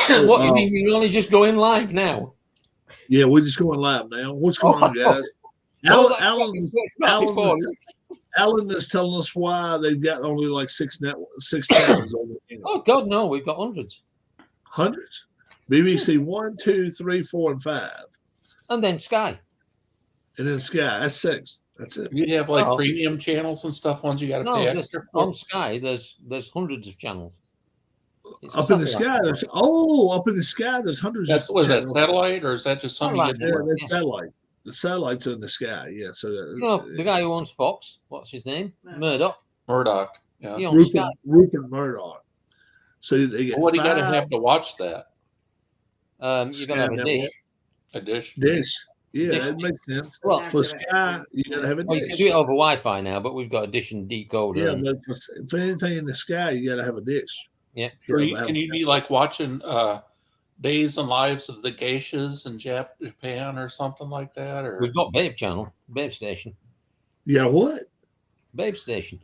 What do you mean? You're only just going live now? Yeah, we're just going live now. What's going on, guys? Alan is telling us why they've got only like six channels on the channel. Oh God, no, we've got hundreds. Hundreds? BBC 1, 2, 3, 4, and 5. And then Sky. And then Sky. That's 6. That's it. You have like premium channels and stuff, ones you got to pay extra for? On Sky, there's hundreds of channels. Up in the sky, up in the sky, there's hundreds of channels. Was that satellite, or is that just something you get? Yeah, that's satellite. The satellite's in the sky, yeah. So the guy who owns Fox, what's his name? Murdoch. Yeah. Rupert Murdoch. So they get what do you got to have to watch that? You got to have a dish. A dish. Yeah, that makes sense. Well, for Sky, you got to have a dish. You can do it over Wi-Fi now, but we've got a dish and decoder. Yeah, but for anything in the sky, you got to have a dish. Yeah. Can you be like watching Days and Lives of the Geishas in Japan or something like that? Or we've got Babe Channel, Babe Station. Yeah, what? Babe Station.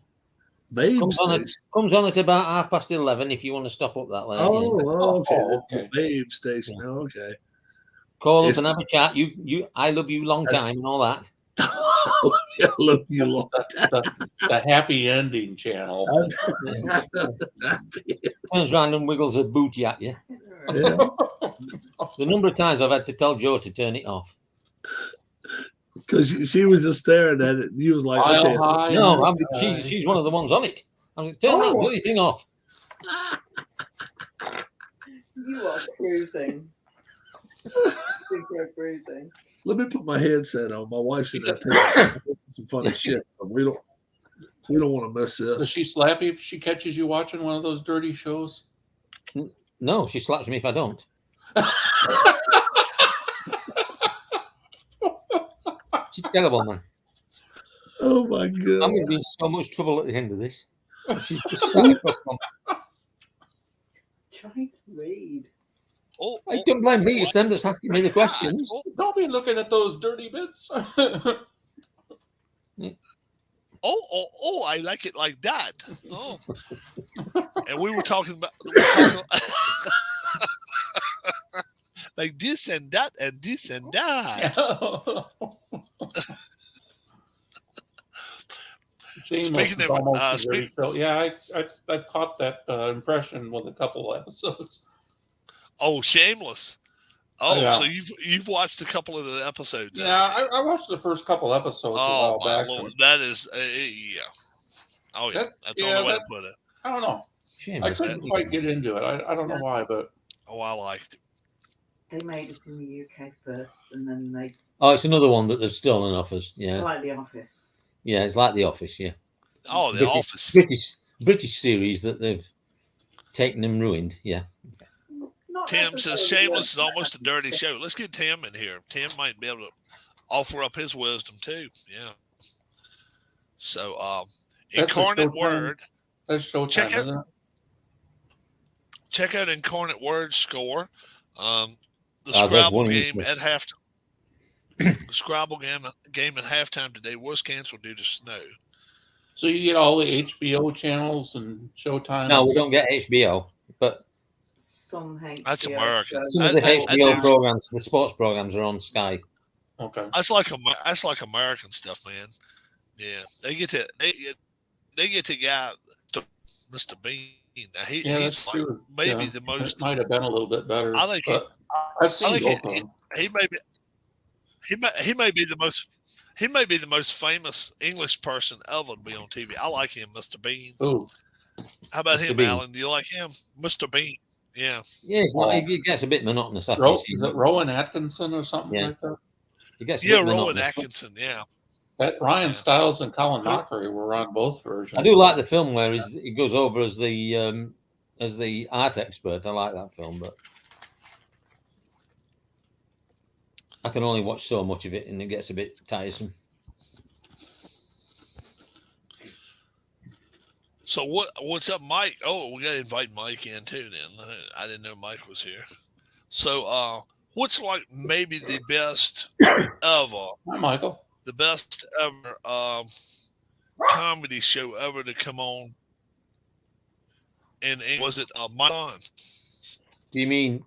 Babe Station. Comes on at about 11:30 if you want to stop up that late. Okay. Babe Station. Oh, okay. Call up and have a chat. You I love you long time and all that. I love you long time. The happy ending channel. Turns around and wiggles a booty at you. Yeah. The number of times I've had to tell Joe to turn it off. Because she was just staring at it and you was like, okay. No, she's one of the ones on it. I'm like, turn that bloody thing off. You are cruising. Cruising. Let me put my headset on. My wife's in that some funny shit. We don't want to miss this. Does she slap you if she catches you watching one of those dirty shows? No, she slaps me if I don't. She's terrible, man. Oh my God. I'm going to be in so much trouble at the end of this. She's just sat across from me. Trying to read. I don't blame me. It's them that's asking me the questions. Don't be looking at those dirty bits. I like it like that. Oh, and we were talking about like this and that and this and that. Speaking of, I caught that impression with a couple episodes. Oh, Shameless. So you've watched a couple of the episodes. Yeah, I watched the first couple episodes a while back. Lord, that is yeah. Oh yeah, that's the only way to put it. I don't know. I couldn't quite get into it. I don't know why, but I liked it. They made it in the UK first, and then they. Oh, it's another one that they've stolen off us. Yeah, like The Office. Yeah, it's like The Office. Yeah. Oh, The Office. British series that they've taken and ruined. Yeah. Tim says Shameless is almost a dirty show. Let's get Tim in here. Tim might be able to offer up his wisdom too. Yeah. So, Incarnate Word. That's Showtime, isn't it? Check out Incarnate Word score. The Scrabble game at halftime. The Scrabble game at halftime today was canceled due to snow. So you get all the HBO channels and Showtime. No, we don't get HBO, but some HBO. That's American. Some of the HBO programs, the sports programs, are on Sky. Okay, that's like American stuff, man. Yeah, they get to guy to Mr. Bean. Now, he's like maybe the most. It might have been a little bit better. I think I've seen both of them. He may be the most famous English person ever to be on TV. I like him, Mr. Bean. Ooh. How about him, Alan? Do you like him? Mr. Bean. Yeah. Yeah, it gets a bit monotonous after is it Rowan Atkinson or something like that? It gets Rowan Atkinson, yeah. That Ryan Stiles and Colin Dockery were on both versions. I do like the film where he goes over as the art expert. I like that film, but I can only watch so much of it, and it gets a bit tiresome. So what's up, Mike? Oh, we got to invite Mike in too. Then I didn't know Mike was here. So what's like maybe the best ever? Hi, Michael. The best ever comedy show ever to come on. And was it Mike? Do you mean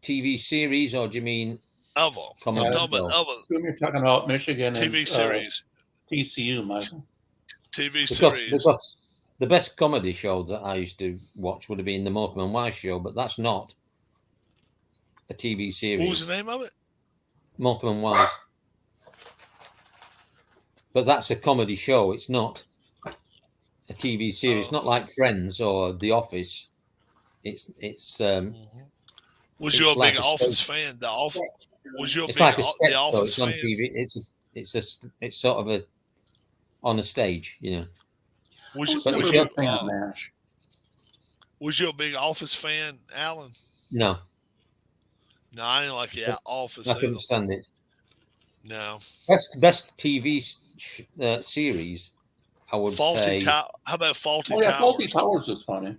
TV series, or do you mean Ever. comedy I'm talking show? about ever. Assume you're talking about Michigan TV and series. TCU, Michael. TV Because, series. because the best comedy show that I used to watch would have been the Morecambe and Wise show, but that's not a TV series. What was the name of it? Morecambe and Wise. But that's a comedy show. It's not a TV series. It's not like Friends or The Office. It's Was It's you a like big a Office sketch. fan? The Office. Was you a it's big like a The sketch show. Office It's on fan? TV. It's sort of a on a stage, you know. Was I you, was But never was a you, big fan of MASH. was you a big Office fan, Alan? No, No, I didn't like the Office I either. couldn't stand it. No. Best TV series, I would say. How about Faulty Oh yeah, Towers? Faulty Towers is funny.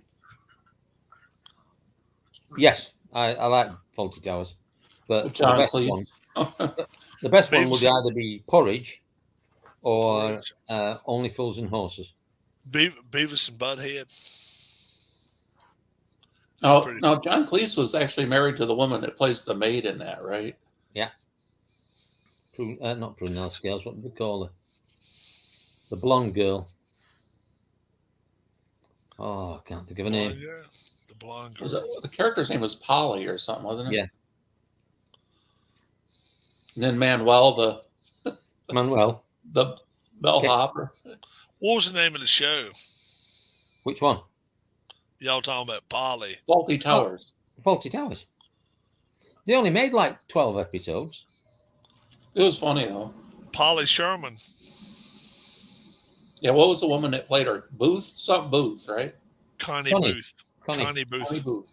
Yes, I like Faulty Towers, but With the John best Cleese. one, the best one would Beavis- either be Porridge or Porridge. Only Fools and Horses. Beavis and Butthead. No, Pretty no, John Cleese was actually married to the woman that plays the maid in that, right? Not Prunella Scales. What do they call her? The blonde girl. Oh, I can't think of her name. Blonde girl. The blonde girl. Was it, the character's name was Polly or something, wasn't it? Yeah. And then Manuel, Manuel. the bellhopper. What was the name of the show? Which one? Y'all talking about Polly? Faulty Towers. Faulty Towers. They only made like 12 episodes. It was funny though. Polly Sherman. Yeah, what was the woman that played her? Booth? Something Booth, right? Connie Connie. Booth. Connie. Connie Booth. Connie Booth.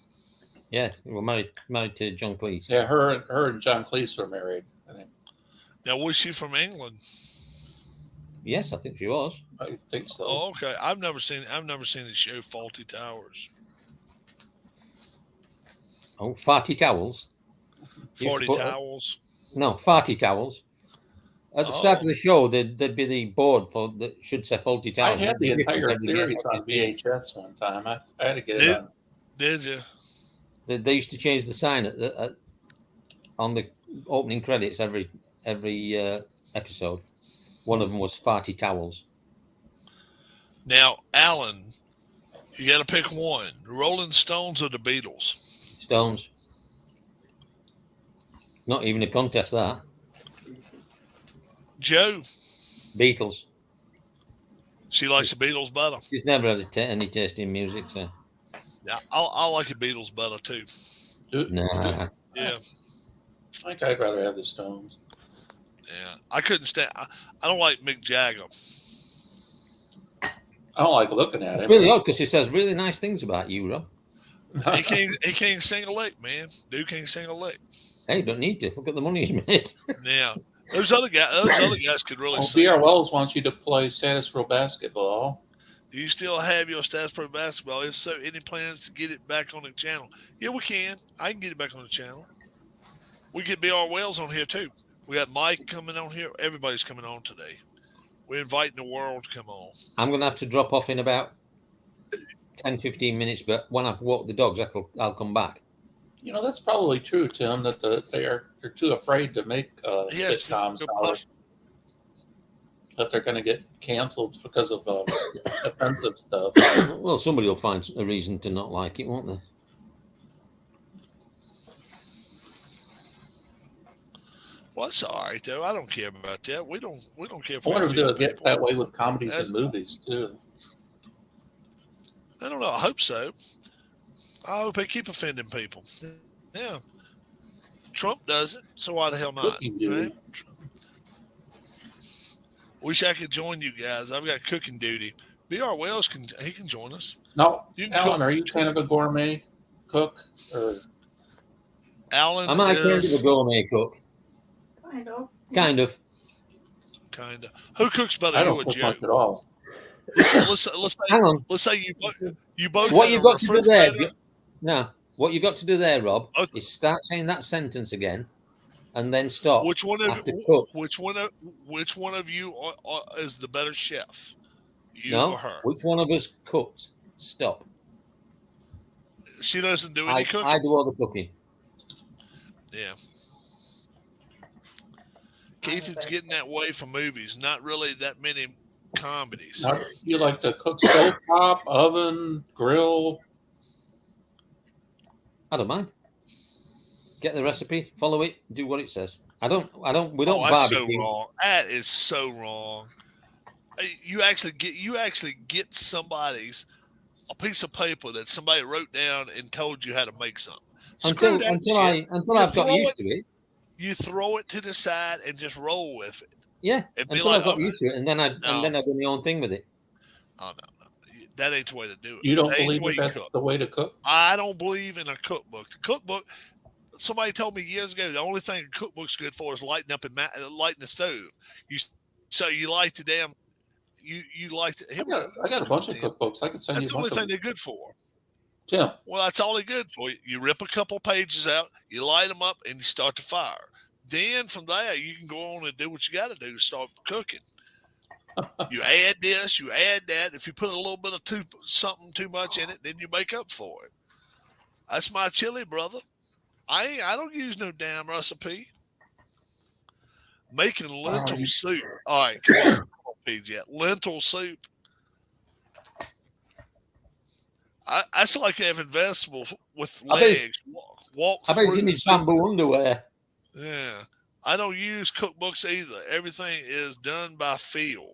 Yeah, they were married to John Cleese. Yeah, her and John Cleese were married, I think. Now, was she from England? Yes, I think she was. I think so. Oh, okay. I've never seen the show Faulty Towers. Oh, Farty Towels. Used to 40 put- Towels. No, Farty Towels. At the start of the show, there'd be the board for that should say Faulty I Towers. had the entire Every series on day. VHS one time. I had to get it Did- on. Did you? They used to change the sign on the opening credits every episode. One of them was Farty Towels. Now, Alan, you got to pick one: the Rolling Stones or the Beatles. Stones. Not even a contest, that. Joe, Beatles. she likes the Beatles better. She's never had any taste in music, so. Yeah, I like the Beatles better too. Nah. Yeah, I think I'd rather have the Stones. yeah. I couldn't stand. I don't like Mick Jagger. I don't like looking at It's it. really odd because she says really nice things about you, Rob. He can't sing a lick, man. Dude can't sing a lick. Hey, you don't need to. Look at the money he's made. Yeah, those other guys could really Well, sing. B.R. Wells wants you to play status pro basketball. Do you still have your Stats Pro Basketball? If so, any plans to get it back on the channel? Yeah, we can. I can get it back on the channel. We get BR Wells on here too. We got Mike coming on here. Everybody's coming on today. We're inviting the world to come on. I'm going to have to drop off in about 10, 15 minutes, but when I've walked the dogs, I'll come back. You know, that's probably true, Tim, that they're too afraid to make Yes, sitcoms go now, plus- that they're going to get canceled because of offensive stuff. Well, somebody will find a reason to not like it, won't they? Well, that's all right though. I don't care about that. We don't care if I we wonder if offend they'll get people. that way with comedies and movies, too. I don't know. I hope so. I hope they keep offending people. Yeah. Trump does it, so why the hell not? Cooking duty. Right? Wish I could join you guys. I've got cooking duty. BR Wells can join us. Now, You can Alan, cook. are you kind of a gourmet cook? Or Alan Am I kind of is a gourmet cook? Kind of. Kind of. kind of. Who cooks better, I you don't or cook Joe? much at all. Hang on. Let's say you both. What had you've a got to do there, refrigerator. what you've got to do there, Rob, Both- is start saying that sentence again, and then stop. Which one of After cook. which one of you is the better chef? You No, or her? which one of us cooks? Stop. She doesn't do any I cooking. do all the cooking. Yeah. Keith is getting that way from movies. Not really that many comedies. Now, you like to cook stovetop, oven, grill? I don't mind. Get the recipe, follow it, do what it says. We don't That's so barbecue. wrong. That is so wrong. You actually get somebody's a piece of paper that somebody wrote down and told you how to make something. Until I've got used to it. You throw it to the side and just roll with it. Yeah, and until I've got used to it, and then I do my own thing with it. Oh no, that ain't the way to do it. You don't believe that's the way to cook? I don't believe in a cookbook. The cookbook. Somebody told me years ago the only thing a cookbook's good for is lighting the stove. You light the damn. You light it. I got a bunch of cookbooks. I can send you. That's the only thing they're good for. Yeah. Well, that's all they're good for. You rip a couple pages out, you light them up, and you start the fire. Then from there, you can go on and do what you got to do to start cooking. You add this, you add that. If you put a little bit of something too much in it, then you make up for it. That's my chili, brother. I don't use no damn recipe. Making lentil soup. All right, come on, PJ. Lentil soup. That's like having vegetables with legs. Walk I bet you need bamboo underwear. Yeah. I don't use cookbooks either. Everything is done by feel.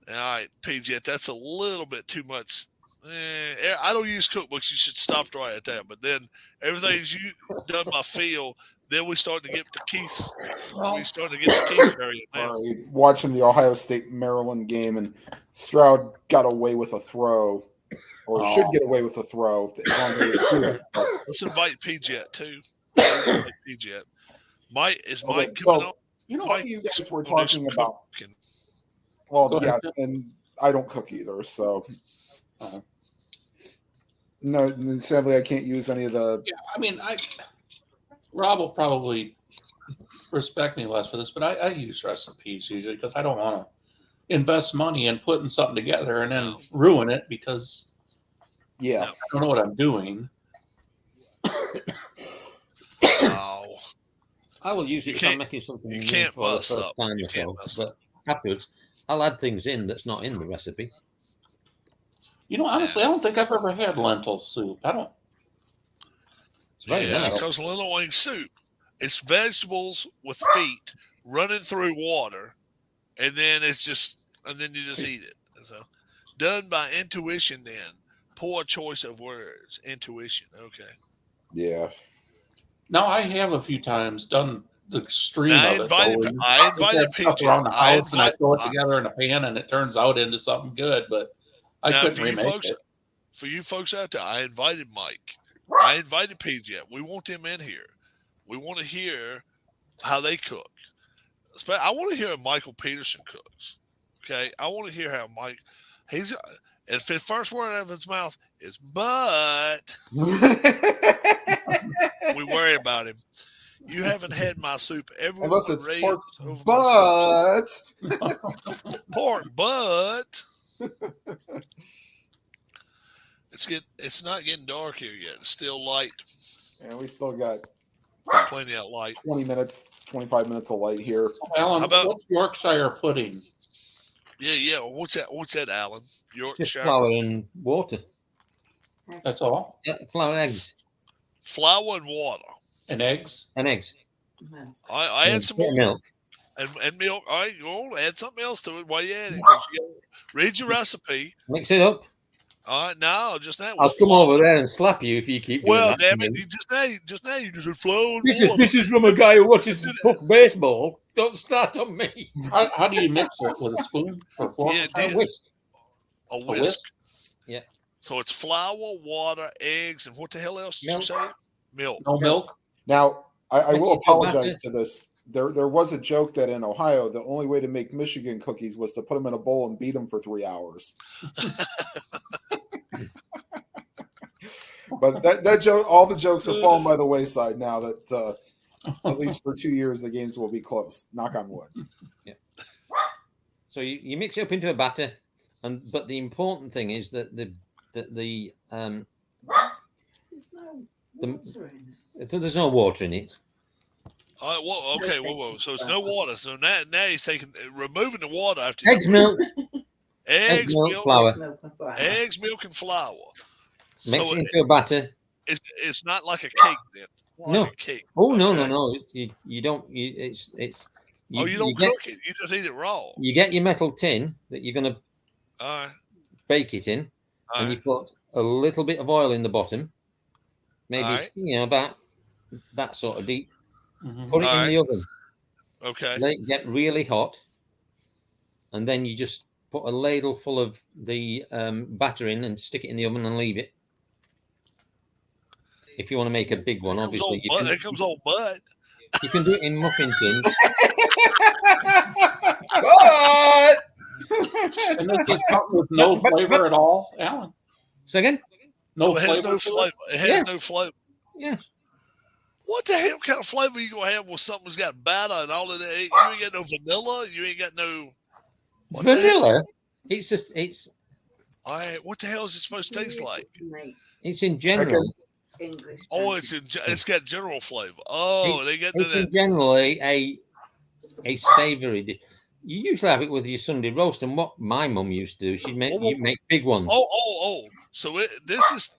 All right, PJ, that's a little bit too much. I don't use cookbooks. You should stop right at that. But then everything's done by feel. Then we start to get to Keith's. We start to get to Keith's area now. Watching the Ohio State-Maryland game, and Stroud got away with a throw, or should get away with a throw. Let's invite PJ too. PJ. Mike coming up? You know what you guys were talking about? Well, yeah, and I don't cook either, so no. Sadly, I can't use any of the. Yeah, I mean, Rob will probably respect me less for this, but I use recipes usually because I don't want to invest money in putting something together and then ruin it because I don't know what I'm doing. I will use it if I'm making something. You can't mess up. But afterwards, I'll add things in that's not in the recipe. You know, honestly, I don't think I've ever had lentil soup. I don't. It's very nice. Because lentil wing soup, it's vegetables with feet running through water, and then you just eat it. So, done by intuition. Then poor choice of words. Intuition. Okay. Yeah. Now I have a few times done the stream I of invited it. I invited PJ around the house and I throw it together in a pan and it turns out into something good, but I couldn't remake it. For you folks out there, I invited Mike. I invited PJ. We want them in here. We want to hear how they cook. I want to hear how Michael Peterson cooks. Okay, I want to hear how and if his first word out of his mouth is "but," we worry about him. You haven't had my soup ever. Unless it's pork, but pork, but it's not getting dark here yet. It's still light. And we still got plenty of light. 20 minutes, 25 minutes of light here. Alan, what's Yorkshire pudding? Yeah. What's that, Alan? Yorkshire. Just flour and water. That's all? Yeah, flour and eggs. Flour and water. And eggs? And eggs. I add some more milk. And milk. All right, go add something else to it while you add it. Read your recipe. Mix it up. All right, now just that. I'll come over there and slap you if you keep doing that. Well, damn it! Just now you just flow. This is from a guy who watches puck baseball. Don't start on me. How do you mix it with a spoon or fork? Yeah, A whisk. A whisk. Yeah. So it's flour, water, eggs, and what the hell else did you say? Milk. No milk. Now, I will apologize to this. There was a joke that in Ohio, the only way to make Michigan cookies was to put them in a bowl and beat them for 3 hours. But that joke, all the jokes have fallen by the wayside now that at least for 2 years the games will be close. Knock on wood. Yeah. So you mix it up into a batter, but the important thing is that Water in it. There's no water in it. All right, well, okay, whoa. So it's no water. So now he's removing the water after Eggs, milk, eggs, milk, flour. Milk and flour. eggs, milk, and flour. Mix So it into a batter. it's not like a cake then. Like No. a cake. Oh no, Okay. no. You don't. It's. You don't get, cook it. You just eat it raw. You get your metal tin that you're going to All right. bake it in, All and right. you put a little bit of oil in the bottom, maybe All right. about that sort of deep. Mhm. Put it All in the oven. Okay. Let it get really hot, and then you just put a ladle full of the batter in and stick it in the oven and leave it. If you want to make a big one, obviously Here comes old Bud. you can do it in muffin tins. But And this is cut with no flavor at all, Alan. So again, No So it has flavor. no to flavor. It has Yeah. no flavor. yeah. What the hell kind of flavor you gonna have with something that's got batter and all of that? You ain't got no vanilla. You ain't got no what the hell? Vanilla. It's just All right, what the hell is it supposed to taste like? Make it's in general. English. Oh, it's got general flavor. Oh, they got It's in that. generally a savoury dish. You usually have it with your Sunday roast, and what my mum used to do, she'd make big ones. Oh. So this is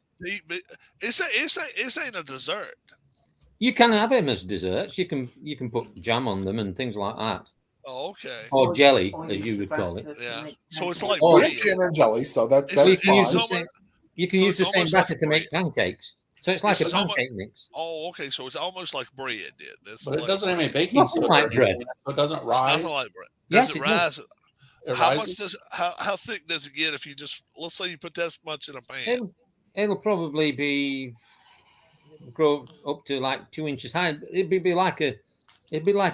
it's ain't a dessert. You can have them as desserts. You can put jam on them and things like that, Oh, okay. or jelly, Or as use you the would call it. batter to Yeah. make So it's pancakes. like Oh, yeah, bread. jam and jelly, so It's- So you that's can use fine. the almost- same, you can so use the it's same almost batter like to make bread. pancakes. So it's like This a is almost- pancake mix. Oh, okay. So it's almost like bread. Then. It's But it like doesn't have any bread. baking Nothing soda. like or anything bread. in it, So it doesn't It's rise. nothing like bread. Yes, Does it it does. rise? It How rises? much does how thick does it get if you just let's say you put that much in a pan? It'll probably grow up to like 2 inches high. It'd be like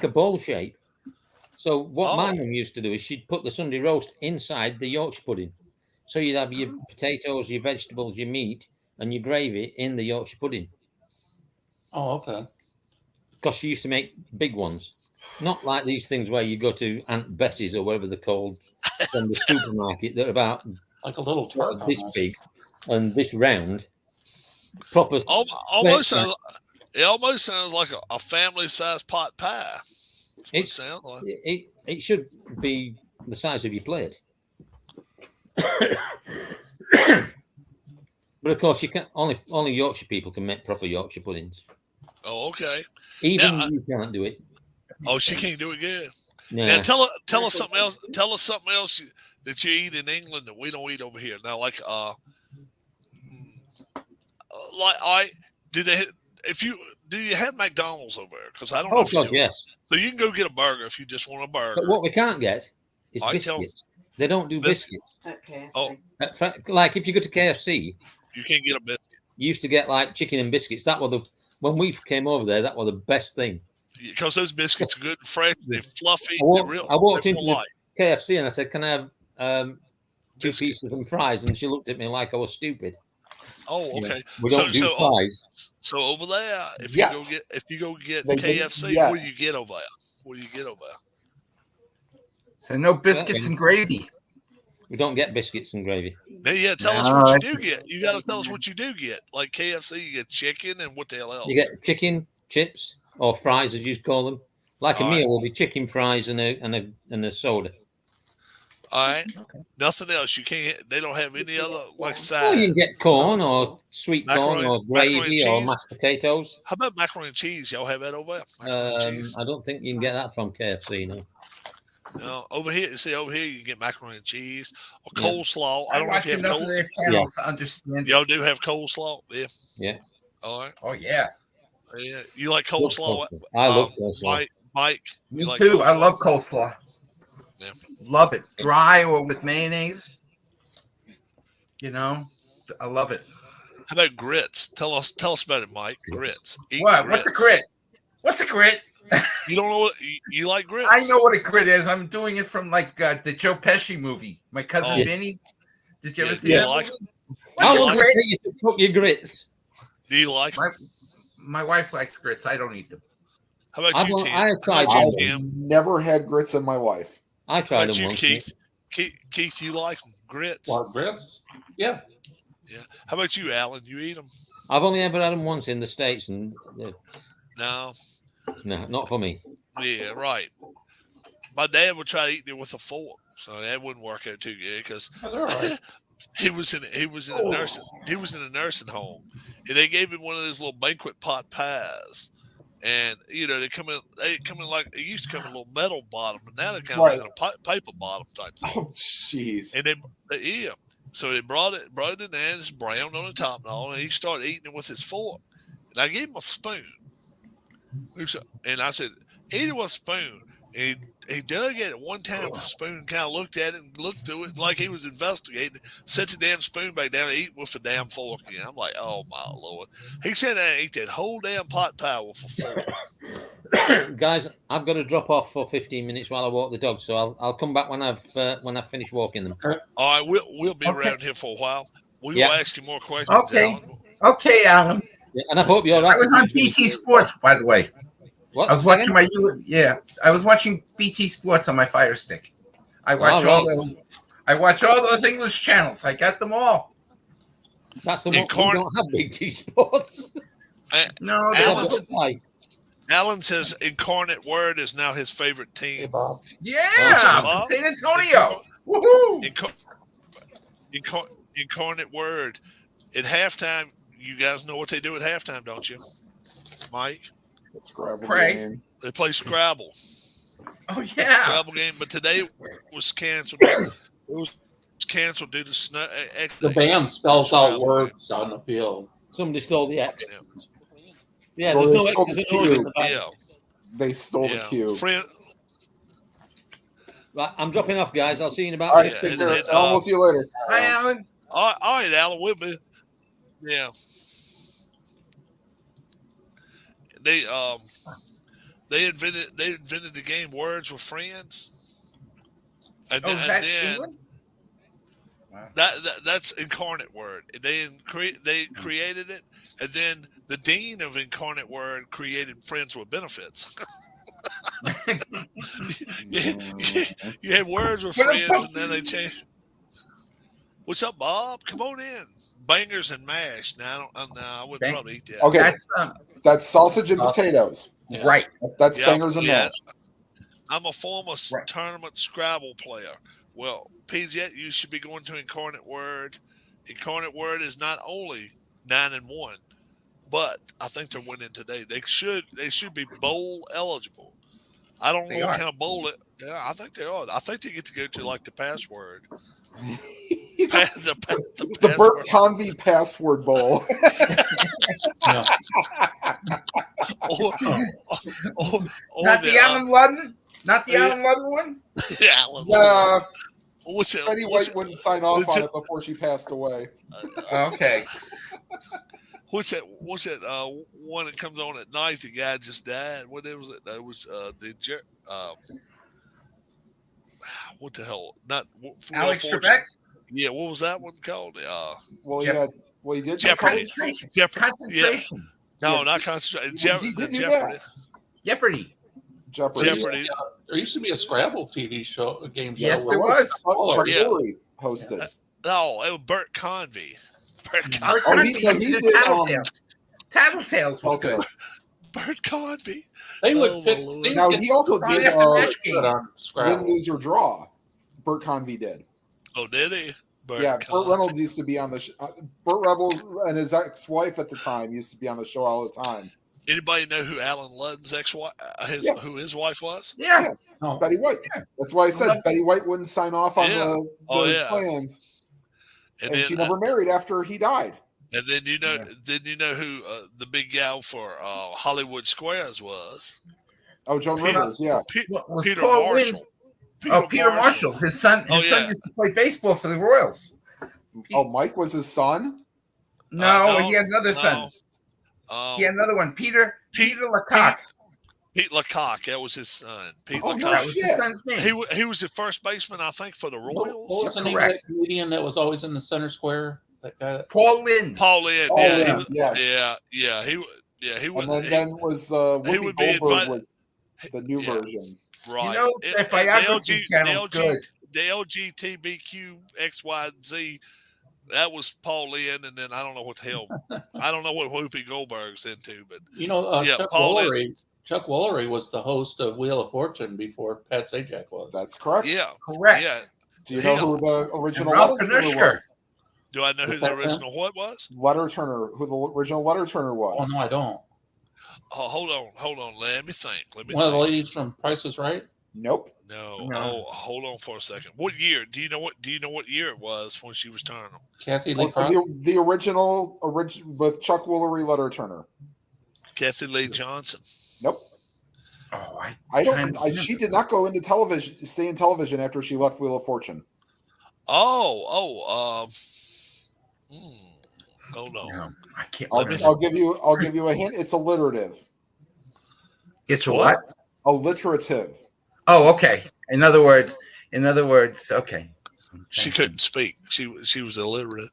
a bowl shape. So what my Oh. mum used to do is she'd put the Sunday roast inside the Yorkshire pudding. So you'd have your potatoes, your vegetables, your meat, and your gravy in the Yorkshire pudding. Oh, okay. Because she used to make big ones, not like these things where you go to Aunt Bessie's or whatever they're called from the supermarket. They're about Like a little tart. this almost. big and this round. Proper. Almost sounds, it almost sounds like a family size pot pie. That's what it It's sounds like. it should be the size of your plate. But of course, you can only Yorkshire people can make proper Yorkshire puddings. Oh, okay. Even Now, you can't do it. Oh, she can't do it good. No. Now tell us something else. Tell us something else that you eat in England that we don't eat over here. Now, like do you have McDonald's over there? Because I don't know. Oh If you God, do. yes. So you can go get a burger if you just want a burger. But what we can't get is I tell- biscuits. They don't do Biscuit. biscuits. Okay. Oh. Like if you go to KFC, You can't get a biscuit you used to get like chicken and biscuits. When we came over there, that was the best thing. because those biscuits are good and fresh. They're fluffy. I walked- they're real, I walked they're into the- light. KFC and I said, "Can I have 2 Biscuit. pieces and fries?" And she looked at me like I was stupid. Oh, You know, okay. we don't do fries. So over there, if Yes. you go get They do- KFC, yeah. what do you get over there? What do you get over there? So no biscuits and gravy. We don't get biscuits and gravy. Now, yeah, tell us No, what I- you do get. You got to tell us what you do get. Like KFC, you get chicken and what the hell else? You get chicken, chips, or fries, as you call them. Like a All meal right. will be chicken, fries, and a soda. All right. Nothing else. You can't. They don't have any other like Or sides. you can get corn or sweet corn Macaroni- or macaroni gravy and or cheese? mashed potatoes. How about macaroni and cheese? Y'all have that over there? Macaroni and cheese. I don't think you can get that from KFC. No. No, over here, over here you get macaroni and cheese or Yeah. coleslaw. I I don't know if watch you have enough of their channels to understand. it. Y'all do have coleslaw, yeah. Yeah. All right. Oh yeah, Yeah, you like coleslaw? I love coleslaw. Mike, me you like too. I coleslaw? love coleslaw. Yeah. Love it, dry or with mayonnaise. You know, I love it. How about grits? Tell us about it, Mike. Grits. Eat What? What's a grit? What's a grit? You don't know what you like grits? I know what a grit is. I'm doing it from like the Joe Pesci movie. My cousin Oh. Vinny. Did you ever Yeah, see do you that? like movie? How What's a long does grit? it take you to cook your grits? Do you like them? My wife likes grits. I don't eat them. How about you, Tim? I tried How them. about you, I've Tim? never had grits in my life. I How tried about them you, once. Keith? Keith, you like them? Grits? What, grits? Yeah. Yeah. How about you, Alan? You eat them? I've only ever had them once in the States, and No. no, not for me. Yeah, right. My dad would try eating it with a fork, so that wouldn't work out too good because They're all right. he was in a nursing home, and they gave him one of those little banquet pot pies. And they come in like it used to come in a little metal bottom, and now they kind of Right. like a paper bottom type thing. Oh, jeez. And they so they brought it in there, and it's browned on the top and all, and he started eating it with his fork. And I gave him a spoon, and I said, "Eat it with a spoon." And he dug at it one time with a spoon, kind of looked at it and looked through it like he was investigating. Set the damn spoon back down and eat with a damn fork again. I'm like, oh my Lord! He sat there and ate that whole damn pot pie with a fork. Guys, I've got to drop off for 15 minutes while I walk the dogs, so I'll come back when I've finished walking them. All right, we'll be Okay. around here for a while. We Yeah. will ask you more questions. Okay. Alan. Okay, Alan. Yeah, and I hope you're I right. was on BT Sports, by the way. What? I was watching I was watching BT Sports on my Fire Stick. I watch All all right. those. I watch all those English channels. I got them all. That's the one. We Incarn- don't have Big T Sports. No, Alan's- there's- Why? Alan says Incarnate Word is now his favorite Hey, team. Bob. yeah, Bob. San Antonio. Woohoo! Incarnate Word. At halftime, you guys know what they do at halftime, don't you, Mike? Scrabble Pray. game. They play Scrabble. Oh yeah. Scrabble game, but today it was canceled. It was canceled due to snow. The band spells out Scrabble. words on the field. Somebody stole the X. Yeah. Yeah, Well, there's they no stole X. the There's no X in Q. the back. Yeah, They stole the yeah. cue. Friend, Right, I'm dropping off, guys. I'll see you in about All right, Yeah, 15 take and- care. minutes. and, Alan, we'll see you later. Hi, Alan. all right, Alan, we'll be. Yeah. They invented the game Words with Friends. And Oh, then, is that and then England? that's Incarnate Word. They created it, and then the dean of Incarnate Word created Friends with Benefits. You had Words with What Friends, about- and then they changed. What's up, Bob? Come on in. Bangers and mash. Now, I wouldn't Bang- probably eat that. Okay, That's that's sausage and potatoes. Yeah. right. That's Yeah, bangers and yeah. mash. I'm a former Right. tournament Scrabble player. Well, PJ, you should be going to Incarnate Word. Incarnate Word is not only 9-1, but I think they're winning today. They should be bowl eligible. I don't They know what are. kind of bowl it. Yeah, I think they are. I think they get to go to like the password. The the Burt password. Convy Password Bowl. Yeah. Or Not the Alan Ludden. Not the yeah. Alan Ludden one. Alan. What's it? Betty What's White it? wouldn't sign off What's on it? it before she passed away. Okay. What's that? What's that? One that comes on at night. The guy just died. What was it? That was what the hell? Not Wheel of Alex Fortune. Trebek. Yeah, what was that one called? Well, Jeff- he did Jeopardy. Concentration. Jeopardy. Concentration. No, Yeah. not concentration. He did do Jeopardy. Jeopardy. Jeopardy. Jeopardy. There used to be a Scrabble TV show, a game show. Yes, where- there was. Chuck Yeah. Lorre hosted. No, it was Bert Convey. Bert Art Convey. Oh, Convey he used to did, do Tattletales. Tattletales was Okay. good. Bert Convey. They would Oh, pick. my Lord. They would Now get he also Friday did after match game. good on Win, Scrabble. Lose, or Draw. Burt Convy did. Oh, did he? Bert Yeah, Burt Convey. Reynolds used to be on the Burt Reynolds and his ex-wife at the time used to be on the show all the time. Anybody know who Alan Ludden's ex-wife, Yeah. who his wife was? Yeah. No. Betty White. That's why I said Betty White wouldn't sign off on Yeah. the Oh, yeah. plans, And and she then, never married after he died. and then you know who the big gal for Hollywood Squares was? Oh, Joan Peter- Rivers, yeah. What was Peter Paul Marshall. Lynn? Peter Marshall. His son. His Oh, son yeah. used to play baseball for the Royals. Oh, Mike was his son. No, No, he had another son. He had another one. Peter Lecoq. Pete Lecoq. That was his son. Pete Oh, Lecoq. That was his shit. son's name. He was the first baseman, I think, for the What Royals. was the name of Correct. that comedian that was always in the center square? That guy. Paul Lynn. Paul Lynn. Oh, yeah, yeah, he was, yes. he was. And then was Whoopi would be Goldberg invited- was the new Yeah. version. right. You know, that biography channel's good. The LGBTQ XYZ That was Paul Lynn, and then I don't know what the hell. I don't know what Whoopi Goldberg's into, but yeah, Chuck Paul Lynn. Woolery. Chuck Woolery was the host of Wheel of Fortune before Pat Sajak was. That's correct. Yeah, Correct. yeah. Do you know who the original Ralph letter turner Knuschker. was? Do I know who the original what was? Letter turner. Who the original letter turner Oh was? no, I don't. Oh, hold on. Let me think. One of the ladies from Price is Right. Nope. No. No. Oh, hold on for a second. What year? Do you know what year it was when she was turning them? Kathy Lee Crosby. The original with Chuck Woolery letter turner. Kathy Lee Johnson. Nope. Oh, I don't. She did not go into television. Stay in television after she left Wheel of Fortune. Hold on. No, I can't. I'll give you a hint. It's alliterative. It's a what? Alliterative. Oh, okay. In other words, okay. She couldn't speak. She was illiterate.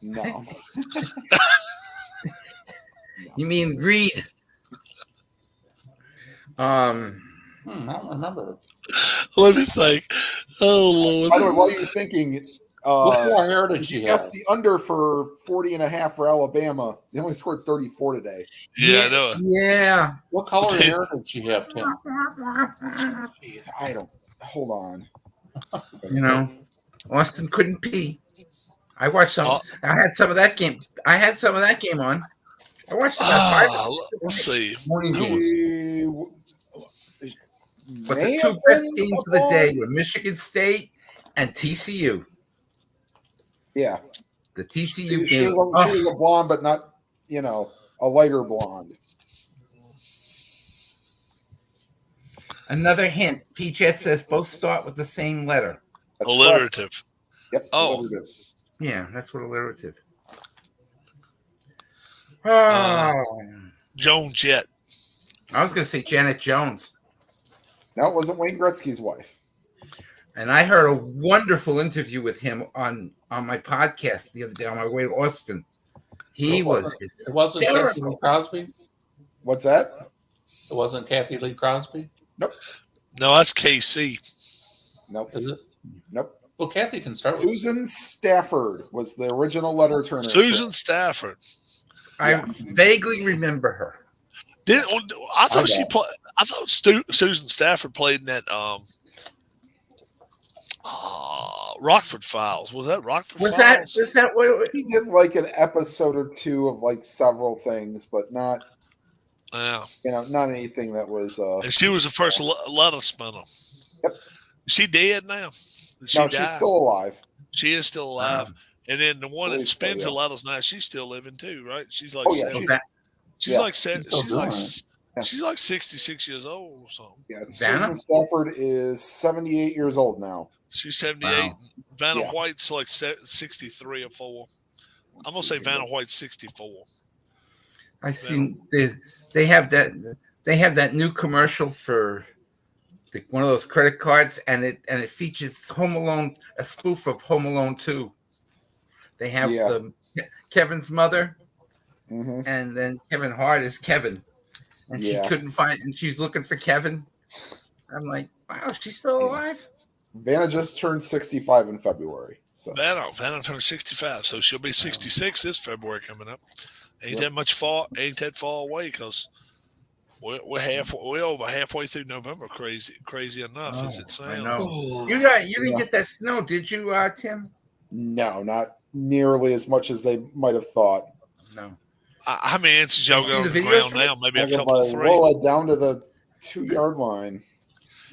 No. You mean read? I don't remember. Let me think. Oh Lord. By the way, while you're thinking, What more heritage she that's has? the under for 40.5 for Alabama. They only scored 34 today. Yeah, I know. Yeah. What color heritage she have, Tim? Jeez, I don't. Hold on. You know, Austin couldn't pee. I watched some. I had some of that game. On. I watched about 5. Let's see. Morning games. But May the two have best been games of a the day ball. were Michigan State and TCU. Yeah. The TCU She game. was a blonde, but not, a lighter blonde. Another hint. P-Jet says both start with the same letter. That's Alliterative. correct. Yep. Oh. alliterative. Yeah, that's what alliterative. Oh, Joan Jett. I was going to say Janet Jones. No, it wasn't Wayne Gretzky's wife. And I heard a wonderful interview with him on my podcast the other day on my way to Austin. He was It wasn't Kathy Lee hysterical. Crosby. What's that? It wasn't Kathy Lee Crosby. No, that's KC. Nope. Is it? Nope. Well, Kathy can start with. Susan Stafford was the original letter turner. Susan Stafford. I vaguely remember her. I thought she played. I thought Susan Stafford played in that Rockford Files. Was that Rockford Files? Was that what? He did like an episode or two of like several things, but not Yeah. not anything that was. And she was the first letter spinner. Yep. Is she dead now? Did she No, die? she's still alive. She is still alive. And then the one that believe so, spins yeah. the letters now, she's still living too, right? She's like Oh, yeah, 70. she's- She's like 66 years old or something. Yeah, Vanna? Susan Stafford is 78 years old now. She's 78. Wow. Vanna Yeah. White's like 63 or 4. I'm gonna say Vanna White's 64. I seen they have that new commercial for one of those credit cards, and it features Home Alone, a spoof of Home Alone 2. They have Kevin's mother, Mm-hmm. and then Kevin Hart is Kevin, and she couldn't find, and she's looking for Kevin. I'm like, wow, she's still alive. Vanna just turned 65 in February. So Vanna turned 65, so she'll be 66 this February coming up. Ain't that far away because we're over halfway through November. Crazy enough as it sounds. I know. You didn't get that snow, did you, Tim? No, not nearly as much as they might have thought. No. How many inches y'all got on the ground now? Maybe I a got couple my of 3. Lola down to the 2-yard line.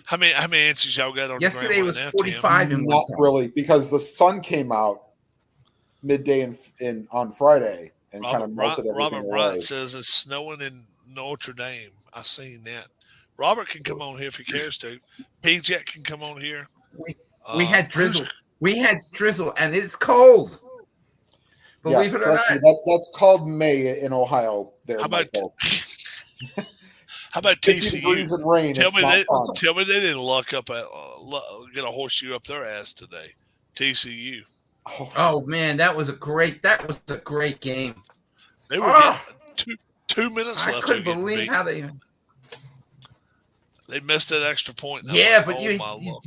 How many inches y'all got on Yesterday the ground? was right now, 45 and Not really, because the sun came out midday on Friday and kind of melted everything Robert away. Bryant says it's snowing in Notre Dame. I seen that. Robert can come on here if he cares to. PJ can come on here. We had drizzle. We had drizzle, and it's cold. Believe it or trust not. me, that's called May in Ohio. There, How about Michael. How about 50 degrees TCU? and rain. Tell It's me they didn't luck up get a horseshoe up their ass today. TCU. Oh man, that was a great game. They were getting 2 minutes I left. couldn't They were getting believe beat. how they. They missed that extra point. Yeah, but my Lord.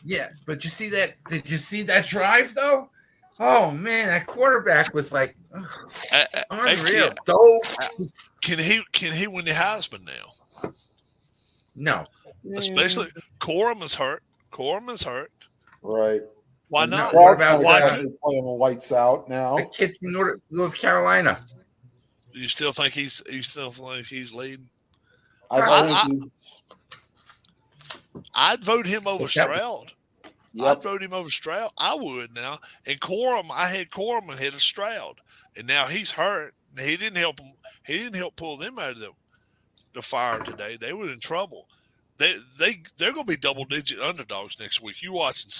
yeah, but you see that? Did you see that drive though? Oh man, that quarterback was like unreal. Can he win the Heisman now? No. Especially Corum is hurt. Right. Why not? What about why exactly playing lights out now? the kid from North Carolina? You still think he's leading? I think I'd vote him over Stroud. Yep. I'd vote him over Stroud. I would now. And Corum, I had Corum ahead of Stroud, and now he's hurt. He didn't help him. He didn't help pull them out of the fire today. They were in trouble. They're going to be double-digit underdogs next week. You watch and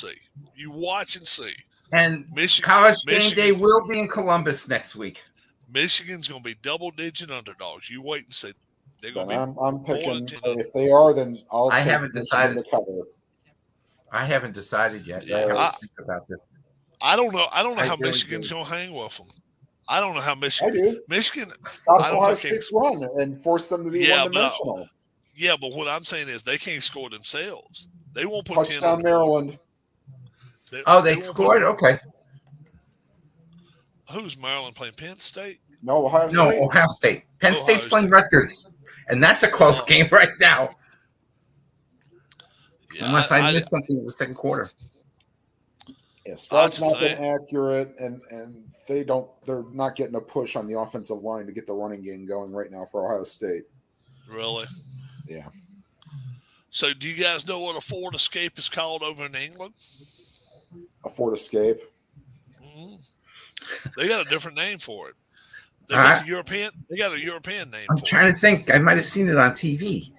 see. And Michigan, College Game Day will be in Columbus next week. Michigan's going to be double-digit underdogs. You wait and see. They're going to be. I'm picking. If they are, then I haven't decided. I haven't decided yet. Yeah, think about this. I don't know. I don't know how really Michigan's do. going to hang with them. I don't know how I Michigan. do. Michigan. Stop I don't Ohio think State's run and force them to be one-dimensional. Yeah, but what I'm saying is they can't score themselves. They won't put 10 Touchdown on the Maryland. board. They scored? Okay. Who's Maryland playing? Penn State? No, Ohio No, State. Ohio State. Penn Ohio State's playing State. Rutgers. And that's a close game right now. Yeah, Unless I missed something in the second quarter. Yeah, Stroud's That's not the been accurate, and they're not getting a push on the offensive line to get the running game going right now for Ohio State. Really? Yeah. So, do you guys know what a Ford Escape is called over in England? A Ford Escape. Mm-hmm. They got a different name for it. They got a European name. I'm for trying it. to think. I might have seen it on TV.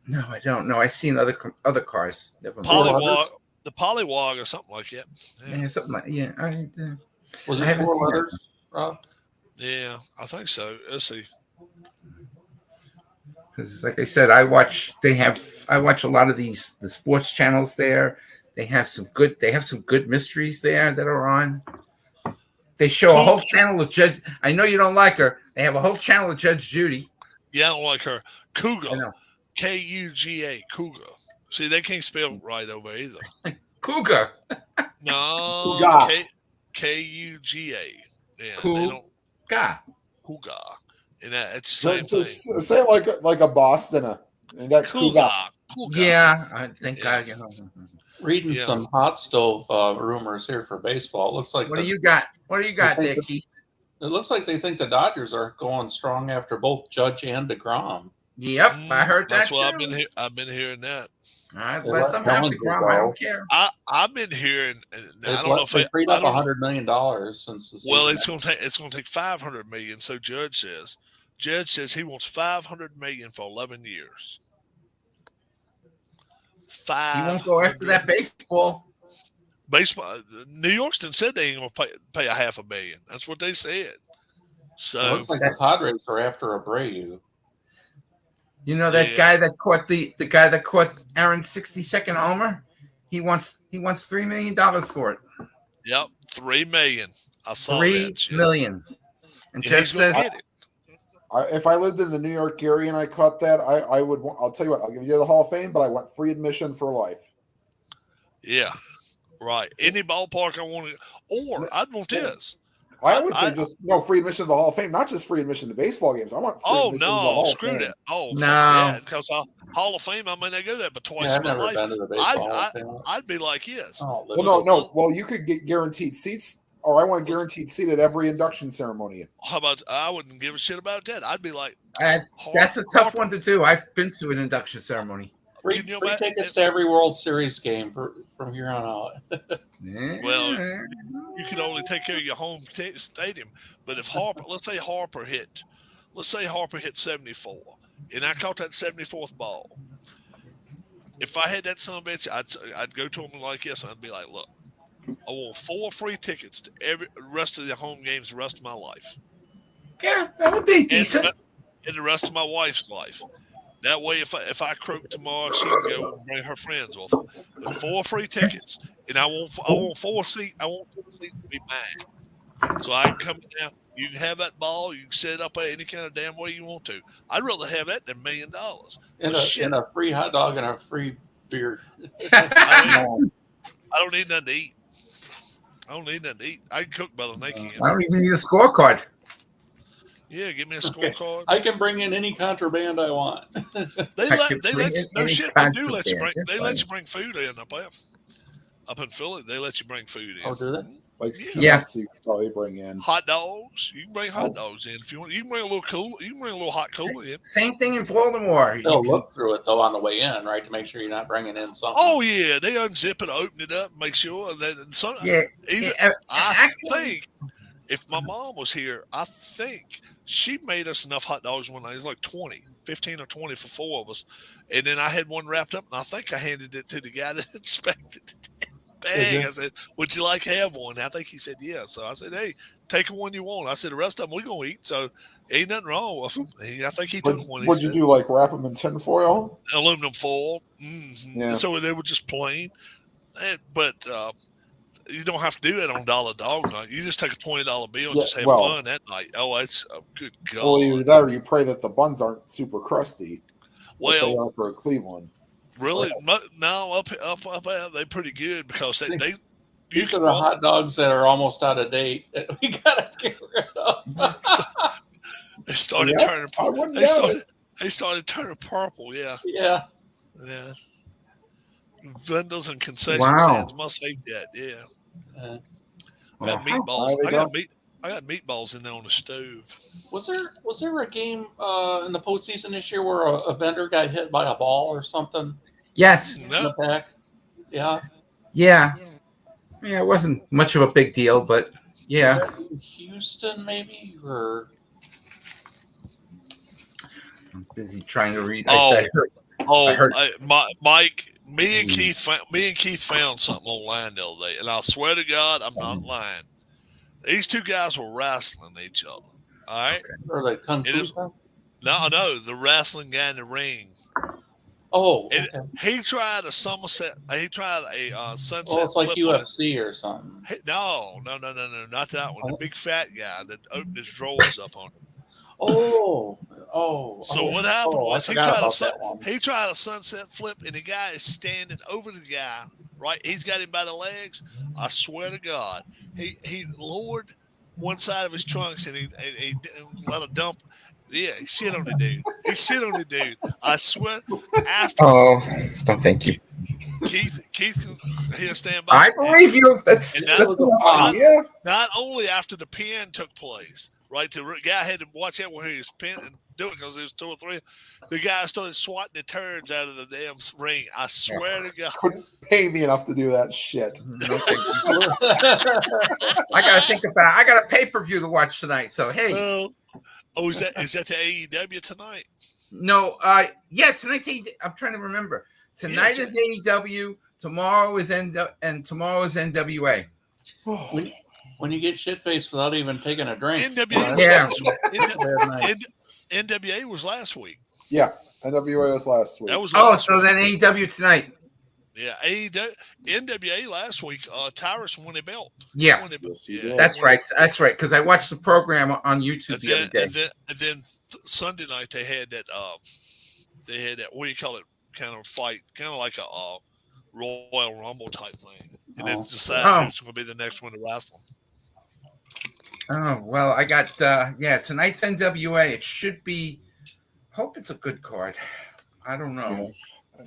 No, I don't know. I've seen other cars. The Polywog or something like that. Yeah, something like Was I it haven't 4 seen letters, Rob? Yeah, I think so. Let's see. Because, like I said, I watch a lot of the sports channels there. They have some good mysteries there that are on. They show a whole channel of Judge. I know you don't like her. They have a whole channel of Judge Judy. Yeah, I don't like her. Kuga. I know. Kuga. Kuga. See, they can't spell right over either. Cougar. No. Kuga. Kuga. Yeah. Kuga. Kuga. And it's the same thing. Just say it like a Bostoner. And that Kuga. Kuga. Yeah, I think Yeah. Reading Yeah. some hot stove rumors here for baseball. It looks like What do you got? What do you got there, Keith? It looks like they think the Dodgers are going strong after both Judge and DeGrom. Yep, I heard That's that what too. I've been hearing that. All right, They let let them have the Bellinger Grom. go. I don't care. I've been hearing. They I don't know if they freed I up don't- $100 million since the season. Well, it's going to take $500 million. So Judge says he wants $500 million for 11 years. You won't go after that baseball. Baseball. New Yorkston said they ain't going to pay $500 million. That's what they said. It So looks like the Padres are after Abreu. You know that Yeah. guy that caught the guy that caught Aaron's 62nd homer? He wants $3 million for it. yep, $3 million. I saw $3 that. shit. million. And And Jeff he's going says to get it. If I lived in the New York area and I caught that, I would. I'll tell you what. I'll give you the Hall of Fame, but I want free admission for life. Yeah, right. Any ballpark I want to, or I'd want this. I would say just free admission to the Hall of Fame, not just free admission to baseball games. I want free Oh admission to the Hall no, of screw Fame. that. Oh No. yeah, because Hall of Fame, I may not go there, but twice Yeah, in I've my never life, been to the baseball thing. I'd be like, yes. Oh, Well, no. Well, you could get guaranteed seats, or I want a guaranteed seat at every induction ceremony. How about I wouldn't give a shit about that. I'd be like, that's a tough one to do. I've been to an induction ceremony. Free Can you tickets imagine- to every World Series game from here on out. Well, you can only take care of your home stadium. But if let's say Harper hit 74, and I caught that 74th ball. If I had that son of a bitch, I'd go to him like this, and I'd be like, look, I want 4 free tickets to every rest of the home games the rest of my life. Yeah, that would be decent. And the rest of my wife's life. That way, if I croak tomorrow, she can go and bring her friends with her. But 4 free tickets, and I want 4 seats. I want 4 seats to be mine, so I can come down. You can have that ball. You can set it up any kind of damn way you want to. I'd rather have that than $1 million. And a free hot dog and a free beer. I don't need nothing to eat. I don't need nothing to eat. I can cook better than they can. I don't even need a scorecard. Yeah, give me a Okay. scorecard. I can bring in any contraband I want. They I let could they bring let in no any shit. They do let you contraband. bring. That's They let fine. you bring food in up there. Up in Philly, they let you bring food in. Oh, do they? Like Yeah. peanuts you could probably bring in. Hot dogs. You can bring hot dogs in if you want. You can bring a little cooler. You can bring a little hot cooler in. Same thing in Baltimore. You They'll can- look through it though on the way in, right, to make sure you're not bringing in something. Oh yeah, they unzip it, open it up, make sure that some. yeah, Even I actually, think if my mom was here, I think she made us enough hot dogs one night. It was like 15 or 20 for 4 of us. And then I had one wrapped up, and I think I handed it to the guy that inspected it. Bang. I said, would you like to have one? I think he said, yeah. So I said, hey, take one you want. I said, the rest of them we're going to eat. So ain't nothing wrong with them. I think he took one. What'd you do? Like wrap them in tinfoil? Aluminum foil. Mm-hmm. Yeah. So they were just plain. But you don't have to do that on Dollar Dog Night. You just take a $20 bill and just have fun that night. Oh, that's a good God. Well, either that or you pray that the buns aren't super crusty. Like they Well, are for Cleveland. really, no, up they're pretty good because they These are the hot dogs that are almost out of date that we gotta get rid of. they started Yeah, turning I purple. wouldn't They doubt it. started turning purple. Yeah, Yeah. yeah. Vendors and concession Wow. stands must hate that. Yeah, I got meatballs. There you I got meatballs in there on the stove. Was there a game in the postseason this year where a vendor got hit by a ball or something yes, in No, the back? Yeah. yeah, it wasn't much of a big deal, but yeah. Houston maybe or I'm busy trying to read. Oh. I heard, oh, heard- Mike. Me and Keith found something online the other day, and I swear to God, I'm not lying. These two guys were wrestling each other. All right. or the kung It fu is- stuff? No, the wrestling guy in the ring. Oh, It- okay. He tried a somerset. He tried a sunset. Oh, it's like flip on it. UFC or something. No, not that one. The big fat guy that opened his drawers up on him. Oh. So what happened was I he forgot tried about that one. he tried a sunset flip, and the guy is standing over the guy. Right, he's got him by the legs. I swear to God, he lowered one side of his trunks and he let a dump. Yeah, he shit on the dude. He shit on the dude. I swear. After oh, no, thank you. Keith, he'll stand by. I believe you. That's, And that that's was a bomb. Yeah. Not only after the pin took place, right? The guy had to watch out when he was pinning and do it because there was 2 or 3. The guy started swatting the turds out of the damn ring. I swear to God. Couldn't pay me enough to do that shit. No, thank you. I got a pay-per-view to watch tonight. So hey, Is that the AEW tonight? no, yeah, tonight's I'm trying to remember. Tonight Yes. is AEW. Tomorrow is tomorrow is NWA. when you get shit faced without even taking a drink. NWA was Yeah. last week. Bad night. NWA was last week. Yeah. NWA was last week. That was Oh, last so week. then AEW tonight. Yeah, NWA last week. Tyrus won the belt. Yeah, Won the belt. Yes, he Yeah, did. that's right. That's right. Because I watched the program on YouTube And the other day. then Sunday night they had that. They had that. What do you call it? Kind of fight, kind of like a Royal Rumble type thing, and then decide who's going to be the next one to wrestle. Oh well, I got tonight's NWA. It should be. Hope it's a good card. I don't know.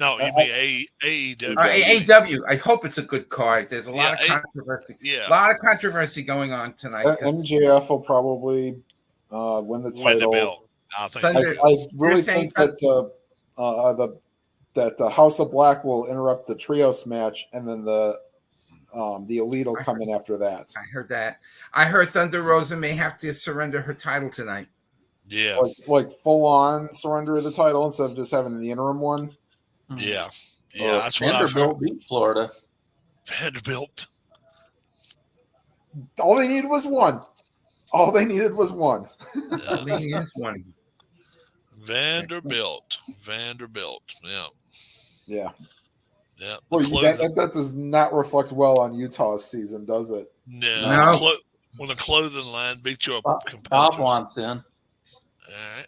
No, you mean AEW? AEW. I hope it's a good card. There's a lot of Yeah, controversy. Yeah, A lot of controversy going on tonight. 'cause MJF will probably win the title. win the belt. I think. Thunder- I really You're saying think that the House of Black will interrupt the trios match, and then the Elite will come in after that. I heard that. I heard Thunder Rosa may have to surrender her title tonight. Yeah, Like full on surrender of the title instead of just having the interim one. yeah. That's what I've heard. Vanderbilt beat Florida. Vanderbilt. All they needed was one. All they needed was one. I mean, he is one. Vanderbilt. Yeah, Yeah. yeah. Well, Clothing- that does not reflect well on Utah's season, does it? No. No. When the clothing line beat you up, Bob wants in. All right.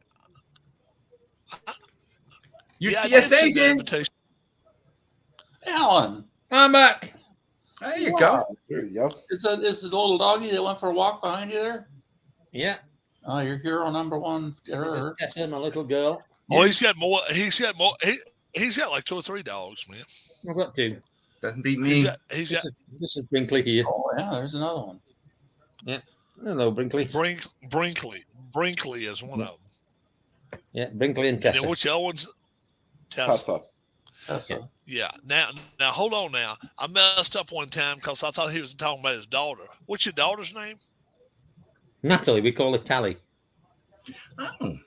Yeah, I did see UTSA's the in. invitation. Alan. I'm back. There you go. There you go. Is the little doggy that went for a walk behind you there? Yeah. Oh, your hero number one. This is Tessa, my little girl. Oh, he's got more. He's got more. He's got like 2 or 3 dogs, man. I've got 2. Doesn't beat me. He's got This is Brinkley here. Oh yeah, there's another one. Hello, Brinkley. Brinkley is one of them. Yeah, Brinkley and And Tessa. then which other one's Tessa? Tessa. Yeah. Now, hold on. Now, I messed up one time because I thought he was talking about his daughter. What's your daughter's name? Natalie, we call her Tally. Oh,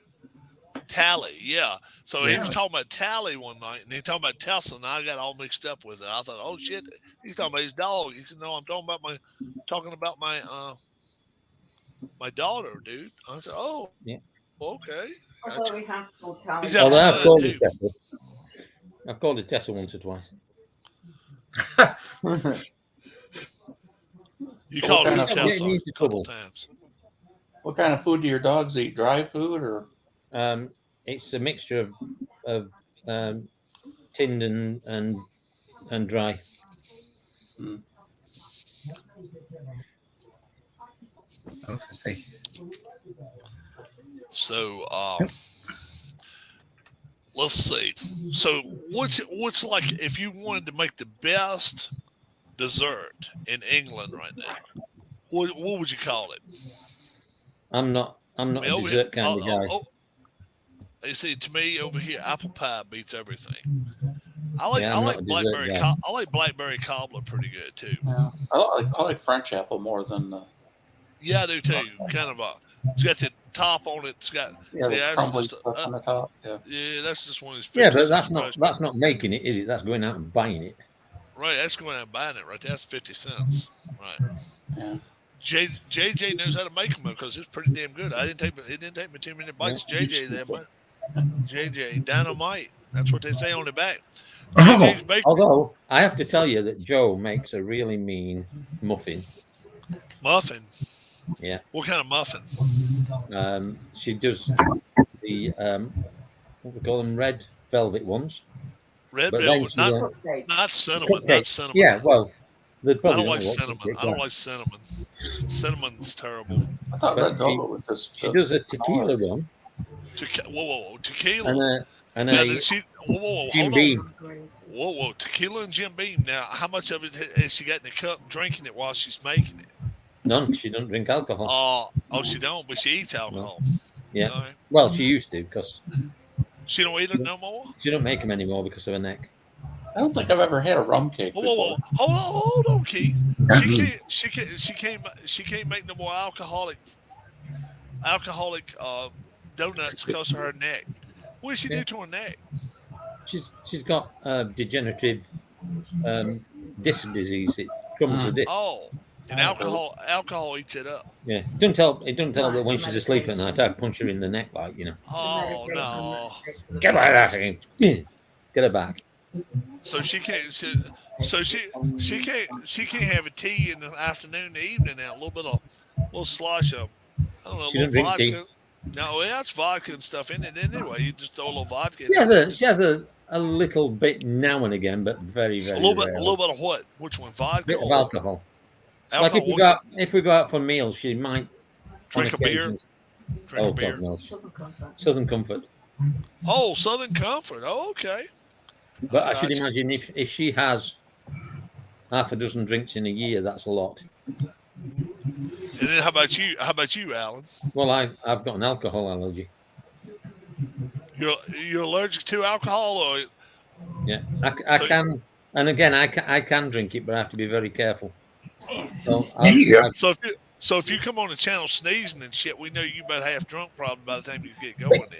Tally. Yeah. So he Yeah. was talking about Tally one night, and he talking about Tessa, and I got all mixed up with it. I thought, oh shit, he's talking about his dog. He said, no, I'm talking about my daughter, dude. I said, oh, Yeah. Okay. I thought we had school time. He's got Although I've called her too. Tessa. I've called her Tessa once or twice. You called her What kind of- Tessa Yeah, you a need to couple trouble. times. What kind of food do your dogs eat? Dry food or? It's a mixture of tinned and dry. okay. So let's see. So what's like if you wanted to make the best dessert in England right now? What would you call it? I'm not a Over dessert kind of guy. You see, to me over here, apple pie beats everything. I like Yeah, I'm not a dessert guy. I like blackberry cobbler pretty good too. Yeah. I like French apple more than. Yeah, I do too. Kind of it's got the top on it. It's got Yeah, the that's crumbly just stuff on the top. Yeah. that's just one of these. Yeah, 50 but that's cents. not making it, is it? That's going out and buying it. Right, that's going out and buying it right there. That's 50 cents. Right. Yeah. JJ knows how to make them because it's pretty damn good. It didn't take me 2 minute bites. Yeah. JJ there, man. JJ Dynamite. That's what they say on the back. Oh. JJ's bakery. Although I have to tell you that Joe makes a really mean muffin. Muffin. Yeah. What kind of muffin? She does the what we call them, red velvet ones. Red But then velvet, she not Cupcake. not cinnamon, not Cupcake. cinnamon. Yeah, well, they I probably don't know like what cinnamon. cupcake I don't are. like cinnamon. Cinnamon's terrible. I thought But red velvet was just. She does a tequila one Whoa, tequila. and Now, a did she? Whoa, Jim hold Beam. on. Whoa, tequila and Jim Beam. Now, how much of it has she got in the cup and drinking it while she's making it? None. She doesn't drink alcohol. Oh, she don't, but she eats alcohol. Yeah. All right. Well, she used to because She don't eat it no more. she don't make them anymore because of her neck. I don't think I've ever had a rum cake. Whoa, before. hold on, Keith. She can't make no more alcoholic donuts because of her neck. What did she do to her neck? She's got degenerative disc disease. It crumbles the disc. Oh, and alcohol eats it up. Yeah. It doesn't tell her when she's asleep at night. I punch her in the neck, like, you know. Oh no. Get back that again. Get her back. So she can't. She can't have a tea in the afternoon, the evening. Now a little slosh of, I don't know, a She little don't drink vodka. tea. No, yeah, it's vodka and stuff in it anyway. You just throw a little vodka. She in it. has a little bit now and again, but very, very A little bit of what? Which one? Vodka. bit of or alcohol. Like alcohol? if we go out for meals, she might Drink on a beer? occasions- Drink Oh a beer. God knows. Southern Comfort. Southern Comfort. Oh, Southern Comfort. Oh, okay. But I should Gotcha. imagine if she has half a dozen drinks in a year, that's a lot. And then how about you? How about you, Alan? Well, I've got an alcohol allergy. You're allergic to alcohol, or Yeah, I So- can, and again, I can drink it, but I have to be very careful. So There you go. so if you come on the channel sneezing and shit, we know you about half drunk probably by the time you get going. Then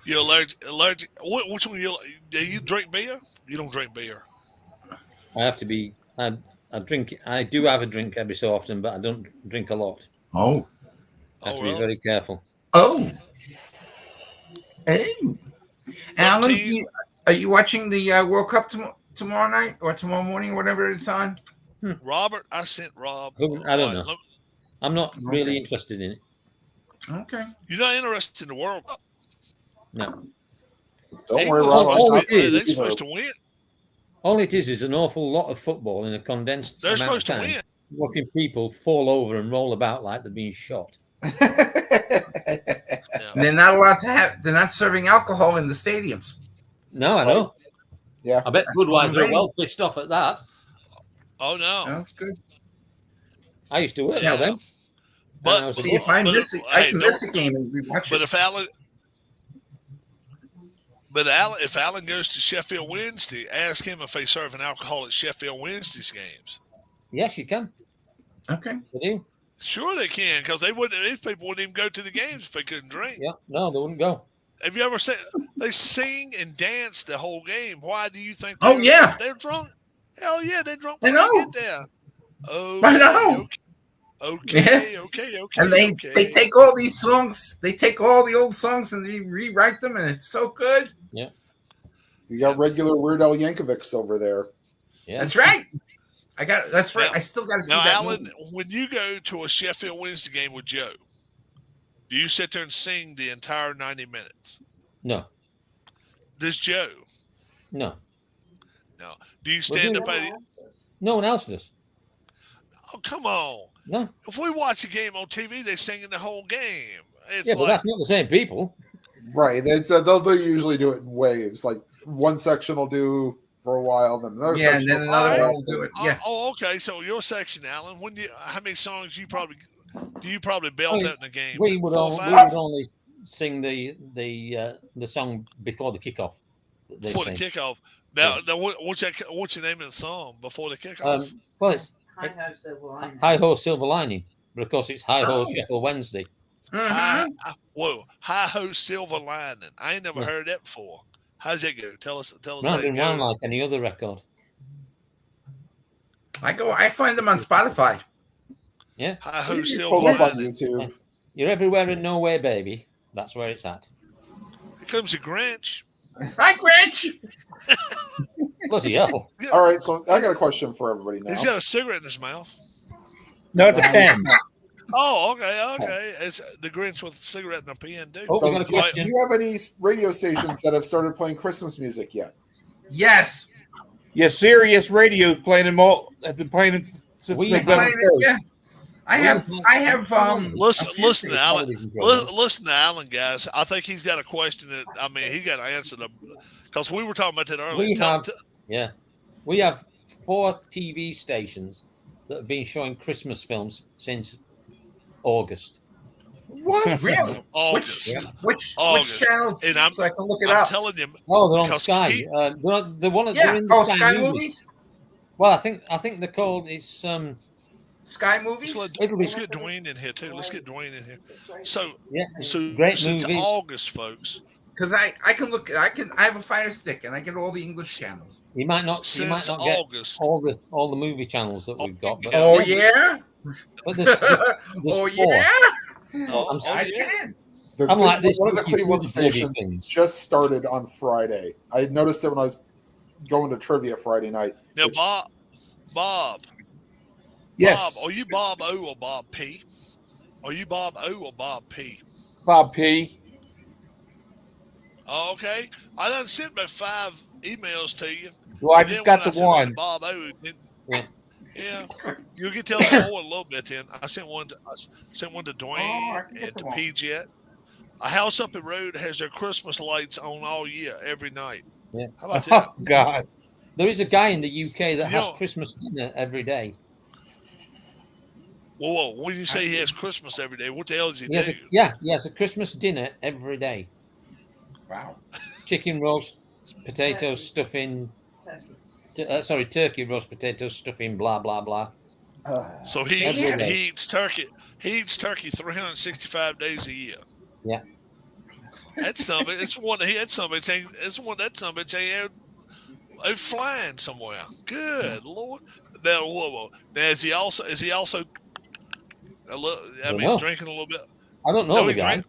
you're allergic. Which one? Do you drink beer? You don't drink beer. I have to be. I drink. I do have a drink every so often, but I don't drink a lot. Oh. I have Oh, to be really? very careful. Oh. Hey. Alan, teas? are you watching the World Cup tomorrow night or tomorrow morning, whatever it's on? Robert, I sent Rob. I don't know. Look, I'm not really interested in it. Okay. you're not interested in the World Cup. No. Don't worry, England's Rob. all supposed to it be- is, they're supposed to win. All it is an awful lot of football in a condensed They're amount of supposed to time. win. Watching people fall over and roll about like they're being shot. And they're not allowed to have. They're not serving alcohol in the stadiums. No, I know. Yeah. I bet That's what I'm Budweiser are saying. well pissed off at that. Oh no! That's good. I used to work Yeah. for them. But And I was a See, if I But- miss it, I hey, can no- miss a game and we watch But it. if Alan goes to Sheffield Wednesday, ask him if they serve an alcohol at Sheffield Wednesday's games. Yes, you can. Okay. They do. Sure, they can, because they wouldn't. These people wouldn't even go to the games if they couldn't drink. Yeah. No, they wouldn't go. Have you ever seen? They sing and dance the whole game. Why do you think? Oh, yeah. they're drunk. Hell yeah, they're drunk I when know. they get there. Oh, I know. Okay, okay. And they okay. take all these songs. They take all the old songs and they rewrite them, and it's so good. You got regular Weird Al Yankovics over there. Yeah. That's right. That's right. Now- I still got to see Now, that Alan, movie. when you go to a Sheffield Wednesday game with Joe, do you sit there and sing the entire 90 minutes? No. Does Joe? No. No. Do you stand do up at No one else does. Oh, come on. No. If we watch a game on TV, they sing in the whole game. It's Yeah, but like, that's not the same people. Right. They'll usually do it in waves. Like one section will do for a while, then another Yeah, and section. then will another do. one will do it. Yeah. okay. So your section, Alan, how many songs do you probably belt out in a game? We would 4 or only, 5? sing the song before the kickoff. that they Before the sing. kickoff. Now, what's the name of the song before the kickoff? Well, it's Hi ho, silver lining. Hi Ho Silver Lining, but of course it's Hi Ho Oh. Sheffield Wednesday. Mhm. Hi ho silver lining. I ain't never Yeah. heard that before. How's that go? Tell us how Round it and round goes. like any other record. I find them on Spotify. Hi ho You can silver pull up on lining. YouTube. You're everywhere and nowhere, baby. That's where it's at. Here comes the Grinch. Hi, Grinch. Bloody hell. All right, so I got a question for everybody now. He's got a cigarette in his mouth. No, the pen. Oh, okay. It's the Grinch with a cigarette and a pen, dude. Oh, So we got a do question. you have any radio stations that have started playing Christmas music yet? Yes. Yeah, Sirius Radio's playing them all. Have been playing them since We November have- 1st. Yeah. I have Listen, a few listen to Alan. television programs. Listen to Alan, guys. I think he's got a question that he got to answer because we were talking about that earlier. We have, yeah, we have 4 TV stations that have been showing Christmas films since August. What? Really? August. Which August. channels? And I'm- so I can look it I'm up. telling you, Oh, they're on Because Sky. he- They're one of Yeah. they're in the Oh, Sky Movies. Well, I think they're called. It's Sky Movies. It'll be let's get Dwayne in here too. Let's get Dwayne in here. So, yeah, so great since movies. August, folks, Because I can look. I have a Fire Stick and I get all the English channels. You might not since get August, all the movie channels that we've got, but, Oh yeah. but there's Oh 4. yeah. Oh, I yeah. can. I'm like this. One of the cookie Cleveland through the bloody stations things. just started on Friday. I noticed it when I was going to trivia Friday night. now Which- Bob, Yes, Bob, are you Bob O or Bob P? Are you Bob O or Bob P? Bob P. Oh, okay, I done sent about 5 emails to you. Well, I And just then got when the sent one. Bob O. Yeah. Yeah, you can tell us more in a little bit. Then I sent one to Dwayne I can get and to them all. P-Jet. A house up the road has their Christmas lights on all year, every night. Yeah. How about that? Oh God. There is a guy in the UK that has Yeah. Christmas dinner every day. Whoa! When you say he has Christmas every day, what the hell does he do? He has a Christmas dinner every day. Wow. Chicken roast, potato stuffing. Turkey roast, potato stuffing, blah blah blah. So he Every eats, day. he eats turkey. He eats turkey 365 days a year. Yeah. That's something. It's one. That's something. It's one. That's something. It's out flying somewhere. Good Lord. Now, whoa. Now is he also? Know. Drinking a little bit. I don't know No, the he guy. drank-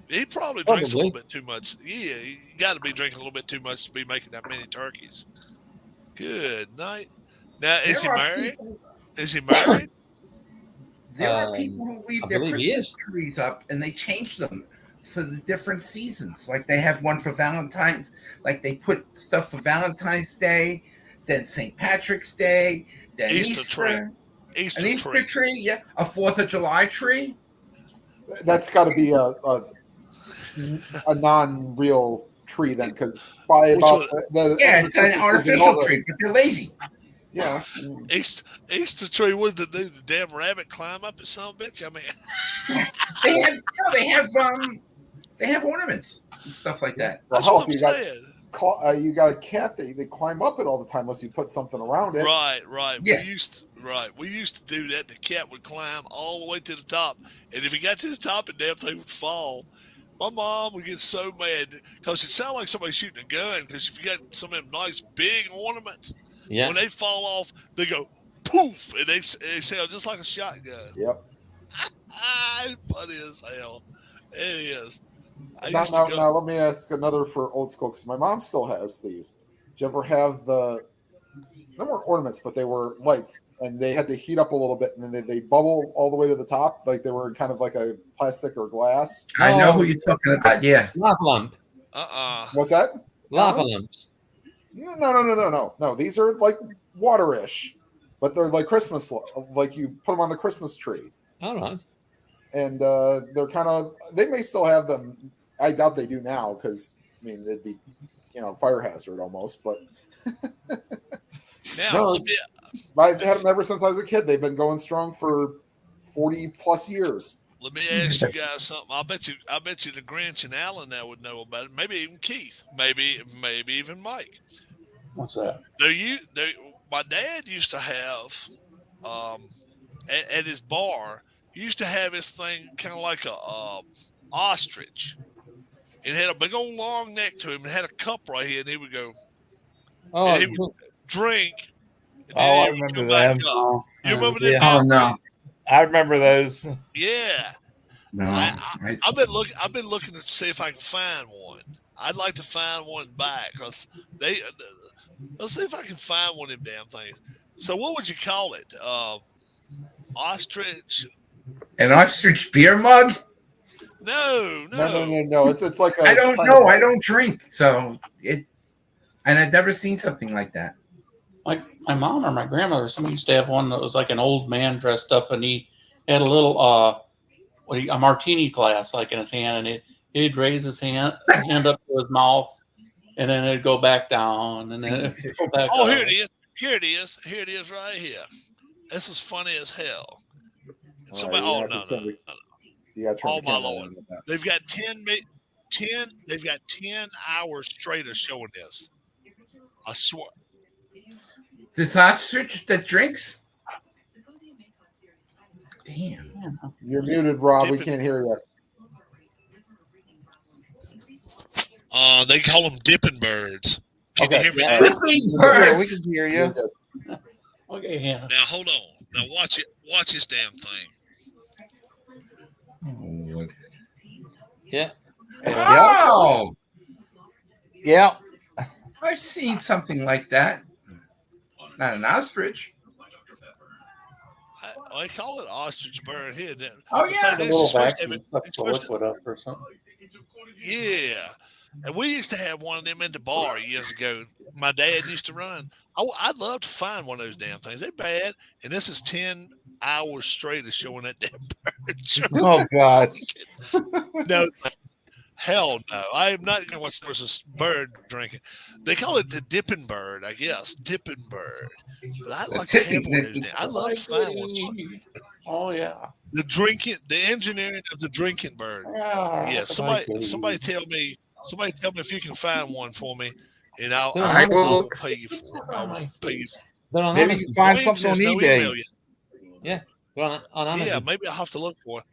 He probably drinks a Probably. little bit too much. Yeah, you got to be drinking a little bit too much to be making that many turkeys. Good night. Now, is he There are married? people- Is he married? There are people who I leave their believe he Christmas is. trees up and they change them for the different seasons. Like they have one for Valentine's. Like they put stuff for Valentine's Day, then St. Patrick's Day, then Easter tree. An Easter tree, yeah, a 4th of July tree. That's got to be a non-real tree then, because by about it's an artificial tree, but they're lazy. Yeah, Easter tree. What did they do? The damn rabbit climb up at some bitch? I mean, they have ornaments and stuff like that. Well, help, you got a cat that they climb up it all the time unless you put something around it. Right. Yes. We used to do that. The cat would climb all the way to the top, and if he got to the top, the damn thing would fall. My mom would get so mad because it sounded like somebody shooting a gun. Because if you got some of them nice big ornaments, when they fall off, they go poof, and they sound just like a shotgun. Yep. It's funny as hell. It is. Now, let me ask another for old school, because my mom still has these. Did you ever have they weren't ornaments, but they were lights, and they had to heat up a little bit, and then they bubble all the way to the top, like they were kind of like a plastic or glass. I know who you're talking about. Yeah, lava lamp. What's that? Lava lamps. No. These are like water-ish, but they're like Christmas, like you put them on the Christmas tree. All right. And they're kind of, they may still have them. I doubt they do now, because I mean it'd be, fire hazard almost. But I've had them ever since I was a kid. They've been going strong for 40 plus years. Let me ask you guys something. I bet you the Grinch and Alan now would know about it. Maybe even Keith. Maybe even Mike. What's that? My dad used to have at his bar. He used to have his thing kind of like a ostrich. It had a big old long neck to him. It had a cup right here, and he would go. Oh, and he would drink. I remember them. You remember that? Oh no, I remember those. Yeah. No, I've been looking to see if I can find one. I'd like to find one back because let's see if I can find one of them damn things. So what would you call it? Ostrich. An ostrich beer mug? No. It's like I don't know. I don't drink, so and I've never seen something like that. Like my mom or my grandmother, somebody used to have one that was like an old man dressed up, and he had a little a martini glass like in his hand, and he'd raise his hand up to his mouth, and then it'd go back down, and then it'd go back. Oh, here it is right here. This is funny as hell. And somebody, no. Oh my Lord! They've got 10 hours straight of showing this. I swear. This ostrich that drinks? Damn. You're muted, Rob. We can't hear you. They call them dipping birds. Can you hear me now? Dipping birds. Yeah, we can hear you. Okay, yeah. Now hold on. Now watch it. Watch this damn thing. Oh. Yeah. Oh. Yeah. I've seen something like that. Not an ostrich. I call it ostrich bird here. Oh, yeah. The little vacuum stuff to liquid up or something. Yeah. And we used to have one of them in the bar years ago. My dad used to run. I'd love to find one of those damn things. They're bad. And this is 10 hours straight of showing that damn bird. Oh, God. No. Hell no. I am not going to watch this bird drinking. They call it the dipping bird, I guess. Dipping bird. But I'd like to have one of those. I'd love to find one. Oh, yeah. The engineering of the drinking bird. Yeah, somebody tell me if you can find one for me, and I'll pay you for it. I'll pay you. Maybe you can find something on eBay. Yeah, on Amazon. Yeah, maybe I'll have to look for it.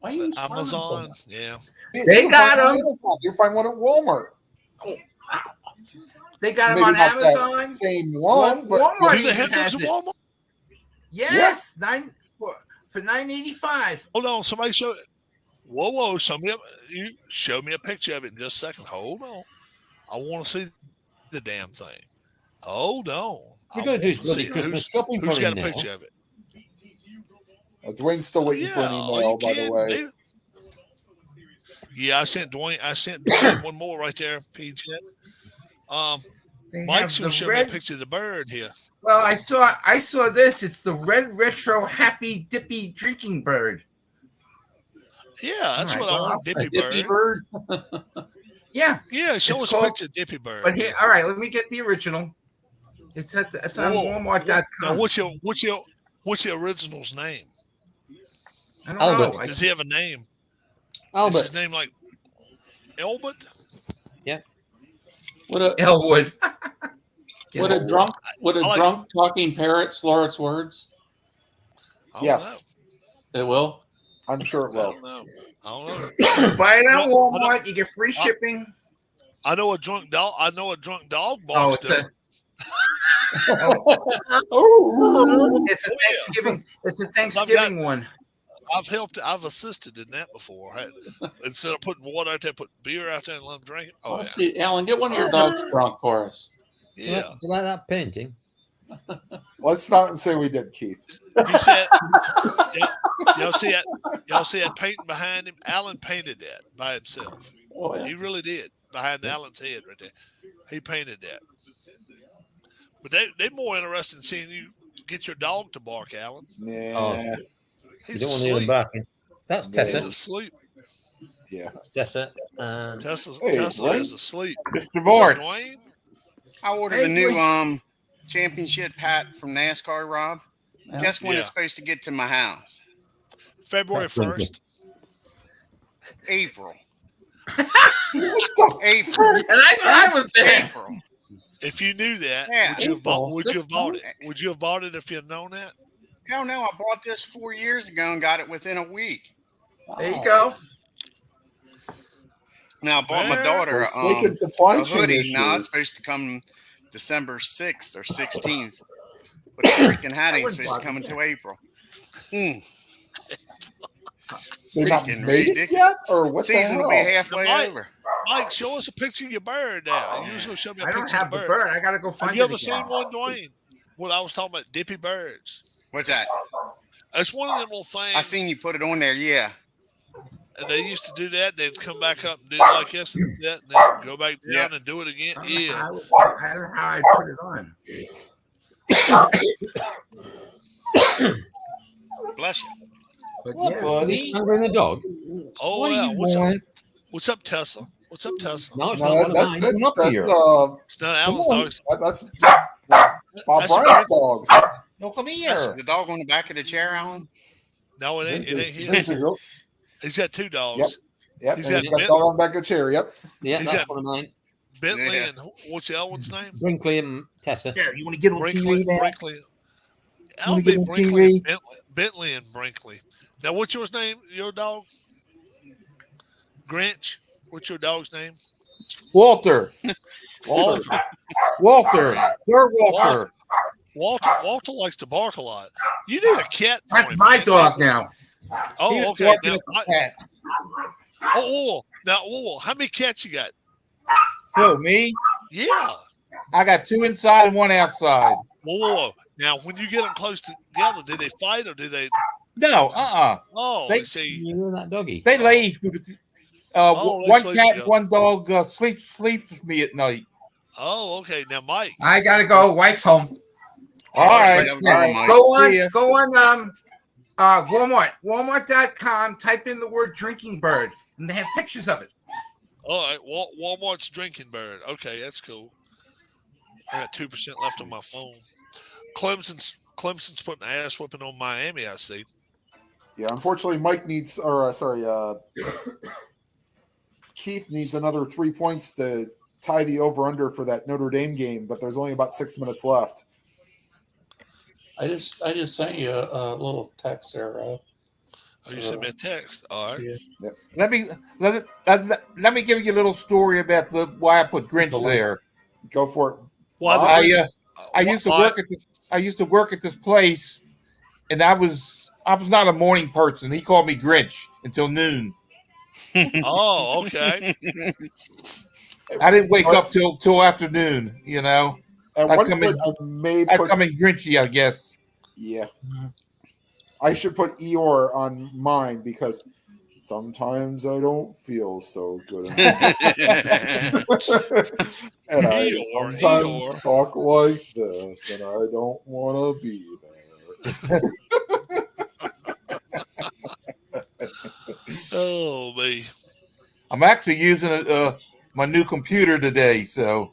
Why you Amazon. Yeah. They got them. You find one at Walmart. They got them Maybe on not that Amazon. Same one, but Walmart Do they have has those it. at Walmart? Yes, for $9.85. Hold on, somebody show it. Whoa! You show me a picture of it in just a second. Hold on, I want to see the damn thing. Hold on. We're going to do his bloody Christmas shopping for Who's got him a now. picture of it? Dwayne's still waiting for an email, by the way. Yeah, I sent Dwayne one more right there, PJ. They Mike's have gonna the show me a red. picture of the bird here. Well, I saw this. It's the red retro happy dippy drinking bird. Yeah, that's All right, what well, I want, I'll Dippy say Dippy Bird. bird. Yeah, Yeah, show It's us a called- picture of Dippy Bird. but here, all right. Let me get the original. It's on Whoa. Now, Walmart.com. what's your original's name? I don't Albert. know. Does he have a name? Is Albert. his name like Elbert? Would a Elwood. would a drunk I like- drunk talking parrot slur its words? I don't Yes, It will. I'm sure it know. I will. don't know. I don't know. Buy it on I don't- Walmart. You get free shipping. I know a drunk dog Oh, barks it's different. It's a Thanksgiving. It's a Thanksgiving one. I've assisted in that before. Instead of putting water out there, put beer out there and let them drink it. Oh, Let's yeah. see, Alan, get one of your dogs drunk for us. Yeah. Do you like that painting? Let's not say we did, Keith. He said, y'all see that painting behind him? Alan painted that by himself. Oh, yeah. He really did. Behind Alan's head right there. He painted that. But they're more interested in seeing you get your dog to bark, Alan. Yeah, Oh, you He's don't want to hear them asleep. barking. That's Yeah. He's Tessa. asleep. yeah. That's Tessa. Tessa Hey, right? is asleep. Mr. What's up, Mort. Dwayne? I ordered Hey, a new boy. championship hat from NASCAR, Rob. Yeah. Guess when Yeah. it's supposed to get to my house? February That's really 1st. April. What the April. And I was there. April. If you knew that, Yeah. would you have bought April. it? Would you have bought it if you had known that? Hell no, I bought this 4 years ago and got it within a week. There you go. Now I bought my Man. daughter We're snaking a supply chain hoodie. Now it's issues. supposed to come December 6th or 16th. But the freaking hat ain't supposed to come until April. They're not freaking made it ridiculous. yet, or what the Season will be hell? halfway Mike. over. Mike, show us a picture of your bird now. You usually show me a I picture don't have of the the bird. bird. I gotta go find Have you it ever seen again. one, Dwayne? What I was talking about, Dippy Birds. What's that? It's one of them little things. I seen you put it on there. Yeah. And they used to do that. They'd come back up and do like this and that, and then go back down Yeah. and do it again. I don't know Yeah. how I don't know how I put it on. Bless you. But What, yeah, buddy? He's angry the dog. Oh, What are yeah. you What's up? doing? What's up, Tessa? What's up, Tessa? No, it's No, not one of that's mine. that's Come up that's here. It's not come Alan's on. dogs. That's Bob That's a Bryant's dogs. No, come That's here. the dog on the back of the chair, Alan. No, it ain't There's his. a girl. He's got two dogs. Yep, He's and got he's got Bentley. dog on the back of the chair. Yep. Yeah, He's that's got- one of mine. Bentley Yeah. and what's the other one's name? Brinkley and Tessa. Yeah, you want to get on Brinkley. TV now? Brinkley. I'll Wanna be get on Brinkley and TV? Bentley and Brinkley. Now, what's your name? Your dog? Grinch. What's your dog's name? Walter. Walter. Walter. Sir Walter. Walter likes to bark a lot. You need a cat for that's him. my man. dog now. Oh, He's okay. walking Now, at the cat. now, how many cats you got? Who, me? Yeah. I got two inside and one outside. Whoa. Now, when you get them close together, do they fight or do they? No, Oh, They- see. You and that doggy. They lay. Oh, they One sleep cat, together. one dog sleeps with me at night. Oh, okay. Now, Mike. I gotta go. Wife's home. All right. Have a good one, Mike. Go See ya. on. Go on. Walmart. Walmart.com. Type in the word drinking bird, and they have pictures of it. All right. Walmart's drinking bird. Okay, that's cool. I got 2% left on my phone. Clemson's putting an ass whipping on Miami, I see. Yeah, unfortunately, Keith needs another 3 points to tie the over/under for that Notre Dame game, but there's only about 6 minutes left. I just sent you a little text there, Rob. Oh, you sent me a text. All right. Yeah. Let me give you a little story about why I put Grinch there. Go for it. Well, I used to work at this place, and I was not a morning person. He called me Grinch until noon. Oh, okay. I didn't wake up till afternoon. You know, At I'd one come point, in- I may I put. come in Grinchy, I guess. Yeah. I should put Eeyore on mine because Sometimes I don't feel so good. And I sometimes talk like this, and I don't want to be there. Oh me. I'm actually using my new computer today, so.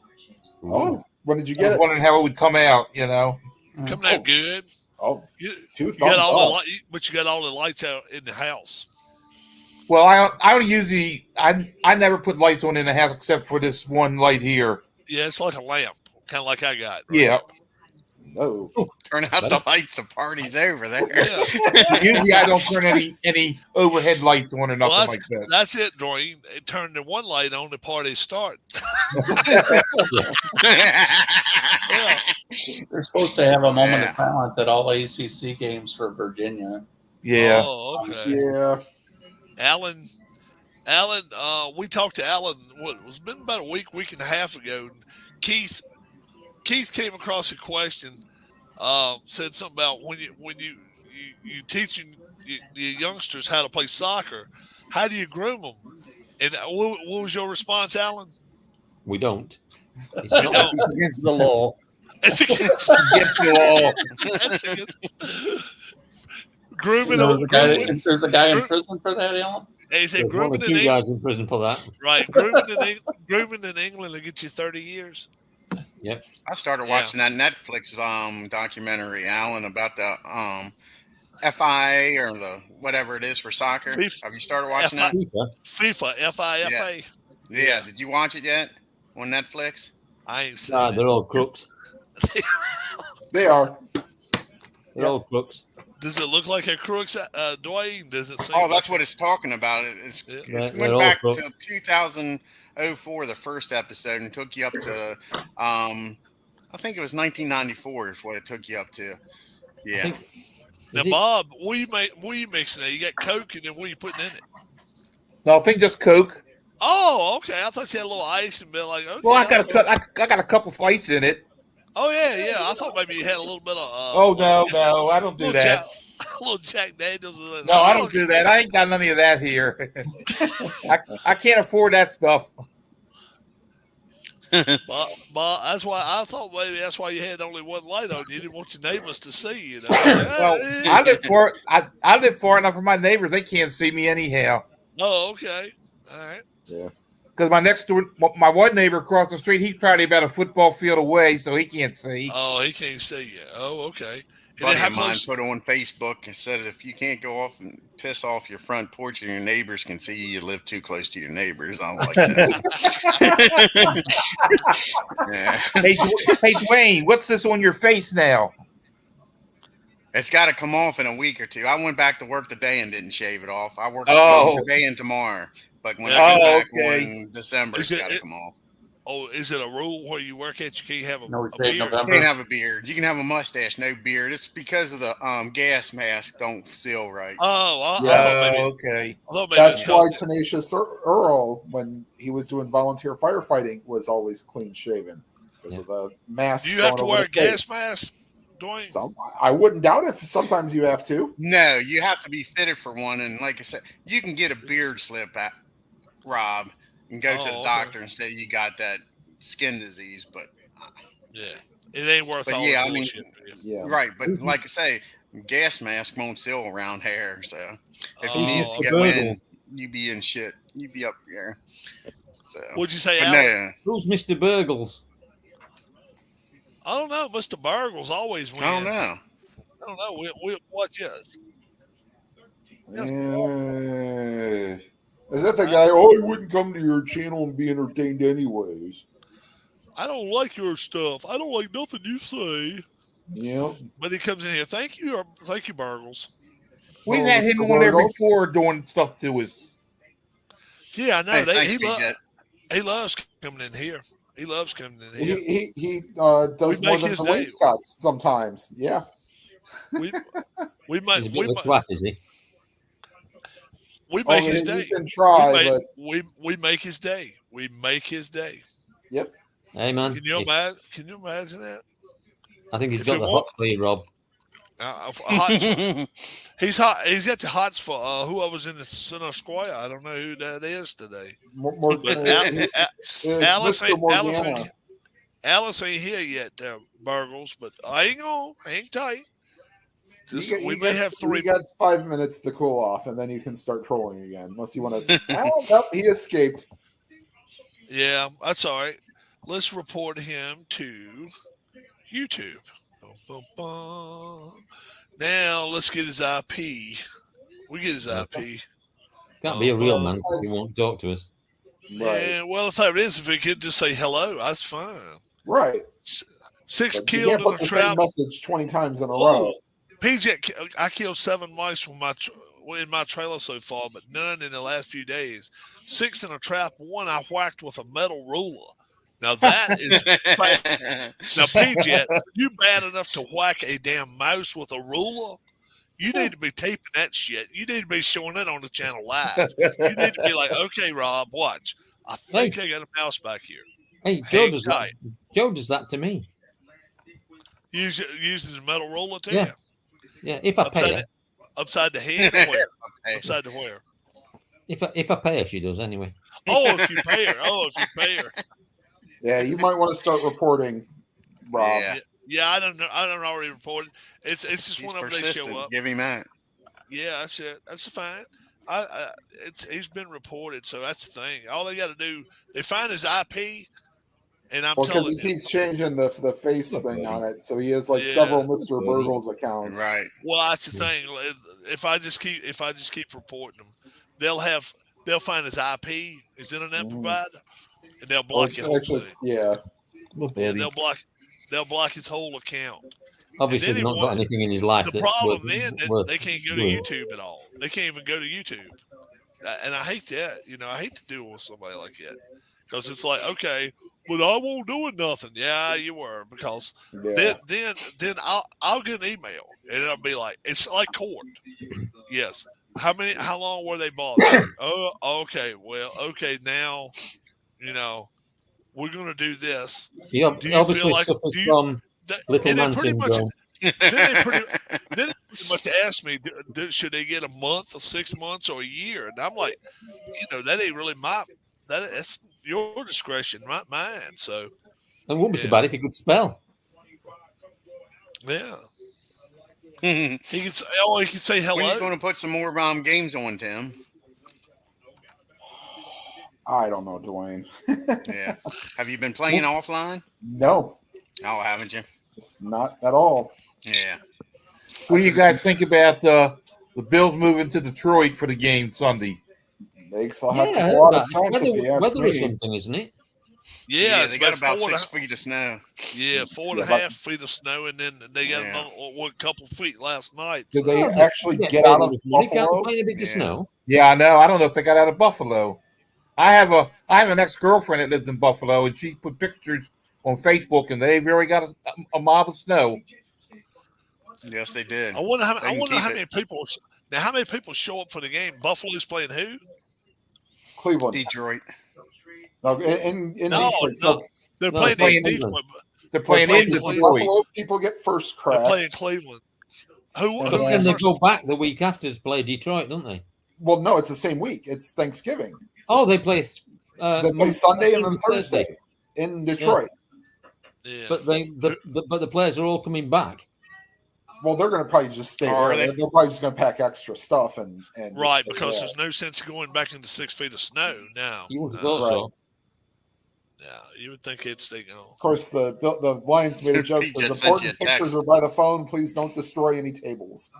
Oh, when did you I get was it? wondering how it would come out, Coming out good. Oh, You two got thumbs all up. but you got all the lights out in the house. Well, I don't usually I never put lights on in the house except for this one light here. Yeah, it's like a lamp, kind of like I got. Right? Yeah. Oh. Turn out the lights. The party's over there. Yeah. Usually I don't turn any overhead lights on or nothing like that. That's it, Dwayne. It turned the one light on, the party start. Yeah. They're supposed to have a moment of silence at all ACC games for Virginia. Yeah. Oh, okay. Yeah. Alan, we talked to Alan. What it's been about a week and a half ago. And Keith came across a question. Said something about when you teaching the youngsters how to play soccer, how do you groom them? And what was your response, Alan? We don't. It's We not don't. it's against the law. It's against the law. It's against grooming. There's a guy in prison for that, Alan. He said There's one or grooming in two England. guys in prison for that. Right, grooming in England will get you 30 years. Yep. I started watching that Netflix documentary, Alan, about the FIA or the whatever it is for soccer. FIFA. Have you started watching that? FIFA, FIFA. Yeah. Did you watch it yet on Netflix? I ain't seen Ah, it. they're all crooks. They are. They're all crooks. Does it look like a crooks, Dwayne? Does it seem Oh, that's what it's talking about. It They're went all back crooks. to 2004, the first episode, and took you up to, I think it was 1994 is what it took you up to. Yeah. Now, Bob, what are you mixing there? You got Coke, and then what are you putting in it? No, I think just Coke. Oh, okay. I thought you had a little ice and been like, okay. Well, I got a couple fights in it. Oh yeah. I thought maybe you had a little bit of. Oh no, I don't do that. A little Jack Daniels. No, I don't do that. I ain't got none of that here. I can't afford that stuff. But that's why I thought maybe that's why you had only one light on. You didn't want your neighbors to see you. Well, I live far enough from my neighbors; they can't see me anyhow. Oh, okay. All right. Yeah. Because my one neighbor across the street, he's probably about a football field away, so he can't see. Oh, he can't see you. Oh, okay. And Buddy then how of mine close? put on Facebook and said if you can't go off and piss off your front porch and your neighbors can see you, you live too close to your neighbors. I don't like that. Yeah. Hey, Dwayne, what's this on your face now? It's got to come off in a week or two. I went back to work today and didn't shave it off. I work today and tomorrow. But when I get back in December, it's got to come off. Oh, is it a rule where you work at you can't have a No, beard? You can't have a beard. You can have a mustache, no beard. It's because of the gas mask don't seal right. Oh, okay. That's why Tenacious Earl, when he was doing volunteer firefighting, was always clean shaven because of the mask. Do you have to wear a gas mask, Dwayne? I wouldn't doubt it. Sometimes you have to. No, you have to be fitted for one. And like I said, you can get a beard slip, Rob, and go to the doctor and say you got that skin disease. But yeah, it ain't worth all yeah, the I mean, bullshit. right. But like I say, gas mask won't seal around hair. So if you Oh, need to go in, you be in shit. You be up there. So What'd you say, but Alan? Who's Mr. Burgles? I don't know. Mr. Burgles always wins. I don't know. I don't know. We'll watch us. Is that the guy? Oh, he wouldn't come to your channel and be entertained anyways. I don't like your stuff. I don't like nothing you say. Yeah. But he comes in here. Thank you, Burgles. We've had him on there before doing stuff to us. Yeah, I know. Hey, he loves coming in here. He loves coming in here. He does more than the Wayne Scots sometimes. Yeah. We might. He's a bit of a twat, is he? We make his day. He can try, we make his day. We make his day. Yep. Hey man. Can you imagine that? I think he's got the hot for you, Rob. He's hot. He's got the hots for whoever's in the center square. I don't know who that is today. But Alice ain't here yet, Burgles. But hang on, hang tight. We may have 3. We got 5 minutes to cool off, and then you can start trolling again. Unless you want to. Nope, he escaped. Yeah, that's all right. Let's report him to YouTube. Bum, bum, bum. Now let's get his IP. We get his IP. Can't be a real man because he won't talk to us. Yeah, well, if that is, if he could just say hello, that's fine. Right. 6 But killed in the same trap. message 20 times in a row. PJ, I killed 7 mice in my trailer so far, but none in the last few days. 6 in a trap. 1 I whacked with a metal ruler. Now that is bad. Now, PJ, you bad enough to whack a damn mouse with a ruler? You need to be taping that shit. You need to be showing it on the channel live. You need to be like, okay, Rob, watch. I think I got a mouse back here. Hey, Joe does that. Joe does that to me. Uses a metal ruler too. Yeah. Yeah. If I pay her. Upside the head or where? Upside the where? If I pay her, she does anyway. Oh, if you pay her. Yeah, you might want to start reporting, Rob. Yeah, I don't know. I don't already report it. It's just whenever they show up. Give him that. Yeah, that's it. That's fine. He's been reported, so that's the thing. All they got to do, they find his IP, and I'm telling you, he keeps changing the face thing on it, so he has like several Mr. Burgles accounts. Right. Well, that's the thing. If I just keep reporting them, they'll find his IP, his internet provider, and they'll block his whole thing. Yeah. They'll block his whole account. Obviously, he's not got anything in his life. The problem then is they can't go to YouTube at all. They can't even go to YouTube, and I hate that. I hate to deal with somebody like that because it's like, okay, but I won't do it nothing. Yeah, you were, because then I'll get an email and it'll be like, it's like court. Yes. How long were they bothered? Oh, okay. Well, okay. Now, we're going to do this. He obviously suffers from little man syndrome. Then they pretty much asked me, should they get a month or 6 months or a year? And I'm like, that ain't really that's your discretion, not mine. So it wouldn't be so bad if he could spell. Yeah. he could say hello. When are you going to put some more games on, Tim? I don't know, Dwayne. Yeah. Have you been playing offline? No. Oh, haven't you? Just not at all. Yeah. What do you guys think about the Bills moving to Detroit for the game Sunday? Makes a lot of sense if you ask me. Something, isn't it? Yeah, they got about 6 feet of snow. Yeah, 4.5 feet of snow, and then they got another couple feet last night. Did they actually get out of Buffalo? Snow. Yeah, I know. I don't know if they got out of Buffalo. I have an ex-girlfriend that lives in Buffalo, and she put pictures on Facebook, and they've already got a mob of snow. Yes, they did. I wonder how many people. Now, how many people show up for the game? Buffalo's playing who? Cleveland. Detroit. No, in Detroit. No, they're playing in Detroit. They're playing in Detroit. Buffalo people get first crack. They're playing Cleveland. Then they go back the week after to play Detroit, don't they? Well, no, it's the same week. It's Thanksgiving. Oh, they play. They play Sunday and then Thursday in Detroit. Yeah. But the players are all coming back. Well, they're going to probably just stay there. They're probably just going to pack extra stuff and right, because there's no sense going back into 6 feet of snow now. You would have thought so. Yeah, you would think it'd stay going. Of course, the Lions made a joke. Says, important pictures are by the phone. Please don't destroy any tables.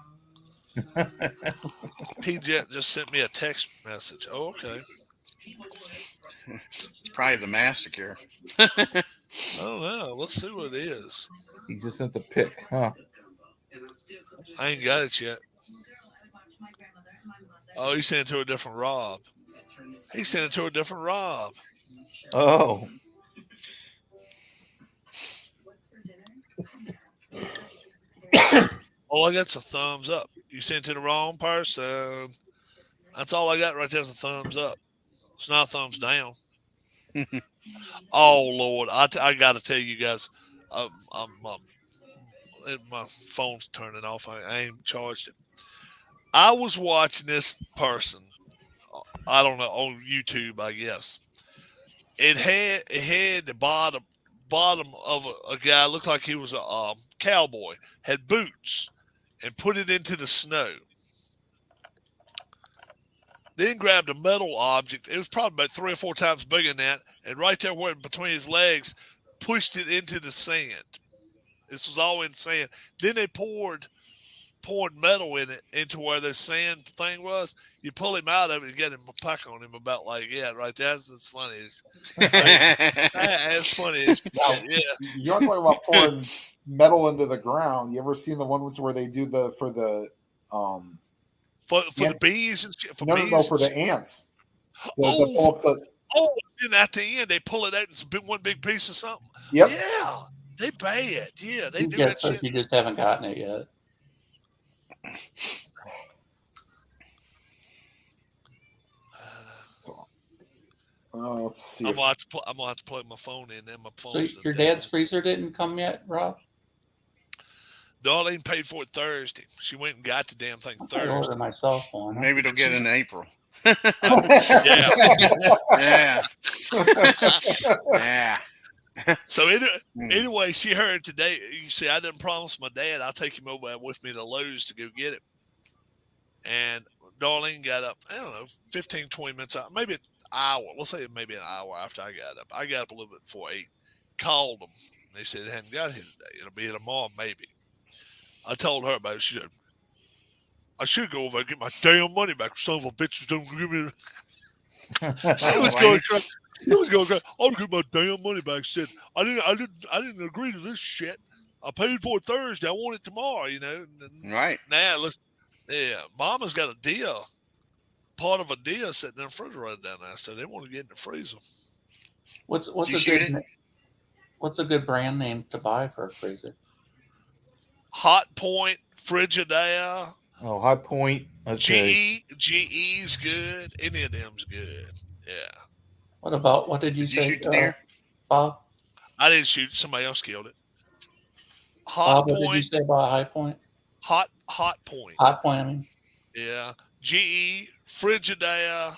PJ just sent me a text message. Oh, okay. It's probably the massacre. I don't know. Let's see what it is. He just sent the pic, huh? I ain't got it yet. Oh, he sent it to a different Rob. He sent it to a different Rob. Oh. All I got's a thumbs up. You sent it to the wrong person. That's all I got right there is a thumbs up. It's not a thumbs down. Oh, Lord. I got to tell you guys, my phone's turning off. I ain't charged it. I was watching this person. I don't know, on YouTube, I guess. It had the bottom of a guy looked like he was a cowboy, had boots, and put it into the snow. Then grabbed a metal object. It was probably about 3 or 4 times bigger than that, and right there where between his legs, pushed it into the sand. This was all in sand. Then they poured metal in it into where the sand thing was. You pull him out of it and get him a puck on him about like, yeah, right. That's funny. That's funny. Yeah. You're talking about pouring metal into the ground. You ever seen the ones where they do for the bees and shit? For the ants. And at the end they pull it out in one big piece of something. Yep. Yeah. They bad. Yeah, they do that shit. shit. You just haven't gotten it yet. Let's see. I'm gonna have to plug my phone in. Then my phone. So your dad's freezer didn't come yet, Rob? Darlene paid for it Thursday. She went and got the damn thing Thursday. I ordered my cell phone. Maybe they'll get it in April. Yeah. Yeah. Yeah. So anyway, she heard today. You see, I didn't promise my dad I'll take him over with me to Lowe's to go get it. And Darlene got up, I don't know, 15, 20 minutes out, maybe an hour. We'll say maybe an hour after I got up. I got up a little bit before 8. Called them. They said it hadn't got here today. It'll be here tomorrow, maybe. I told her about it. She said, I should go over and get my damn money back. Son of a bitch don't give me. She was going crazy. I'll get my damn money back. She said, I didn't agree to this shit. I paid for it Thursday. I want it tomorrow, you know. And right. Now, let's. Yeah, Mama's got a deal. Part of a deal sitting in the refrigerator down there, so they want to get in the freezer. What's a good brand name to buy for a freezer? Hot Point, Frigidaire. Oh, Hot Point. Okay. GE's good. Any of them's good. Yeah. What did you say? Shoot the deer? Bob? I didn't shoot. Somebody else killed it. Bob, what did you say about High Point? Hot Point. Hot Point, I mean. Yeah. GE, Frigidaire.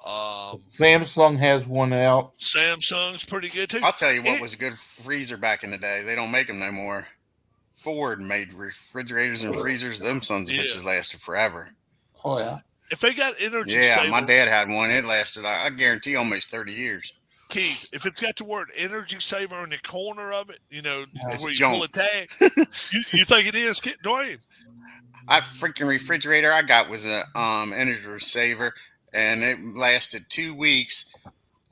Samsung has one out. Samsung's pretty good too. I'll tell you what was a good freezer back in the day. They don't make them no more. Ford made refrigerators and freezers. Them sons of bitches lasted forever. Oh yeah. If they got energy saver, my dad had one. It lasted, I guarantee, almost 30 years. Keith, if it's got the word energy saver in the corner of it, you know, where you junk. pull a tag, you think it is, Dwayne? I freaking refrigerator I got was a energy saver, and it lasted 2 weeks.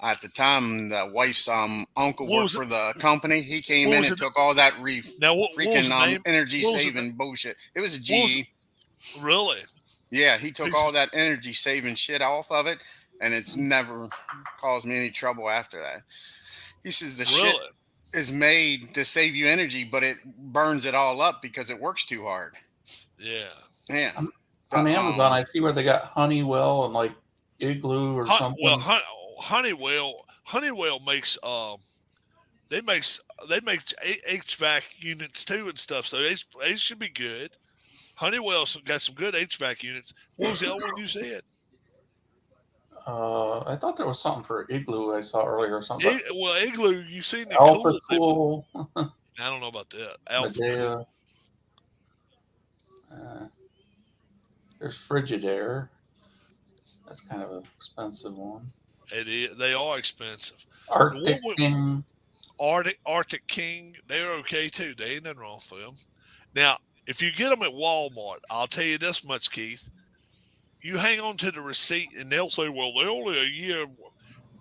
At the time, the wife's uncle worked for the company. He came in and took all that freaking energy saving bullshit. It was a GE. Really? Yeah, he took all that energy saving shit off of it, and it's never caused me any trouble after that. He says the shit is made to save you energy, but it burns it all up because it works too hard. Yeah. Yeah. On Amazon, I see where they got Honeywell and like Igloo or something. Well, Honeywell makes they make HVAC units too and stuff, so they should be good. Honeywell's got some good HVAC units. What was the other one you said? I thought there was something for Igloo I saw earlier or something. Igloo, you've seen the Alpha Cool. I don't know about that. Alpha. There's Frigidaire. That's kind of an expensive one. It is. They are expensive. Arctic King. Arctic King, they're okay too. They ain't nothing wrong with them. Now, if you get them at Walmart, I'll tell you this much, Keith. You hang on to the receipt, and they'll say, well, they're only a year.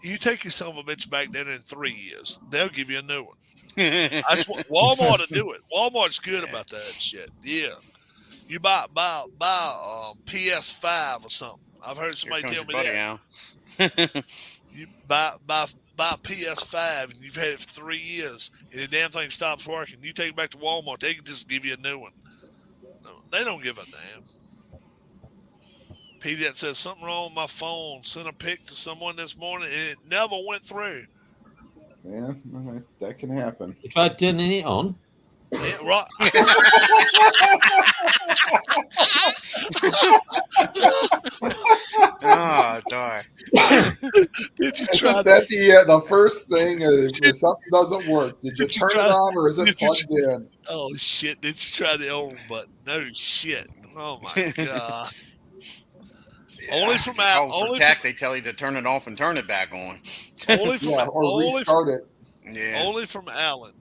You take your son of a bitch back then in 3 years. They'll give you a new one. That's what Walmart will do it. Walmart's good about that shit. Yeah. You buy PS5 or something. I've heard somebody tell me that. You buy PS5 and you've had it for 3 years and the damn thing stops working. You take it back to Walmart, they can just give you a new one. No, they don't give a damn. Pete says something wrong with my phone. Sent a pic to someone this morning and it never went through. Yeah, that can happen. You tried turning it on? Yeah, right. Oh, darn. Did you Isn't try that the first thing if something doesn't work? Did you Did you turn try- it on or is it did you plugged in? Oh shit! Did you try the old button? No shit. Oh my god. Only from out. Oh, for Only tech, they tell you to turn it off and turn it back on. only from Yeah, or only restart it. Yeah. only from Allen.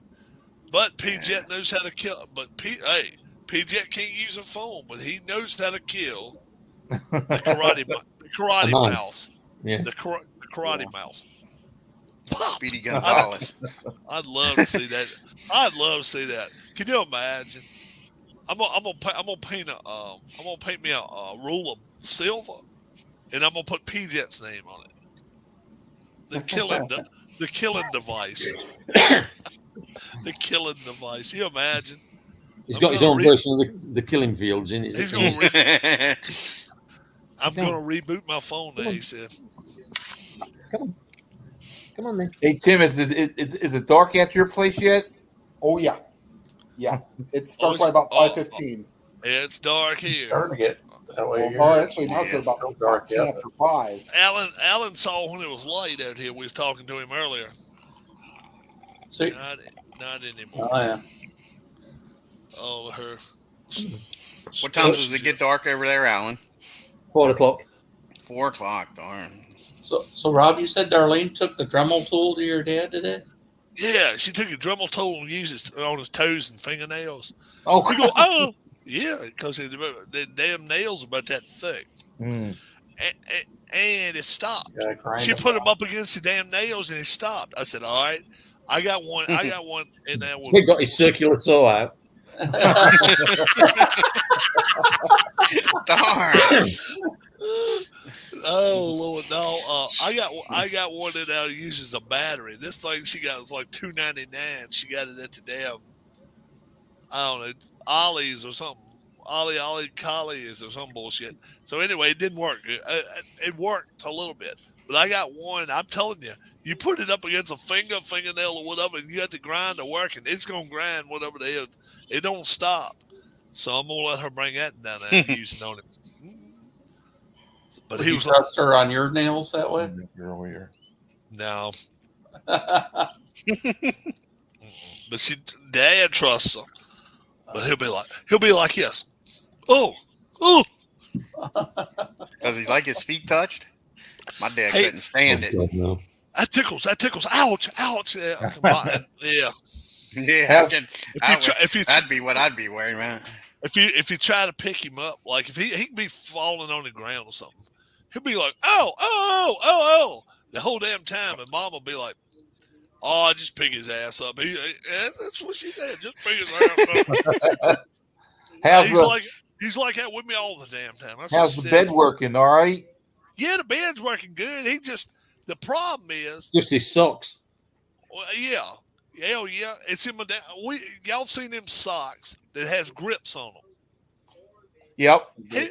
But PJet knows how to kill. But PJet can't use a phone, but he knows how to kill the karate mouse. mouse. Yeah. The karate mouse. Speedy Gonzalez. I'd love to see that. I'd love to see that. Can you imagine? I'm gonna paint me a rule of silver, and I'm gonna put PJet's name on it. The killing device. The killing device. You imagine? He's got his own version of the killing fields in it. He's gonna I'm gonna reboot my phone. He said. Come on, man. Hey Tim, is it dark at your place yet? Oh yeah. It starts by about 5:15. It's dark here. Starting to get that way. Oh, actually, now it's about dark, 10 after 5. Alan saw when it was light out here. We was talking to him earlier. See, Not anymore. oh yeah. Oh, her. What time does it get dark over there, Alan? 4 o'clock. 4 o'clock, darn. So Rob, you said Darlene took the Dremel tool to your dad today? Yeah, she took a Dremel tool and used it on his toes and fingernails. Oh, We go, oh, yeah, because the damn nails are about that thick. Mm. And it stopped. Yeah, grind She them put them out. up against the damn nails and it stopped. I said, all right, I got one, and that He one. got his circular saw out. Darn. Oh Lord, no! I got one that now uses a battery. This thing she got was like $2.99. She got it at the damn, I don't know, Ollie's or something. Ollie Collie's or some bullshit. So anyway, it didn't work. It worked a little bit, but I got one. I'm telling you, you put it up against a fingernail or whatever, and you have to grind to work, and it's gonna grind whatever it is. It don't stop. So I'm gonna let her bring that down there and use it on him. But Would he you was like, trust her on your nails that way? Earlier. no. But Dad trusts her. But he'll be like yes. Oh. Does he like his feet touched? My dad Hey. couldn't stand it. God, no. That tickles. Ouch. Yeah. Yeah. Yeah, If you that'd be what I'd be wearing, man. if you try to pick him up, like if he can be falling on the ground or something, he'll be like, oh, the whole damn time, and Mom will be like, oh, just pick his ass up. That's what she said. Just pick his ass up. He's like that with me all the damn time. That's How's what the she said. bed working? All right. Yeah, the bed's working good. The problem is, Just his socks. well, yeah. Hell yeah. It's in my y'all seen them socks that has grips on them. Yep. He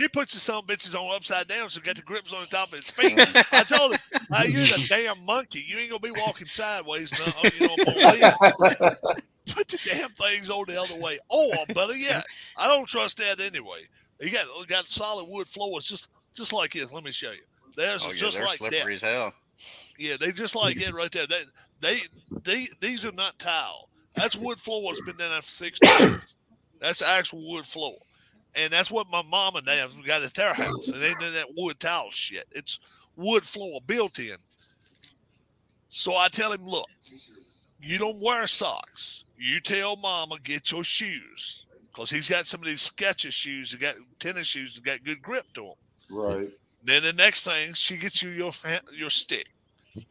puts the some bitches on upside down, so got the grips on the top of his feet. I told him, "Hey, you're the damn monkey. You ain't gonna be walking sideways. Put the damn things on the other way. Or better yet, I don't trust that anyway. He got solid wood floors, just like this. Let me show you. There's just they're like slippery that. as hell. Yeah, they just like it right there. These are not tile. That's wood floor that's been there for 60 years. That's actual wood floor. And that's what my mom and dad got at their house. And they did that wood tile shit. It's wood floor built in. So I tell him, look, you don't wear socks. You tell Mama, get your shoes. Because he's got some of these Skechers shoes, that got tennis shoes that got good grip to them. Right. Then the next thing, she gets you your stick.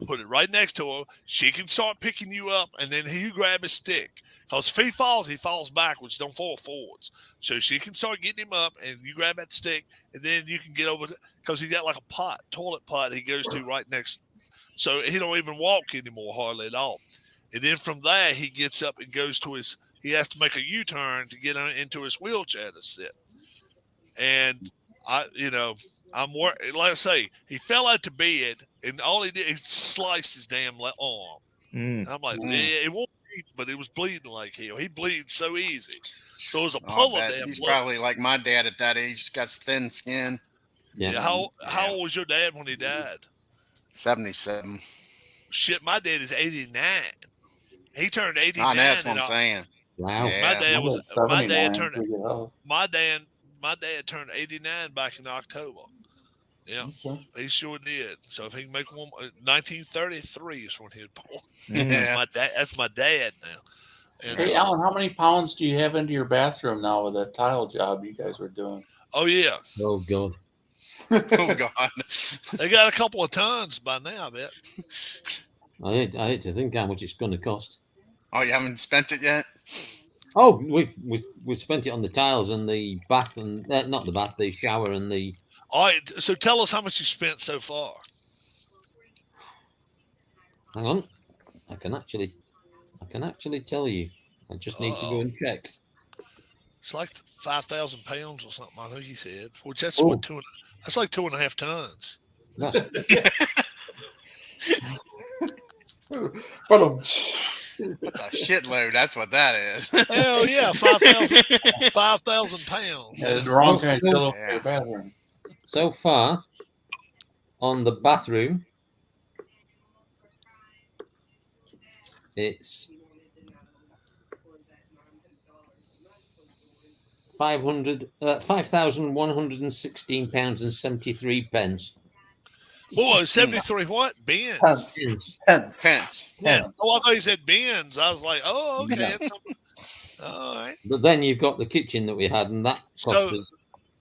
Put it right next to her. She can start picking you up, and then you grab his stick. Because if he falls backwards, don't fall forwards. So she can start getting him up, and you grab that stick, and then you can get over because he got like a toilet pot he goes to right next. So he don't even walk anymore hardly at all. And then from there, he gets up and goes to he has to make a U-turn to get into his wheelchair to sit. And I'm working. Like I say, he fell out to bed, and all he did, he sliced his damn arm. And I'm like, yeah, it won't cheap, but it was bleeding like hell. He bleeds so easy. So it was a I'll pull of bet. damn He's blood. probably like my dad at that age, got thin skin. Yeah. How old was your dad when he died? 77. Shit, my dad is 89. He turned 89. Oh, that's what I'm saying. Wow. Yeah. My dad was my dad 79, turned pretty good health. my dad turned 89 back in October. Yeah, Okay. he sure did. So if he can make one, 1933 is when he was born. Yeah. That's my dad. That's my dad now. And, Hey, Alan, how many pounds do you have into your bathroom now with that tile job you guys were doing? oh yeah, Oh God. Oh God. they got a couple of tons by now. I bet. I hate to think how much it's going to cost. Oh, you haven't spent it yet? Oh, we've spent it on the tiles and the bath and not the bath, the shower and the. All right. So tell us how much you spent so far. Hang on, I can actually tell you. I just need to go and check. It's like 5,000 pounds or something. I think he said. Which that's Oh. what that's like 2.5 tons. That's, But That's a shitload. That's what that is. Hell yeah, 5,000 pounds. Yeah, the wrong kind of so- pillow for Yeah. your bathroom. so far on the bathroom, it's 5,116 pounds and 73 pence. Boy, 73 what? Bins. pence. Pence. Pence. Yeah. Oh, I thought you said bins. I was like, oh, okay. No. That's all right. But then you've got the kitchen that we had, and that cost So- us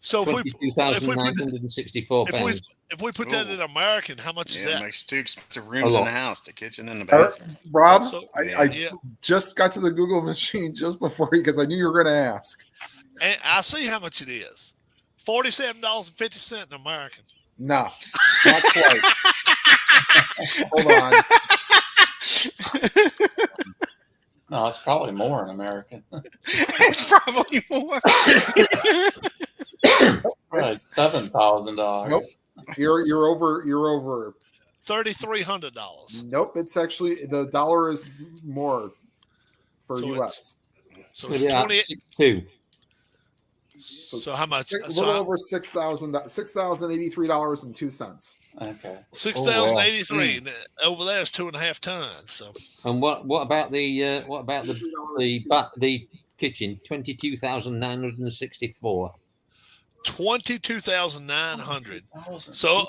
So if we put 22,964 pounds. if we put that Ooh. in American, how much is Yeah, it that? makes two expensive rooms A in lot. the house, the kitchen and the Uh, bathroom. Rob, So- I Yeah. just got to the Google machine just before because I knew you were going to ask. And I see how much it is. $47.50 in American. No, not quite. Hold on. No, it's probably more in American. It's probably more. Right, $7,000. Nope. You're over. $3,300. Nope, it's actually the dollar is more for So US. So it's Yeah, 20. 6.2. So how much? A So little how- over $6,083.02. Okay. 6,083. Over there is 2.5 tons. So And what about the kitchen? 22,964. 22,900. So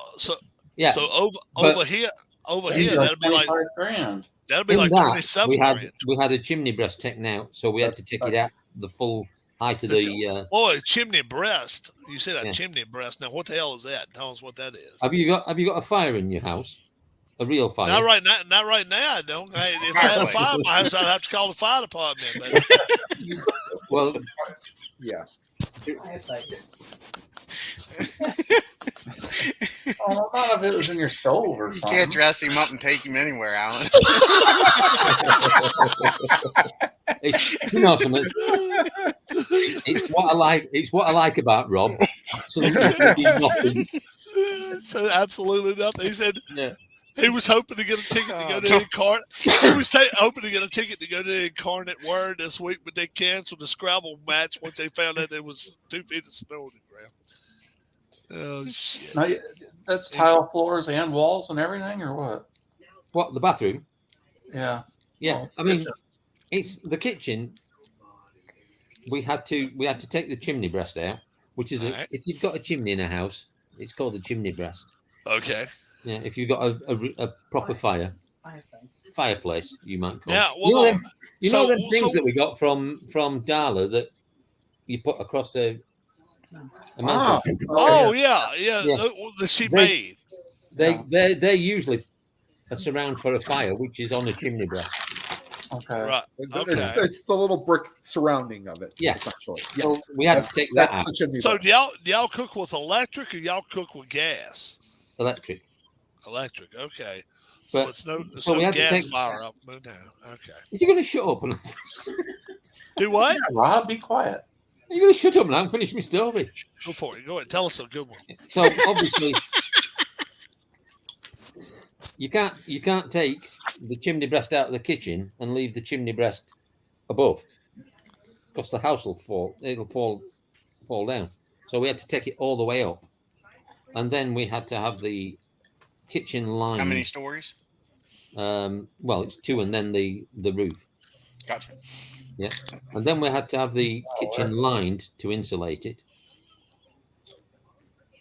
Yeah. So but- over here that'd be like $25,000. that'd be in like that, 27 we had grand. we had a chimney breast taken out, so we had to take it out That's- the full height of the. Boy, chimney breast. You said a Yeah. chimney breast. Now what the hell is that? Tell us what that is. Have you got a fire in your house? A real fire? Not right now. Not right now. I don't. Hey, if I had a fire in my house, I'd have to call the fire department. But Well, Yeah. Oh, not if it was in your stove or You something. can't dress him up and take him anywhere, Alan. it's, you know something. It's what I like. It's what I like about Rob. Absolutely nothing. so absolutely nothing. He said Yeah. he was hoping to get a ticket to go to Incarnate. He was hoping to get a ticket to go to the Incarnate Word this week, but they canceled the Scrabble match once they found out there was 2 feet of snow on the ground. Oh shit! Now, that's tile floors and walls and everything, or what? What, the bathroom? Yeah. Yeah, Oh, I mean, kitchen. it's the kitchen. We had to take the chimney breast out, which is Alright. if you've got a chimney in a house, it's called a chimney breast. Okay. Yeah, if you've got a proper fireplace, you might call Yeah. it. Well, You know so- them things so- that we got from Darla that you put across a Ah, mantle. oh yeah, yeah. Yeah. The she They- made. They're usually a surround for a fire, which is on a chimney breast. Okay. Right. It's, Okay. it's the little brick surrounding of it. Yeah. essentially. So Yes. we had to take that That's out. the chimney So breast. do y'all cook with electric or y'all cook with gas? Electric. Electric. Okay. But- So it's no, it's so no we had to gas take- fire up. No, okay. Is you going to shut up? And, Do what? Yeah, Rob, be quiet. are you going to shut up now and finish my story? Go for it. Go ahead. Tell us a good one. So obviously, you can't take the chimney breast out of the kitchen and leave the chimney breast above, because the house will fall. It'll fall down. So we had to take it all the way up, and then we had to have the kitchen line. How many stories? Well, it's 2, and then the roof. Gotcha. Yeah, and then we had to have the kitchen lined to insulate it,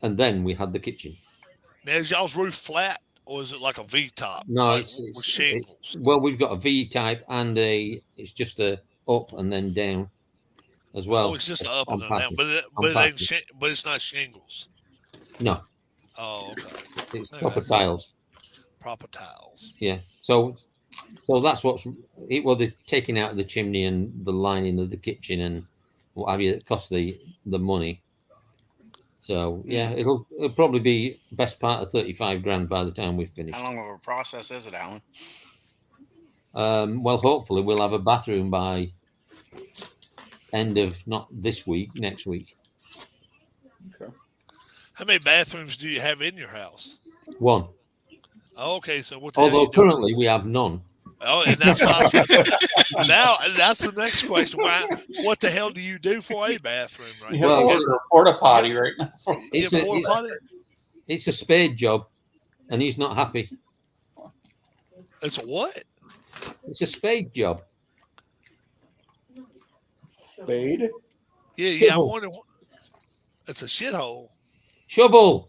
and then we had the kitchen. Now, is y'all's roof flat or is it like a V top? No, like it's with shingles. well, we've got a V type and it's just a up and then down as well. Oh, it's just up and then Unpacked. down, but it's not shingles. No, Oh, okay. it's proper tiles. Proper tiles. Yeah, so that's what's it. Well, they're taking out the chimney and the lining of the kitchen and what have you. It costs the money. So yeah, it'll probably be best part of 35 grand by the time we've finished. How long of a process is it, Alan? Well, hopefully we'll have a bathroom by end of not this week, next week. How many bathrooms do you have in your house? 1. Oh, okay, so what the hell Although you doing? currently we have none. Oh, and that's now that's the next question. Why? What the hell do you do for a bathroom right You now? have a porta potty right now. It's You a, have a porta it's, potty? it's a spade job, and he's not happy. It's a what? It's a spade job. Spade? Yeah, I Shovel. wonder. It's a shithole. Shovel.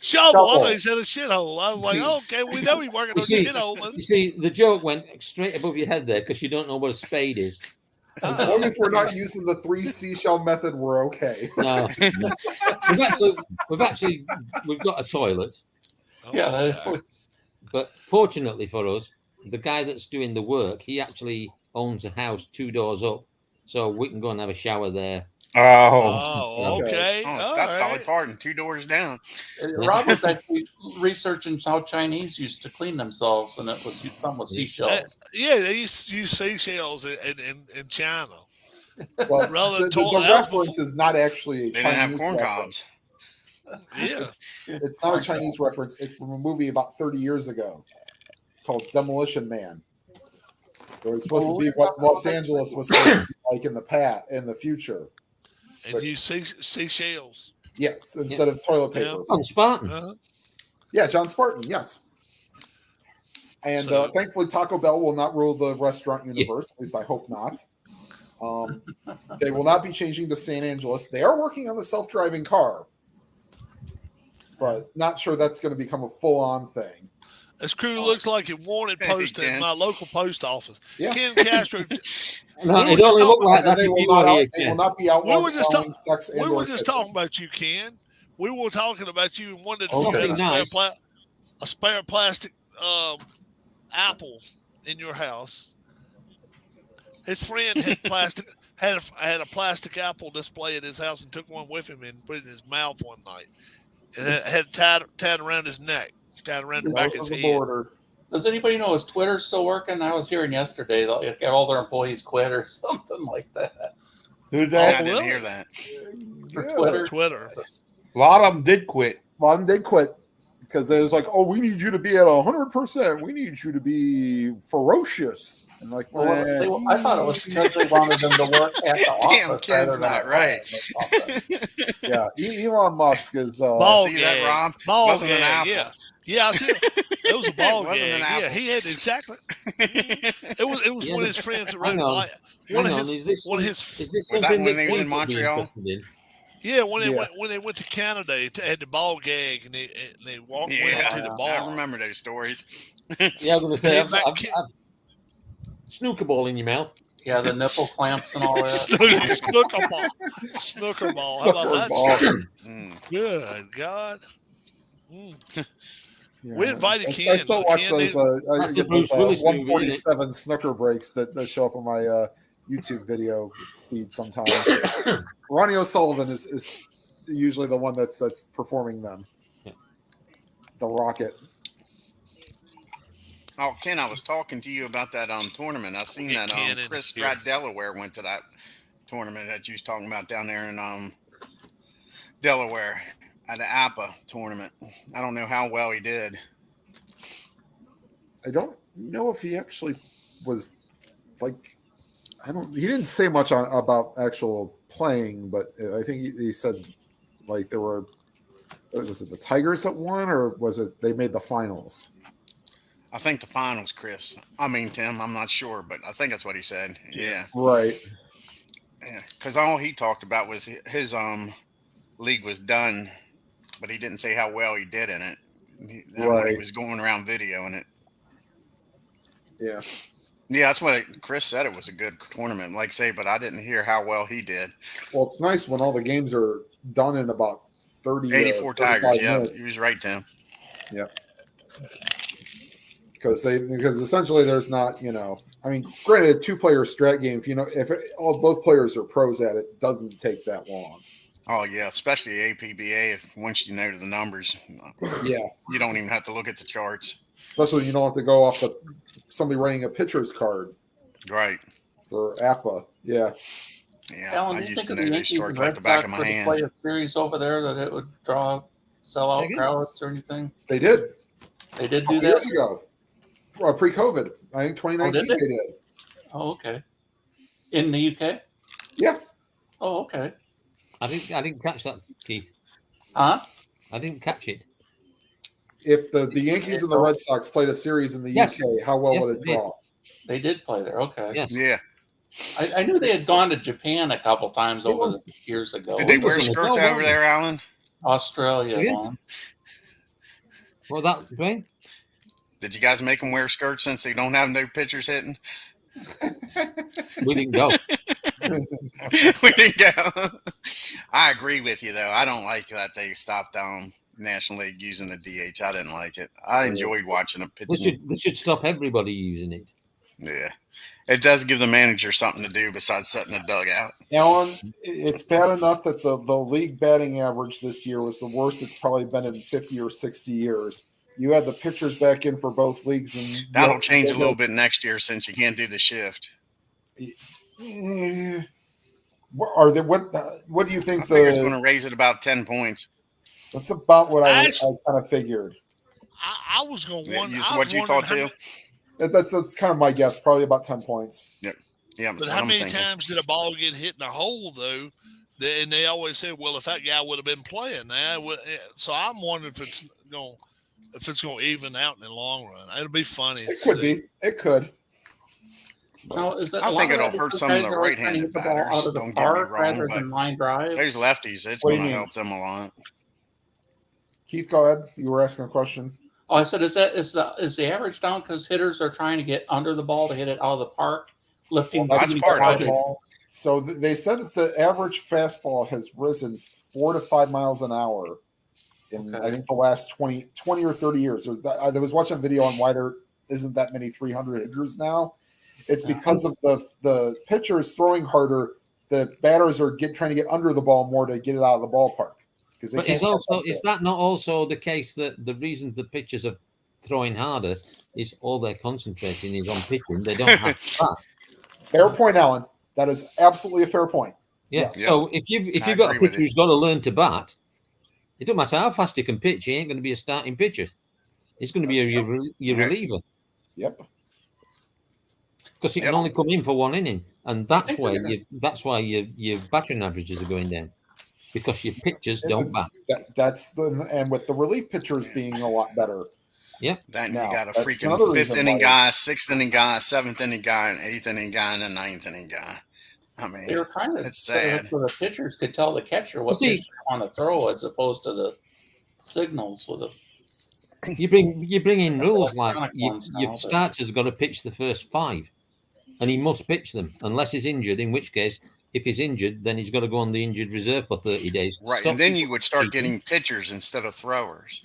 Shovel. I thought he said a shithole. I was like, oh, okay, we know he's working You on see, shithole. you see, the joke went straight above your head there because you don't know what a spade is. As long as we're not using the 3 seashell method, we're okay. No, we've got a toilet, Oh, but fortunately for us, the guy that's doing the work, he actually owns a house 2 doors up, so we can go and have a shower there. Oh, okay. Oh, All that's Dolly right. Parton, 2 doors down. Rob was actually researching how Chinese used to clean themselves, and it was some with seashells. Yeah, they used to use seashells in China. Well, Rather the than reference is not actually a They didn't have Chinese corn reference. cobs. Yeah. It's not a Chinese reference. It's from a movie about 30 years ago called Demolition Man. It was supposed to be what Los Angeles was supposed to be like in the future. And use seashells. Yes, instead of toilet paper. Yeah. Oh, Spartan. Uh-huh. Yeah, John Spartan, yes. And So- thankfully, Taco Bell will not rule the restaurant universe. At least I hope not. They will not be changing to San Angeles. They are working on the self-driving car, but not sure that's going to become a full-on thing. This crew looks like it wanted Hey, posted Ken. in my local post office. Yeah. Ken Castro. No, We it were just only looked talking- like that they if will you not, were here, they will Ken. not be outlawing We were just sex We and were or just kissing. talking about you, Ken. We were talking about you and wanted to Okay. get a Nice. a spare plastic apple in your house. His friend had a plastic apple display at his house and took one with him and put it in his mouth one night. And it had tied around his neck, tied around the back North of of his the head. border. Does anybody know is Twitter still working? I was hearing yesterday that all their employees quit or something like that Who's Yeah, I that? didn't really? hear that. for Yeah. Twitter. Twitter. A lot of them did quit. One they quit because it was like, oh, we need you to be at 100%. We need you to be ferocious. And like, Well, I thought it was because they wanted them to work at the Damn, office. Ken's rather than not at right. home. yeah, Elon Musk is. Ball See that, gag. Rob? Ball Wasn't an gag, apple. yeah. Yeah, I see. It was a ball Wasn't gag. an Yeah, apple. he had exactly. It was Yeah, one of but- his friends that hang wrote on. one Hang of on, his is this one of his is this Was that something when they was Keith in would be Montreal? interested in? yeah Yeah. when they went to Canada, they had the ball gag and they went to the Yeah, bar. I remember those stories. Yeah, I'm going to say, Came back- I've snooker ball in your mouth. Yeah, the nipple clamps and all that. Snooker ball. Snooker ball. How about that? Ball. Mm. Good God. Mm. Yeah. We invited I Ken. still watch Ken those. That's the Bruce Willis movie, isn't it? 147 snooker breaks that show up on my YouTube video feed sometimes. Ronnie O'Sullivan is usually the one that's performing them. Yeah. The Rocket. Oh, Ken, I was talking to you about that tournament. I seen Yeah, that Ken in Chris here. Strat Delaware went to that tournament that you was talking about down there in Delaware at the APA tournament. I don't know how well he did. I don't know if he actually was like. He didn't say much about actual playing, but I think he said like there were. Was it the Tigers that won, or was it they made the finals? I think the finals, Chris. I mean, Tim, I'm not sure, but I think that's what he said. Yeah. Right. Yeah. Because all he talked about was his league was done, but he didn't say how well he did in it. He was going around videoing it. Yeah. Yeah, that's what Chris said. It was a good tournament, like say, but I didn't hear how well he did. Well, it's nice when all the games are done in about 84 Tigers. Yeah, minutes. he was right, Tim. Yeah. Because essentially there's not, I mean, granted, 2-player strat game, if both players are pros at it, doesn't take that long. Oh yeah, especially APBA. Once you know the numbers, yeah, you don't even have to look at the charts. Especially you don't have to go off somebody writing a pitcher's card, right? For APA, yeah. Yeah, Alan, I do you used think to of the know these Yankees charts and like Red the back Sox of my would hand. play a series over there that it would draw sellout crowds or anything? They did. They did do that years ago, pre-COVID. I think 2019 they did. Oh, okay. In the UK? Yeah. Oh, okay. I didn't catch that, Keith. Huh? I didn't catch it. If the Yankees and the Red Sox played a series in the UK, how well would it draw? They did play there. Okay. Yes. Yeah. I knew they had gone to Japan a couple times over the years ago. Did they wear skirts over there, Alan? Australia won. Well, that Dwayne? Did you guys make them wear skirts since they don't have no pitchers hitting? We didn't go. We didn't go. I agree with you, though. I don't like that they stopped National League using the DH. I didn't like it. I enjoyed watching a pitch. They should stop everybody using it. Yeah. It does give the manager something to do besides setting a dugout. Alan, it's bad enough that the league batting average this year was the worst it's probably been in 50 or 60 years. You had the pitchers back in for both leagues, and that'll change a little bit next year since you can't do the shift. What do you think? I think it's going to raise it about 10 points. That's about what I kind of figured. I was going to wonder. What you thought too? That's kind of my guess. Probably about 10 points. Yep. Yeah. But how many times did a ball get hit in a hole though? And they always say, "Well, if that guy would have been playing now," so I'm wondering if it's going to even out in the long run. It'll be funny. It could be. It could. Now, I think it'll hurt some of the right-handed batters. Don't get me wrong, but line drive. those lefties, it's going to help them a lot. Keith, go ahead. You were asking a question. Oh, I said, is the average down because hitters are trying to get under the ball to hit it out of the park, lifting? Well, that's part of it. So they said that the average fastball has risen 4 to 5 miles an hour in I think the last 20 or 30 years. I was watching a video on why there isn't that many 300 hitters now. It's because of the pitchers throwing harder. The batters are trying to get under the ball more to get it out of the ballpark. But is that not also the case that the reason the pitchers are throwing harder is all they're concentrating is on pitching? They don't have that. Fair point, Alan. That is absolutely a fair point. Yeah. Yes. So if you've got a pitcher who's got to learn to bat, it don't matter how fast he can pitch. He ain't going to be a starting pitcher. He's going to be your reliever. Yep. Because he can only come in for one inning, and that's why your batting averages are going down. Because your pitchers don't bat. And with the relief pitchers being a lot better. Yeah. Then you got a freaking 5th inning guy, 6th inning guy, 7th inning guy, an 8th inning guy, and a 9th inning guy. I mean, they were kind of it's sad. So the pitchers could tell the catcher what pitch they want to throw as opposed to the signals with a. You bring in rules like your starter's got to pitch the first 5, and he must pitch them unless he's injured. In which case, if he's injured, then he's got to go on the injured reserve for 30 days. Right, and then you would start getting pitchers instead of throwers.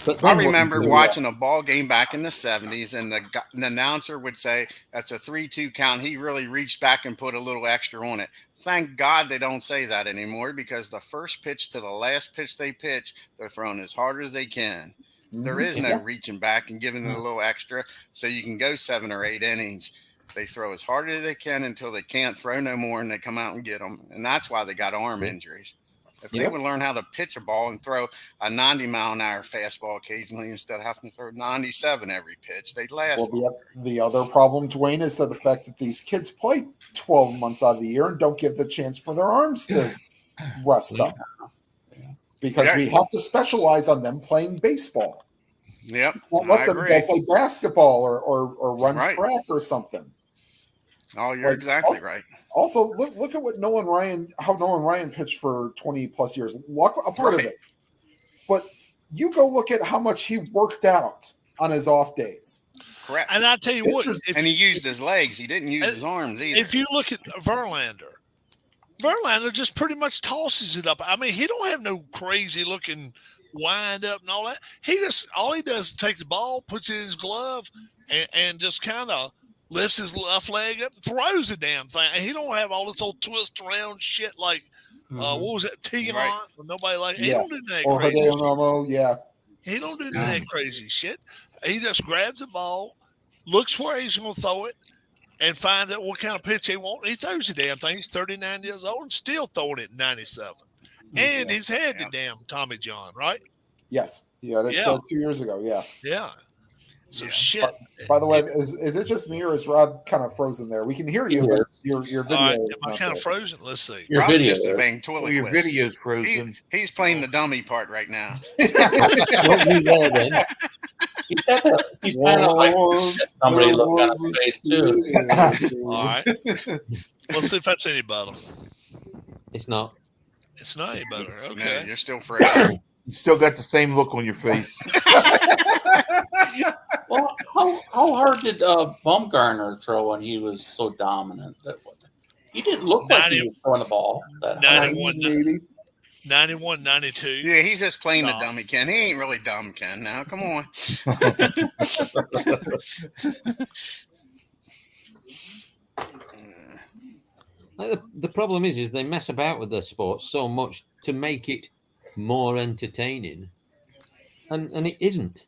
But I remember watching a ball game back in the 70s, and the announcer would say, that's a 3-2 count. He really reached back and put a little extra on it. Thank God they don't say that anymore, because the first pitch to the last pitch they pitch, they're throwing as hard as they can. There is no reaching back and giving it a little extra, so you can go 7 or 8 innings. They throw as hard as they can until they can't throw no more, and they come out and get them. And that's why they got arm injuries. If they would learn how to pitch a ball and throw a 90-mile-an-hour fastball occasionally instead of having to throw 97 every pitch, they'd last. Well, the other problem, Dwayne, is the fact that these kids play 12 months out of the year and don't give the chance for their arms to rest up. Because we have to specialize on them playing baseball. Yep. Won't let them go play basketball or run track or something. Oh, you're exactly right. Also, look at what how Nolan Ryan pitched for 20 plus years. A part of it. But you go look at how much he worked out on his off days. Correct. And I tell you what, and he used his legs. He didn't use his arms either. If you look at Verlander just pretty much tosses it up. I mean, he don't have no crazy looking wind up and all that. All he does is take the ball, puts it in his glove, and just kind of lifts his left leg up and throws the damn thing. And he don't have all this old twist around shit like what was that, Tegan? Right. Nobody like he don't do that or crazy Hideo Nomo, He don't do that crazy shit. He just grabs the ball, looks where he's going to throw it, and finds out what kind of pitch he wants. He throws the damn thing. He's 39 years old and still throwing it 97. And he's had the damn Tommy John, right? Yes. Yeah, that's 2 years ago. Yeah. Yeah. So shit. By the way, is it just me or is Rob kind of frozen there? We can hear you, but your video is am I not kind good. of frozen? Let's see. Your video is playing toilet Your whisk. video's frozen. He's playing the dummy part right now. Won't be there then. He's kind of like somebody look at his face too. All right. Let's see if that's any better. It's not. It's not any better. No, Okay. you're still frozen. You still got the same look on your face. Well, how hard did Bumgarner throw when he was so dominant? He didn't look like he was throwing the ball. 91, 92. Yeah, he's just playing the dummy Ken. He ain't really dumb, Ken. Now, come on. The problem is they mess about with their sports so much to make it more entertaining, and it isn't.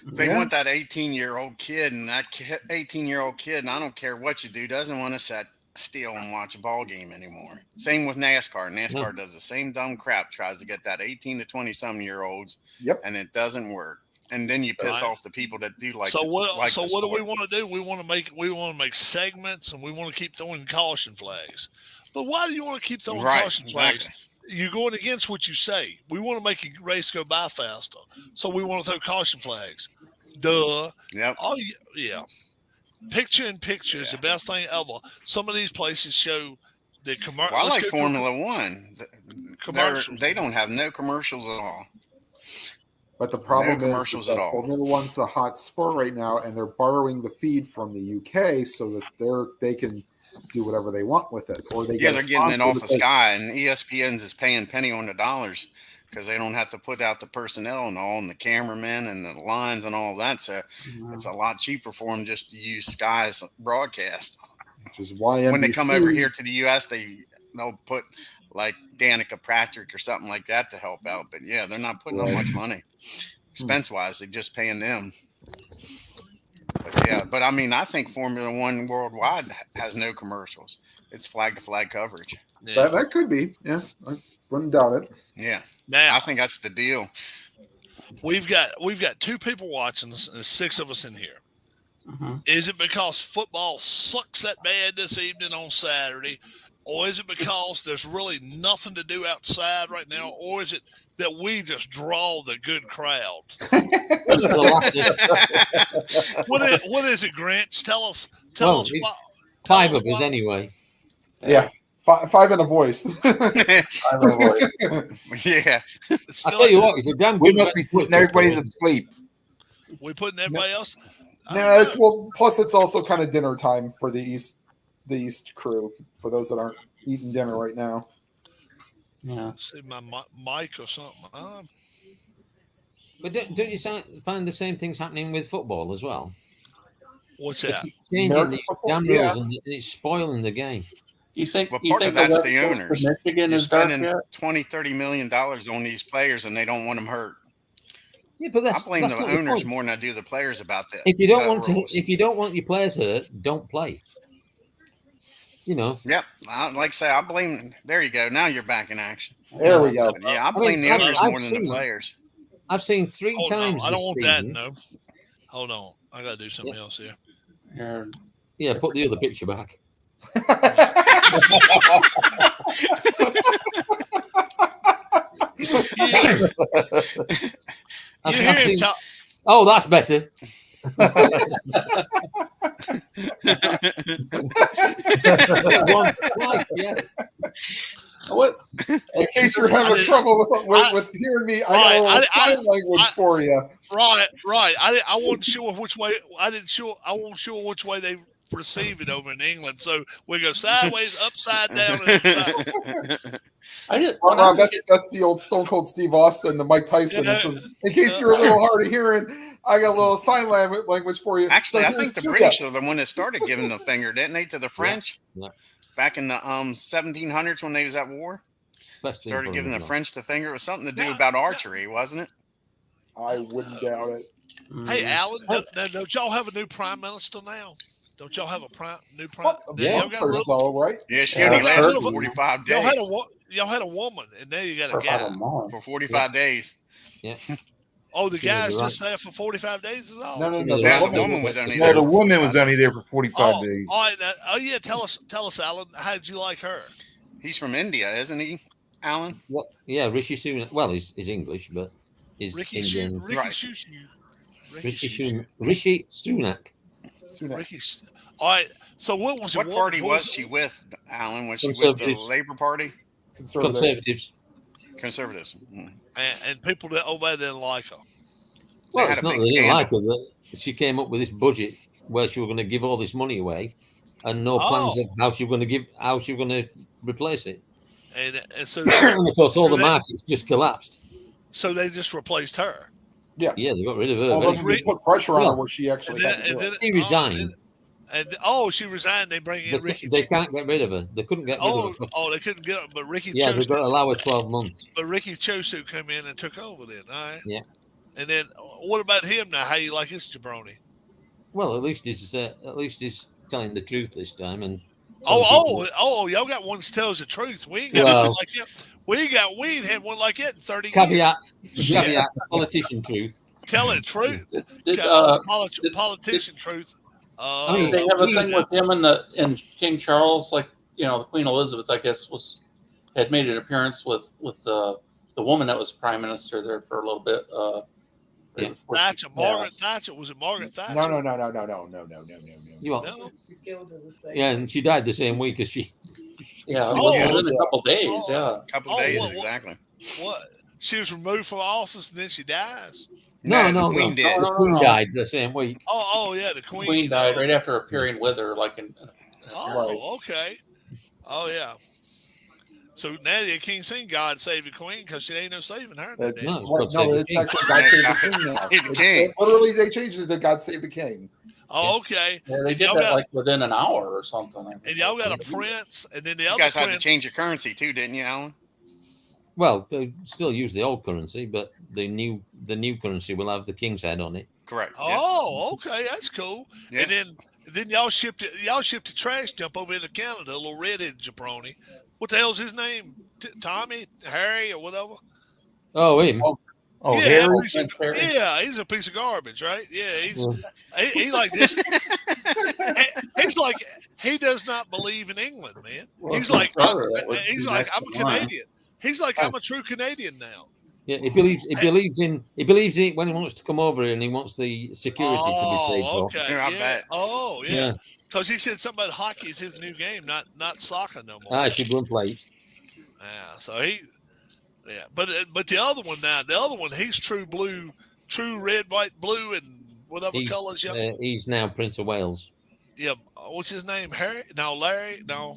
They want that 18-year-old kid, and that 18-year-old kid, and I don't care what you do, doesn't want to sit still and watch a ball game anymore. Same with NASCAR. NASCAR does the same dumb crap, tries to get that 18 to 20-some-year-olds, and it doesn't work. And then you piss off the people that do like. So what? Like what do we want to do? We want to make segments, and we want to keep throwing caution flags. But why do you want to keep throwing caution flags? You're going against what you say. We want to make a race go by faster, so we want to throw caution flags. Duh. Yep. Oh yeah. Picture in picture is the best thing ever. Some of these places show the commercial. Well, I like Formula One. Commercials. They don't have no commercials at all. But the problem is at that all. Formula One's a hot sport right now, and they're borrowing the feed from the UK so that they can do whatever they want with it. Or they're getting it off of Sky, and ESPN's is paying penny on the dollars because they don't have to put out the personnel and all, and the cameramen and the lines and all that. So it's a lot cheaper for them just to use Sky's broadcast. Which is why when they come over here to the US, they'll put like Danica Patrick or something like that to help out. But yeah, they're not putting up much money. Expense wise, they're just paying them. But I mean, I think Formula One worldwide has no commercials. It's flag to flag coverage. Yeah. That could be. Yeah. I wouldn't doubt it. Yeah. Now I think that's the deal. We've got 2 people watching us and 6 of us in here. Mm-hmm. Is it because football sucks that bad this evening on Saturday? Or is it because there's really nothing to do outside right now? Or is it that we just draw the good crowd? What is it, Grant? Tell us why. 5 of us anyway. Yeah. 5 in a voice. Yeah. I tell you what, it's a damn good. We must be putting everybody to sleep. We putting everybody else? Well, plus it's also kind of dinner time for the East crew, for those that aren't eating dinner right now. Yeah. See my mic or something. But don't you find the same things happening with football as well? What's that? Changing the damn rules and it's spoiling the game. You think? Well, you part think of that's West the Coast owners. of Michigan You're is dark spending yet? $20-30 million on these players, and they don't want them hurt. Yeah, but I blame the owners more than I do the players about that. If you don't want your players hurt, don't play. you know. Yep. Like I say, I blame. There you go. Now you're back in action. There we go. But yeah, I mean, blame the owners I've more than the seen- players. I've seen 3 Hold times. on. I don't this want that. season. No. Hold on. I got to do something else here. You're- Yeah, put the other picture back. I've You hear him seen- talk. Oh, that's better. One, twice, yeah. What? In case you're having trouble with hearing me, I got a little sign language for you. Right. I wasn't sure which way. I wasn't sure which way they receive it over in England. So we go sideways, upside down, and upside. I just, Rob, that's the old Stone Cold Steve Austin, the Mike Tyson. It says, in case you're a little hard of hearing, I got a little sign language for you. Actually, So I think here's the Tuca. British are the one that started giving the finger, didn't they, to the French? Yeah. Back in the 1700s when they was at war, Best thing started for giving the them. French the finger. It was something to do about archery, wasn't it? I wouldn't doubt it. Hey, Alan, don't y'all have a new prime minister now? Don't y'all have a new prime? Yeah, Y'all got a little- so, right? Yeah, she Yeah, only I've lasted heard- 45 Y'all days. had a woman, and now you got for a guy. about a month. For 45 days. Yeah. Oh, the Yeah, guy's you're just there for 45 days is all. No. Yeah, the woman woman was only No, there. the for woman was 45 only there for 45 Oh, days. all right. Yeah. Tell us, Alan. How did you like her? He's from India, isn't he, Alan? Well, yeah, Rishi Sunak. Well, he's English, but he's Ricky Indian. Right. Rishi Sunak. Ricky. All right. So what was What it? party was she with, Alan? Was she with the Conservatives. Labour Party? Conservative. Conservatives. Conservatives. And people that over there didn't like her. Well, had it's a not big that they didn't like scandal. her, but she came up with this budget where she was going to give all this money away, and no plans Oh. of how she was going to replace it. And so And of course, all the So that- markets just collapsed. they just replaced her. Yeah, they got rid of her. Well, very wasn't they put pressure on her Well, where she actually had to do it. She resigned. She resigned. They bring in Ricky. They can't get rid of her. They couldn't get rid of her. They couldn't get her, but Ricky Yeah, chose. they've got to allow her 12 months. But Ricky Chosu came in and took over then. All right. Yeah. And then what about him now? How you like his jabroni? Well, at least he's telling the truth this time. And Y'all got one that tells the truth. We ain't got Well- one like him. We ain't had one like that in 30 years. caveat, politician truth. Telling truth. Did, Politician truth. I mean, Did they have a he- thing with him and King Charles, like the Queen Elizabeth, I guess, had made an appearance with the woman that was prime minister there for a little bit. Yeah. before she Thatcher, Margaret passed. Thatcher. Was it Margaret Thatcher? No. You are, No. yeah, and she died the same week as she. Yeah, Oh, within a couple days. Yeah. A couple Oh, days, what- exactly. What? She was removed from office and then she dies. No, the Queen did. The Queen died the same week. Oh yeah, the Queen. Queen died right after appearing with her, like in Oh, okay. Oh yeah. So now you can't sing "God Save the Queen" because she ain't no saving her. That- No, Right, God no, Save the it's King. actually God Save the King now. Save the King. Literally, they changed it to God Save the King. Oh, okay. Yeah, they And did y'all that got- like within an hour or something. And y'all got a prince, and then the You other guys had to prince. change your currency too, didn't you, Alan? Well, they still use the old currency, but the new currency will have the king's head on it. Correct. Oh, okay, that's cool. Yeah. And then y'all shipped the trash dump over into Canada, a little redhead jabroni. What the hell's his name? Tommy, Harry, or whatever. Oh, him. Oh, yeah, Harry? he's a piece of garbage, right? Yeah, Yeah. he like this. He's like he does not believe in England, man. He's like I'm a Canadian. He's like I'm a true Canadian now. Yeah, he believes in it when he wants to come over here and he wants the security to be paid for. Okay. Yeah, I Yeah. bet. Oh, Yeah. yeah. Because he said something about hockey is his new game, not soccer no more. I should go and play. Yeah. So but the other one, he's true blue, true red, white, blue, and whatever colors. Yeah. He's now Prince of Wales. Yeah. What's his name? Harry? No, Larry? No.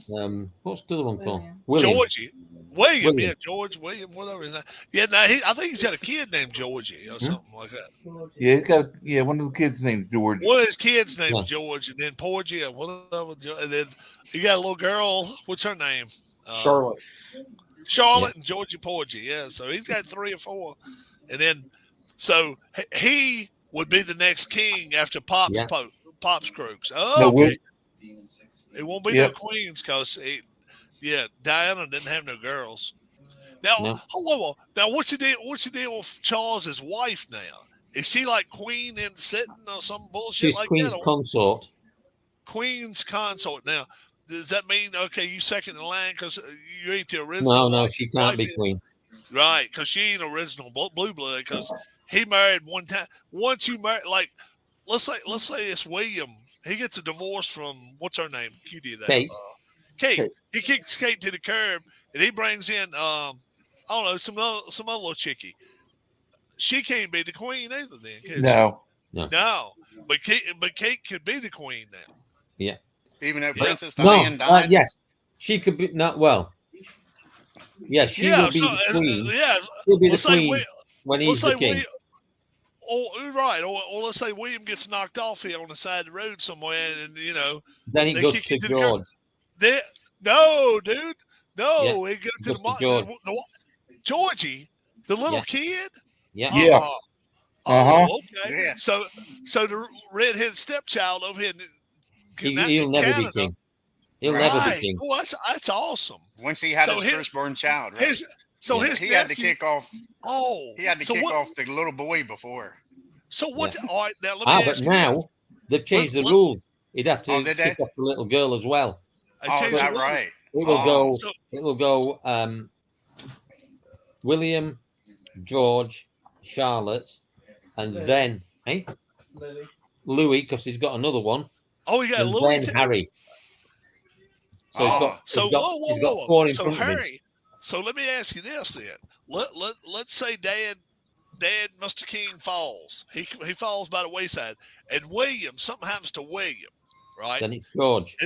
What's the other one called? William. Georgie. William. William. Yeah, George William, whatever his name. Yeah, no, I think he's got a kid named Georgie or something like that. Yeah, he's got one of the kids named George. One of his kids named Yeah. George, and then Porgy, or whatever, and then you got a little girl. What's her name? Charlotte. Charlotte and Georgie Porgy. Yeah, so he's got 3 or 4, and then so he would be the next king after Pops Yeah. Pops Crooks. No, Oh, okay. It won't be Yep. no queens because Diana didn't have no girls. Now, No. hold on. Now, what's the deal with Charles's wife now? Is she like queen in sitting or some bullshit She's like Queen's that? Or consort. queen's consort. Now, does that mean okay? You second in line because you ain't the original? No, wife- she can't be wife- queen. Right, because she ain't original blue blood. Because he married one time. Once you marry, like, let's say it's William. He gets a divorce from what's her name? Cutie there. Kate. Kate. Kate. He kicks Kate to the curb, and he brings in I don't know some other little chickie. She can't be the queen either. Then can she? No. No, but Kate could be the queen now. Even though Yeah. Princess No, Diane died. yes, she could be. Not well. Yeah, she will be the queen. She'll be the let's say queen when let's he's the say king. or let's say William gets knocked off here on the side of the road somewhere, and Then it they goes kick to you to the curb. George. No, dude, no, Yeah, it goes to goes the, to mo- George. the Georgie, the little Yeah. kid. Yeah. Yeah. Oh, Uh-huh. okay. Yeah. So the redhead stepchild over here. He'll never be Canada. king. He'll never be Right. king. Oh, that's awesome. Once he had So his his- firstborn child, right? His he had to nephew- kick off. Oh, He had to so kick what- off the little boy before. So what? Yeah. All right, now let me But ask you now this. they've changed the What- rules. He'd have to Oh, did they? kick off the little girl as well. I Oh, is changed the that rules. right? It will Oh. go. So- It will go. William, George, Charlotte, and then Louis, because he's got another one, Oh, you got and Louis. then Harry. So Oh, he's got. So he's got, whoa, he's got whoa. four in So front of him. Harry. So let me ask you this then. Let's say Dad, Mr. King falls. He falls by the wayside, and something happens to William, right? Then it's George.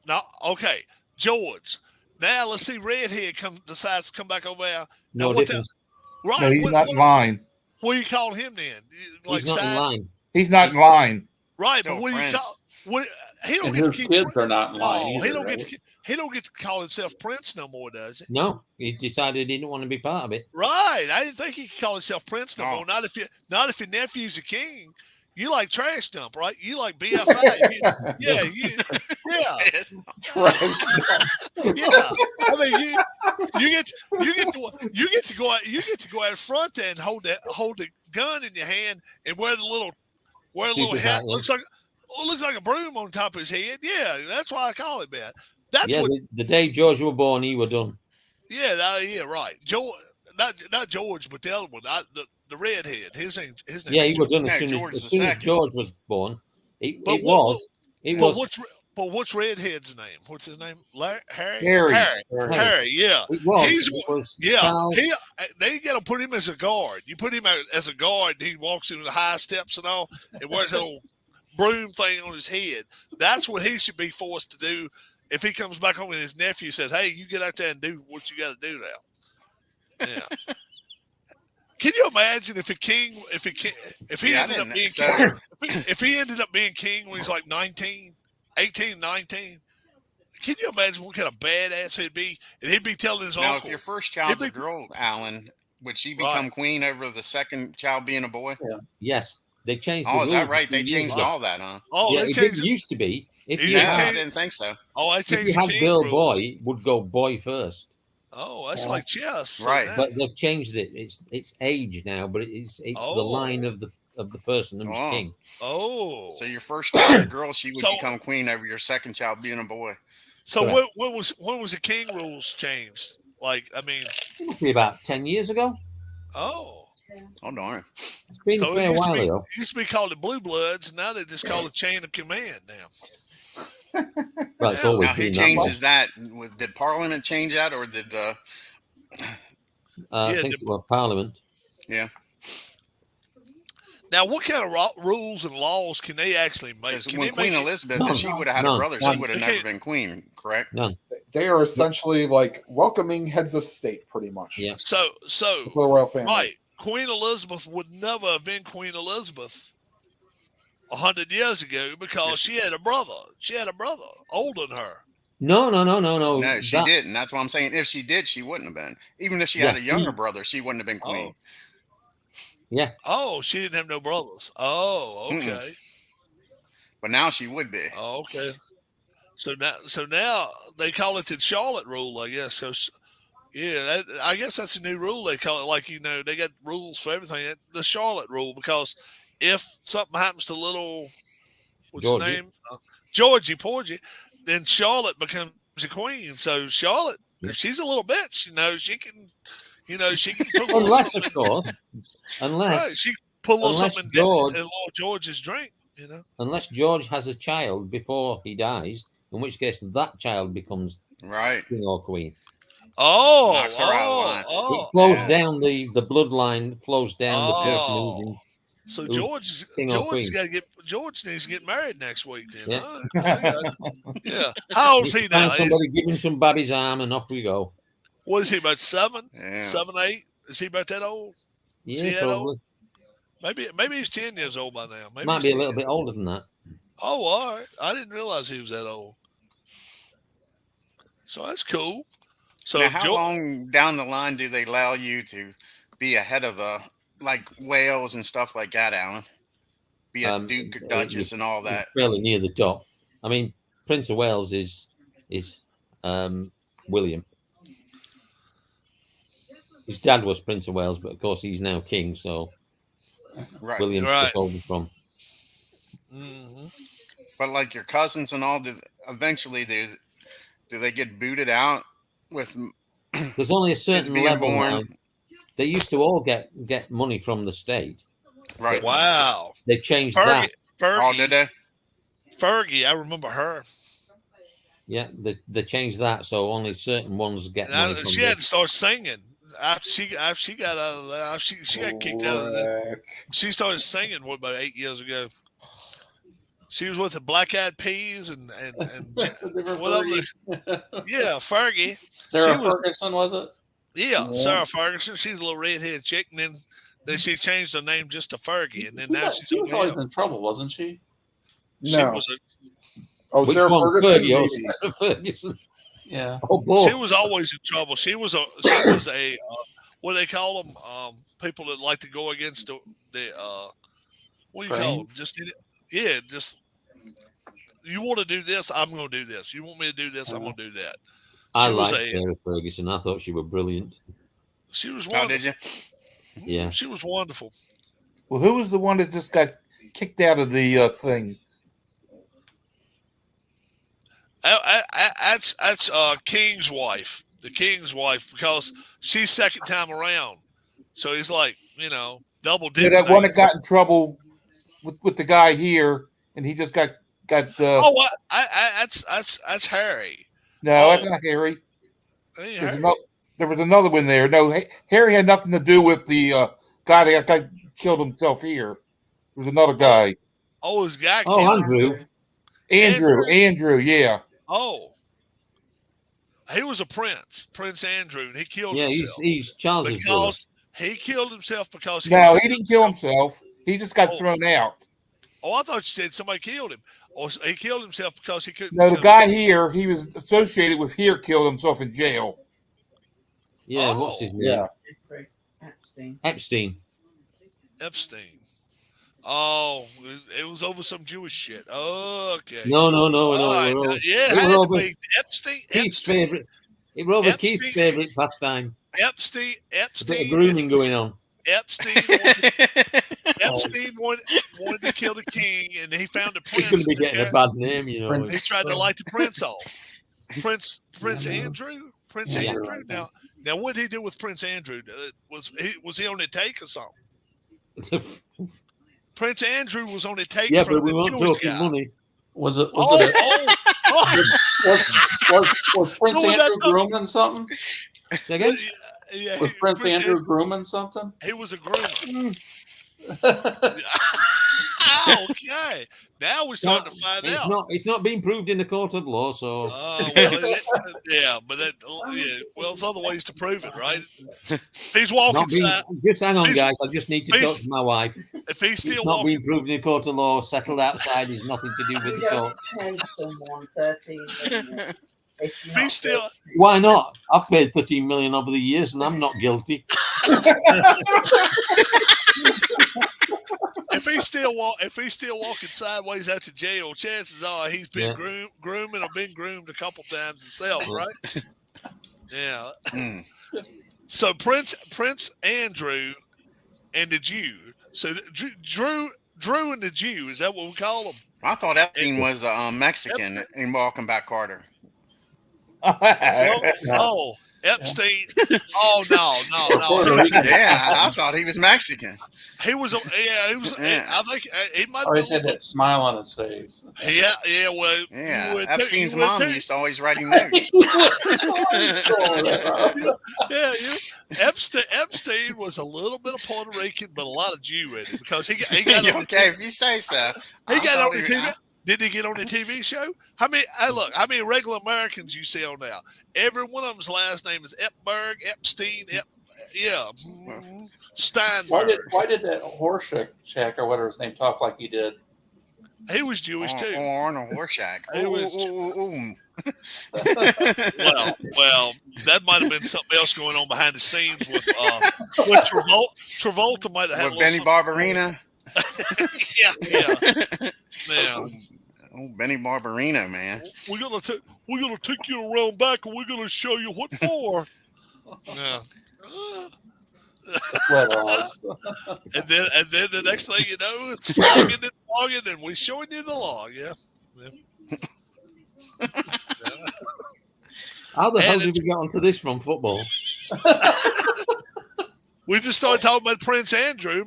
No, okay, George. Now let's see Redhead decides to come back over there. No Now, what difference. Right. No, he's not in line. What do you call him then? Like He's not in side- line. He's not in line. Right, Still but what do you Prince. call? What, he don't And get to his keep. kids are not in line Oh, either. he don't right? get to. He don't get to call himself Prince no more, does he? No, he decided he didn't want to be part of it. Right. I didn't think he could call himself Prince no No. more. Not if your nephew's a king. You like trash dump, right? You like BFI. yeah. I mean, you get to go out front there and hold the gun in your hand and wear the little Stupid hat. hat, yeah. Looks like a broom on top of his head. Yeah, that's why I call it that. That's Yeah, what. the day George were born, he were done. Yeah, right. George, not George, but the other one, the redhead. His name. Yeah, he were done Yeah, as soon George as, the as soon as second. George was born. It But was. But what's redhead's name? What's his name? Harry. Harry. Harry. Yeah. It was. He's- It was Yeah, Charles- they got to put him as a guard. You put him as a guard, he walks into the high steps and all, and wears a little broom thing on his head. That's what he should be forced to do. If he comes back home and his nephew says, "Hey, you get out there and do what you got to do now." Yeah. Can you imagine if he Yeah, I ended up didn't- being so- king? If he ended up being king when he's like 19, 18, 19, can you imagine what kind of badass he'd be? And he'd be telling his Now, uncle. if your first child's a It'd be- girl, Alan, would she become Right. queen over the second child being a boy? Yes, they changed. the Oh, is that rules a right? They few years changed ago. all that, huh? Oh, Yeah, they it changed didn't used to be. If It you didn't No, I had, didn't think so. Oh, I if changed you the had king girl rules. boy, would go boy first. Oh, that's like chess. Right. So But that- they've changed it. It's age now, but it's the Oh. line of the person who's Oh. king. oh, So your first child's a girl, she would So- become queen over your second child being a boy. so correct. when was the king rules changed? Like, I mean, It must be about 10 years ago. oh, Oh darn! It's been so a fair while ago. it used to be called the Blue Bloods. Now they just call it chain of command. Now, Well, it's Now, always Now who been that way. changes that? Did Parliament change that, or did I Yeah, think the- well, Parliament. now what kind of rules and laws can they actually make? because Can when they Queen make it- Elizabeth, None. if she would have had a None. brother, she None. would have Okay. never been queen. Correct? None. They are essentially like welcoming heads of state, pretty much. Yeah. So To the royal family. right, Queen Elizabeth would never have been Queen Elizabeth 100 years ago because she had a brother. She had a brother older than her. No. No, she That- didn't. That's what I'm saying. If she did, she wouldn't have been. Even if she had Yeah, a younger brother, she wouldn't have been queen. Yeah. Oh, she didn't have no brothers. Oh, okay. But now she would be. Oh, okay. So now they call it the Charlotte rule, I guess. So, yeah, I guess that's a new rule. They call it, like, they got rules for everything. The Charlotte rule, because if something happens to little, what's Georgie. his name? Georgie Porgy, then Charlotte becomes a queen. So Charlotte, if she's a little bitch, she can put a little Unless, something of course, right, she put a little unless something George- in Lord George's drink, unless George has a child before he dies, in which case that child becomes Right. king or queen. Oh, Knocks her out of line. It flows down the bloodline, flows down the person Oh. who's So who's George king or queen. George needs to get married next week then. Yeah. Huh? Yeah. How old is he now? Find somebody, give him some baby's arm, and off we go. What is he, about 7? Yeah. 7, 8? Is he about that old? Is he Yeah, that probably. old? Maybe he's 10 years old by now. Maybe Might he's be a little 10. bit older than that. Oh, all right. I didn't realize he was that old. So that's cool. So Now, how long down the line do they allow you to be ahead of Wales and stuff like that, Alan? Be a Duke or Duchess and all that. Fairly near the top. I mean, Prince of Wales is William. His dad was Prince of Wales, but of course he's now king, so Right. William took over from. Mm-hmm. But like your cousins and all, eventually do they get booted out with There's only a kids certain being level born? now. They used to all get money from the state. Right. Wow. They changed Fergie. that. Oh, did they? Fergie, I remember her. Yeah, they changed that, so only certain ones get And money from she the- had to start singing. After she got out of that, she got kicked out of that. She started singing about 8 years ago. She was with the Black Eyed Peas and whatever. Yeah, Fergie. Sarah She was- Ferguson, was it? Yeah, Sarah Ferguson. She's a little redhead chick, and then she changed her name just to Fergie, and then now she's She was over always here. in trouble, wasn't she? She No. was Oh, Which Sarah one? Ferguson. Fergie or maybe. Sarah Ferguson? Yeah. Oh boy. she was always in trouble. She was a what do they call them? People that like to go against the what do you call them? Just you want to do this, I'm going to do this. You want me to do this, I'm going to do that. I She was liked Sarah Ferguson. I thought she was brilliant. She was Oh, wonderful. did you? Yeah. She was wonderful. Well, who was the one that just got kicked out of the thing? That's King's wife, the King's wife, because she's second time around. So he's like, double Yeah, dipping. that one that got in trouble with the guy here, and he just got. Oh, what? That's Harry. No, oh. that's not Harry. Hey, There's Harry. there was another one there. No, Harry had nothing to do with the guy that got killed himself here. There was another guy. Oh, his guy. Oh, killed Andrew. Andrew, yeah. Oh, he was a prince, Prince Andrew, and he killed Yeah, himself he's Charles's brother. because he killed himself because he. No, he didn't kill himself. He just got Oh. thrown out. Oh, I thought you said somebody killed him, or he killed himself because he couldn't. No, the become- guy here, he was associated with here, killed himself in jail. Yeah, Oh. what's his name? Yeah. Jeffrey Epstein. Epstein. Epstein. Oh, it was over some Jewish shit. Okay. No. All right. We're all- Yeah, it it had was to over be Epstein. Keith's Epstein. favorite. It was over Epstein. Keith's favorite pastime. Epstein. A bit Epstein. of grooming going on. Epstein wanted to kill the king, and he found a He's prince. going to be getting a bad name, He tried to light the prince off. Prince Andrew. Prince Yeah. Andrew. Now, what did he do with Prince Andrew? Was he on the take or something? Prince Andrew was on the take Yeah, from but we the weren't Jewish talking guy. money. Was it? Oh, Was it? oh, Was Prince No, that- Andrew grooming something? Say again? yeah, Was Prince Andrew grooming something? He was a groomer. Okay, now we're starting to find out. It's not being proved in the court of law, so Well, there's other ways to prove it, right? If he's walking not being, side, just hang on, he's- guys. I just need to talk he's- to my wife. if he's It's still not walking, being proved in the court of law. Settled outside is nothing to do with You the don't court. pay someone 13 million. It's if not he's still, Why not? I've paid 13 million over the years, and I'm not guilty. if he's still walking sideways out to jail, chances are he's been grooming or been groomed a couple times himself, right? Yeah. So Prince Andrew and the Jew. So Drew and the Jew, is that what we call them? I thought Epstein was Mexican in Walking Back Carter. Epstein. Oh no. Yeah, I thought he was Mexican. He was. He was. Yeah. I think he might. Always had that smile on his face. Yeah. Well. Yeah. Epstein's mom used to always write him notes. Epstein was a little bit of Puerto Rican, but a lot of Jew in it because he got on okay, if you say so. He got on the TV. Did he get on the TV show? How many regular Americans you see on now? Every one of them's last name is Epberg, Epstein, Steinberg. Why did that Horshack or whatever his name talk like he did? He was Jewish too. Arnold Horshack. Well, that might have been something else going on behind the scenes with Travolta might have had with Benny Barbarina. Yeah. Oh, Benny Barbarina, man. We're gonna take you around back, and we're gonna show you what for. Yeah. and then the next thing you know, it's flogging, and we're showing you the log. Yeah. How the hell did we get onto this from football? We just started talking about Prince Andrew.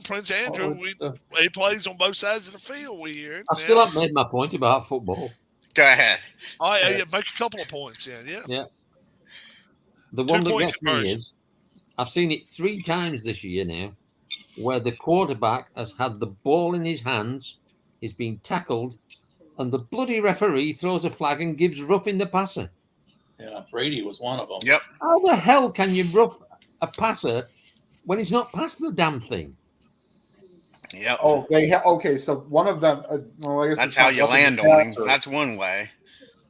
He plays on both sides of the field. We hear. I still haven't made my point about football. Go ahead. Oh, yeah, make a couple of points. Yeah. The one that gets me is I've seen it 3 times this year now, where the quarterback has had the ball in his hands, he's been tackled, and the bloody referee throws a flag and gives roughing the passer. Yeah, Brady was one of them. Yep. How the hell can you rough a passer when he's not past the damn thing? Yep. Oh, okay. So one of them. I guess that's how you land on him. That's one way.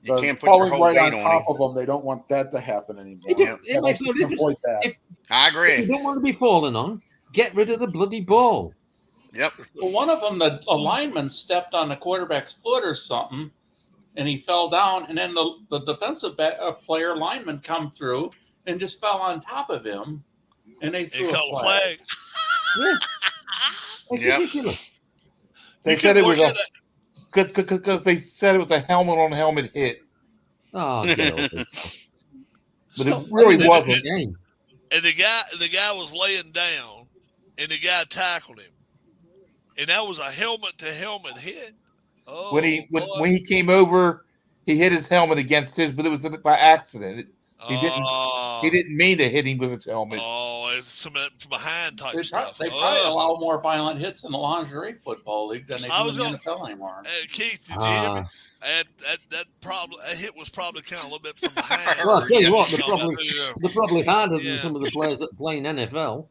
You can't put your whole weight on top of them. They don't want that to happen anymore. It makes no difference. I agree. If you don't want to be falling on, get rid of the bloody ball. Yep. Well, one of them, the lineman stepped on the quarterback's foot or something, and he fell down. And then the defensive player lineman come through and just fell on top of him, and they threw a flag. Yeah. It's ridiculous. They said it was because they said it was a helmet on helmet hit. Oh, get over it. But it really wasn't. And the guy was laying down, and the guy tackled him, and that was a helmet to helmet hit. Oh, when he came over, he hit his helmet against his, but it was by accident. He didn't mean to hit him with his helmet. Oh, it's some behind type stuff. They probably allow more violent hits in the lingerie football league than they do in the NFL anymore. Keith, did you hear me? That hit was probably kind of a little bit from behind. Well, I'll tell you what, they're probably harder than some of the players that play in NFL.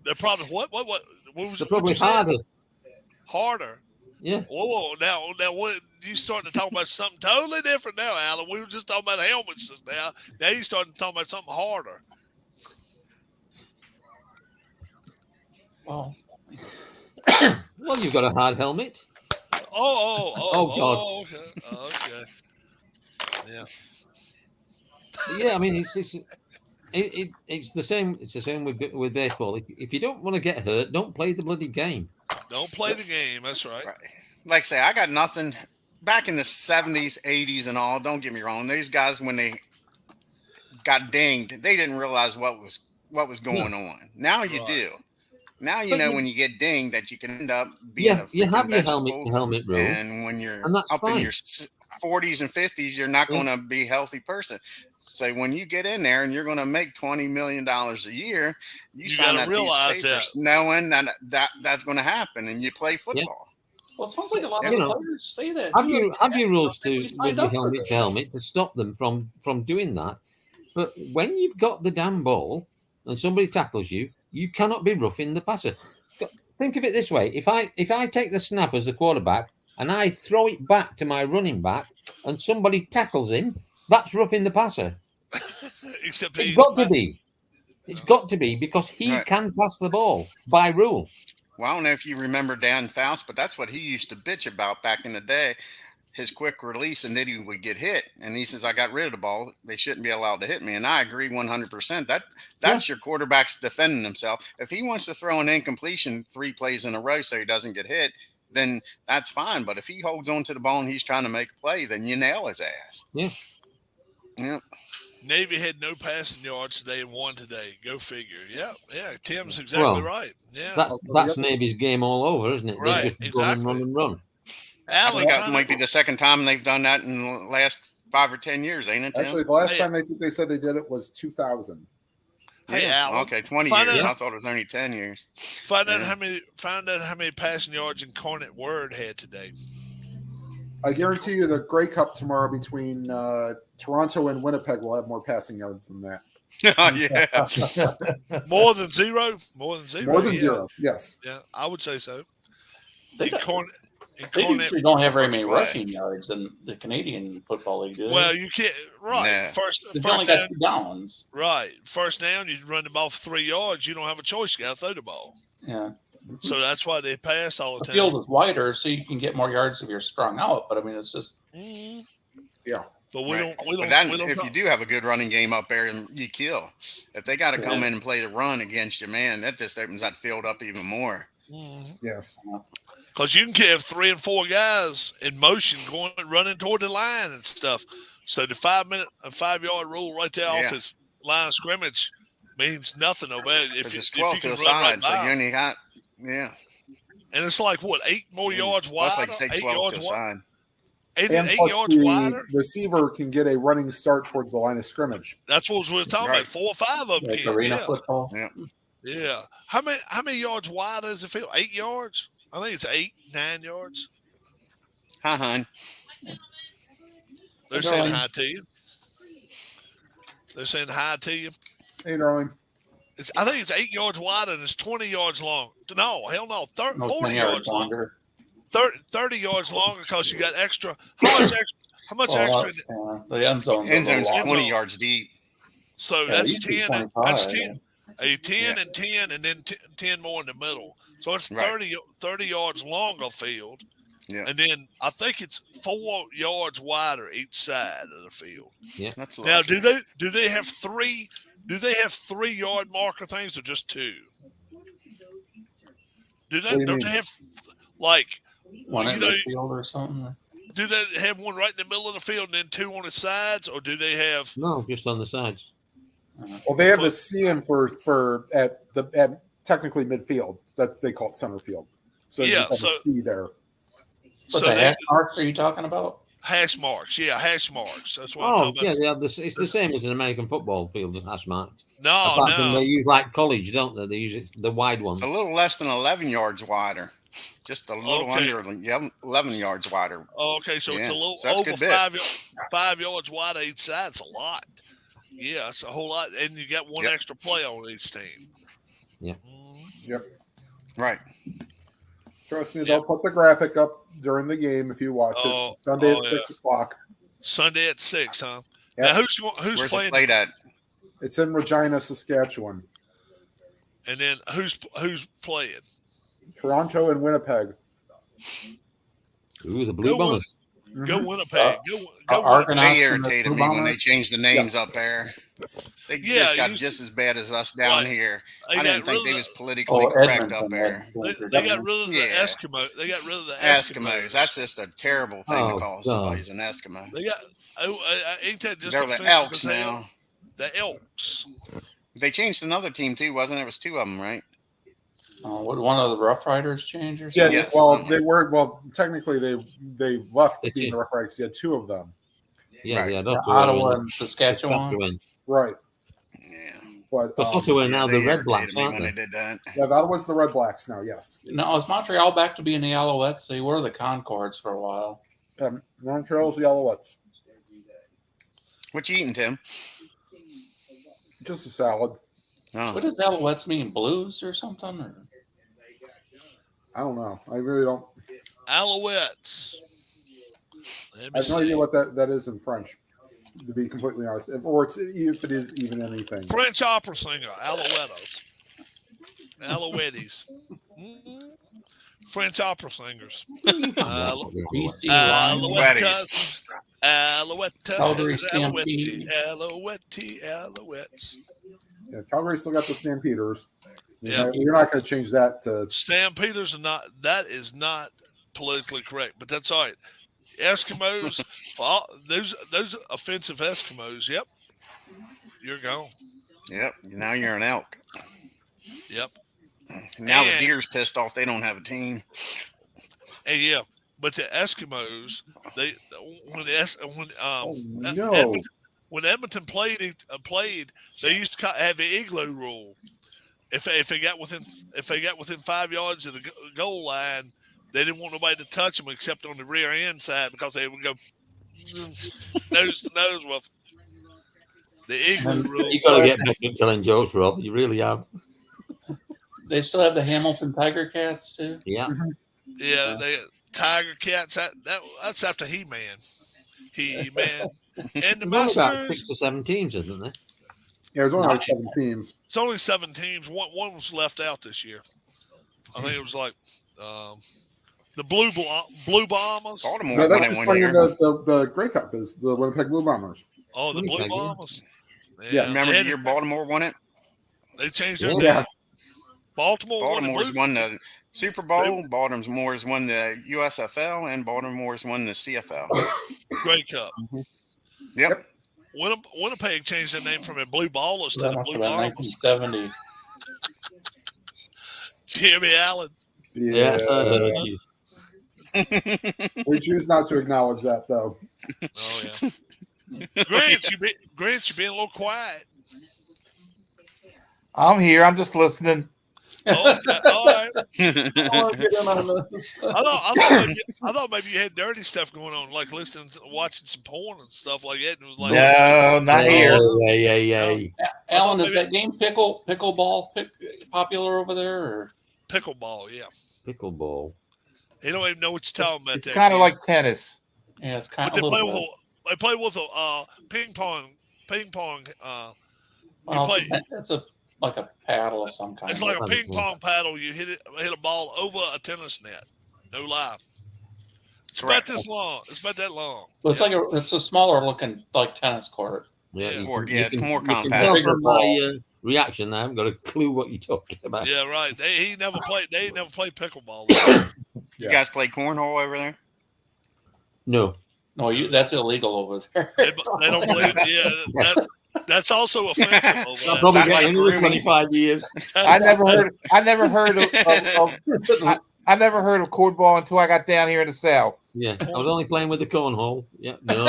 They're probably what was they're probably harder. Harder. Yeah. Whoa. Now, what you starting to talk about something totally different now, Alan? We were just talking about helmets just now. Now you starting to talk about something harder. Well, you've got a hard helmet. Oh God. Okay. Yeah. Yeah, I mean it's the same. It's the same with baseball. If you don't want to get hurt, don't play the bloody game. Don't play the game. That's right. Like I say, I got nothing. Back in the 70s, 80s, and all. Don't get me wrong. These guys, when they got dinged, they didn't realize what was going on. Now you do. Now you know when you get dinged that you can end up being you have your helmet rule, and when you're up fine. in your 40s and 50s, you're not going to be a healthy person. So when you get in there and you're going to make $20 million a year, you sign that piece of paper knowing that's going to happen, and you play football. Yeah. Well, it sounds like a lot of players say that. Have your rules with your helmet to stop them from doing that. But when you've got the damn ball and somebody tackles you, you cannot be roughing the passer. Think of it this way: if I take the snap as the quarterback and I throw it back to my running back, and somebody tackles him, that's roughing the passer. It's got to be because he can pass the ball by rule. Well, I don't know if you remember Dan Faust, but that's what he used to bitch about back in the day. His quick release, and then he would get hit. And he says, I got rid of the ball. They shouldn't be allowed to hit me. And I agree 100%. That's your quarterback's defending himself. If he wants to throw an incompletion 3 plays in a row so he doesn't get hit, then that's fine. But if he holds on to the ball and he's trying to make a play, then you nail his ass. Yeah. Yeah. Navy had no passing yards today and won today. Go figure. Yeah. Tim's exactly right. Yeah. That's Navy's game all over, isn't it? Right, They just exactly. run and run. I Alan, think that might be the second time they've done that in the last 5 or 10 years, ain't it, Tim? Actually, the last time they said they did it was 2000. hey, Alan. Okay, 20 Find years. out- I thought it was only 10 years. Find out how many passing yards Incarnate Word had today. I guarantee you the Grey Cup tomorrow between Toronto and Winnipeg will have more passing yards than that. Yeah. More than zero. More than zero. More than Yeah. zero, yes. Yeah, I would say so. They Incarnate usually don't have very many First play. rushing yards in the Canadian Football League, do they? Well, you can't. Right. Nah. First They've only down. got 2 downs. Right. First down, you run the ball for 3 yards. You don't have a choice. You got to throw the ball. Yeah. So that's why they pass all the The time. field is wider, so you can get more yards if you're strung out. But I mean, it's just Mhm. Yeah. But we Right. don't. We But don't. then we don't if you do have a good running game up there and you kill, if they got to come in and play the run against you, man, that just opens that field up even more. Yes. Because you can have 3 and 4 guys in motion going running toward the line and stuff. So the 5-yard rule right there off Yeah. his line of scrimmage means nothing over there. If Because you, it's if you 12 to can a run right side, so by you 'em. only got, yeah. And it's like what, 8 more yards wide? Plus, like you say, 8 12 yards to a wide. side. And Eight plus yards the wider. receiver can get a running start towards the line of scrimmage. That's what we were talking Right. about. 4 or 5 of them. like can, arena yeah. football. Yeah. Yeah. How many yards wide is the field? 8 yards? I think it's 8, 9 yards. Hi, hon. They're saying hi to you. They're saying hi to you. Hey, darling. I think it's 8 yards wide and it's 20 yards long. No, hell no. 30, No, 40 10 yards long. longer. 30 yards longer because you got extra. How much extra? How much extra? The end zone's End zone's a little 20 long. yards deep. So Yeah, that's usually 10. 25, That's yeah. 10. A 10 and 10 and then 10 more in the middle. So it's Right. 30 yards longer field. Yeah. And then I think it's 4 yards wider each side of the field. That's Now, lucky. do they have 3? Do they have 3-yard marker things or just 2? Do What do they? you Don't mean? they have like? One you in know, the field or something. do they have one right in the middle of the field and then 2 on the sides, or do they have? No, just on the sides. Well, they have the CM for at technically midfield. That they call it center field. So you Yeah, just have so- a C there. What So the they, hash marks are you talking about? hash marks, yeah, hash marks. That's what I'm Oh, talking yeah, about. they have this. It's the same as an American football field, just hash marks. No, Apart from no. they use like college, don't they? They use the wide one. It's a little less than 11 yards wider. Just a little Okay. under 11 yards wider. Oh, okay, so it's Yeah, a little so that's a over good bit. 5 yards wide each side. It's a lot. Yeah, it's a whole lot, and you got one Yep. extra play on each team. Yeah. Yep. Right. Trust me, Yeah. they'll put the graphic up during the game if you watch Oh, it. Sunday oh, at yeah. 6:00. Sunday at 6, huh? Yep. Now who's Where's it playing? played at? It's in Regina, Saskatchewan. And then who's playing? Toronto and Winnipeg. Ooh, the Blue Go Bombers. Go Mhm. Winnipeg. Go Argonauts They and the irritated Blue me when they Bombers? changed the names up there. They Yeah, just got you- just as bad as us down Right. here. They I didn't got think rid they of was the- politically Oh, correct Edmonton up there. had- They got rid of the Yeah. Eskimo. They got rid of the Eskimos. That's just a terrible thing Oh, to call God. somebody an Eskimo. They got. Ain't that just They're the offensive Elks as hell? now. The Elks. They changed another team too, wasn't it? It was 2 of them, right? Would one of the Rough Riders change or Yeah, something? Yes. well, they were. Well, technically, they left They being did. the Rough Riders. You had 2 of them, Yeah, Right. yeah. Ottawa and Saskatchewan. right? Yeah. But But Ottawa are now They the Red Blacks, irritated me aren't when they they? did that. yeah, that was the Red Blacks now. Yes, No, is Montreal back to being the Alouettes? They were the Concords for a while. Montreal's the Alouettes. What you eating, Tim? Just a salad. Oh. What does Alouettes mean? Blues or something? Or? I don't know. I really don't. Alouettes. Let I me have no see. idea what that is in French. To be completely honest, or if it is even anything. French opera singer, Alouettes. Alouettes. French opera singers. BC Alouettes. Alouettes. Calgary Stampede. Alouettes. Yeah, Calgary still got the Stampeders. Yeah. You're not going to change that to. Stampeders are not. That is not politically correct, but that's all right. Eskimos, those offensive Eskimos. Yep, you're gone. Yep. Now you're an elk. Yep. Now And- the deer's pissed off. They don't have a team. And yeah, but the Eskimos, when Edmonton played, they used to have the igloo rule. If they got within 5 yards of the goal line, they didn't want nobody to touch them except on the rear end side because they would go nose to nose with the igloo rule. You got to get back to telling jokes, Rob. You really have. They still have the Hamilton Tiger Cats too. Yeah. Yeah, they Tiger Cats. That's after He-Man. He-Man and the There's about Masters. 6 or 7 teams, isn't there? Yeah, there's only like 7 teams. It's only 7 teams. One was left out this year. I think it was like the Blue Bombers. Baltimore No, won that's it just one playing year. the Grey Cup is the Winnipeg Blue Bombers. Oh, the Blue Winnipeg, yeah. Bombers. Yeah. Remember they the year Baltimore won it? They changed their Yeah. name. Baltimore's Baltimore's won the Super Bowl. Baltimore's won the USFL, and Baltimore's won the CFL. Grey Cup. Yep. Winnipeg changed their name from the Blue Ballers to That the must Blue have been Bombers. 1970. Jimmy Allen. Yes, I heard you. We choose not to acknowledge that, though. Oh yeah. Grant, you being a little quiet. I'm here. I'm just listening. Oh, okay. All right. I want to get in on this. I thought maybe you had dirty stuff going on, like watching some porn and stuff like that. And it was like, No, not here. Yeah. Alan, is that game pickleball popular over there? Or? pickleball. Yeah, Pickleball. he don't even know what you're talking about. It's that kind of game. like tennis. Yeah, it's kind But of. they play with a ping pong. Well, play- that's like a paddle of some kind. It's like a Funny ping thing. pong paddle. You hit a ball over a tennis net. No lie. It's Correct. about this long. It's about that long. Well, it's Yeah. it's a smaller looking like tennis court. Yeah, Yeah. It's more you can compact. tell Bigger from my reaction. I haven't got a clue what you're talking about. Yeah, right. They never played pickleball. You guys play cornhole over there? No. No, that's illegal over there. They don't play. Yeah, that's also offensive. I'll Over probably Sound get like another grooming. 25 years. I never heard I never heard of cornball until I got down here in the South. Yeah, I was only playing with the cornhole. Yeah, no.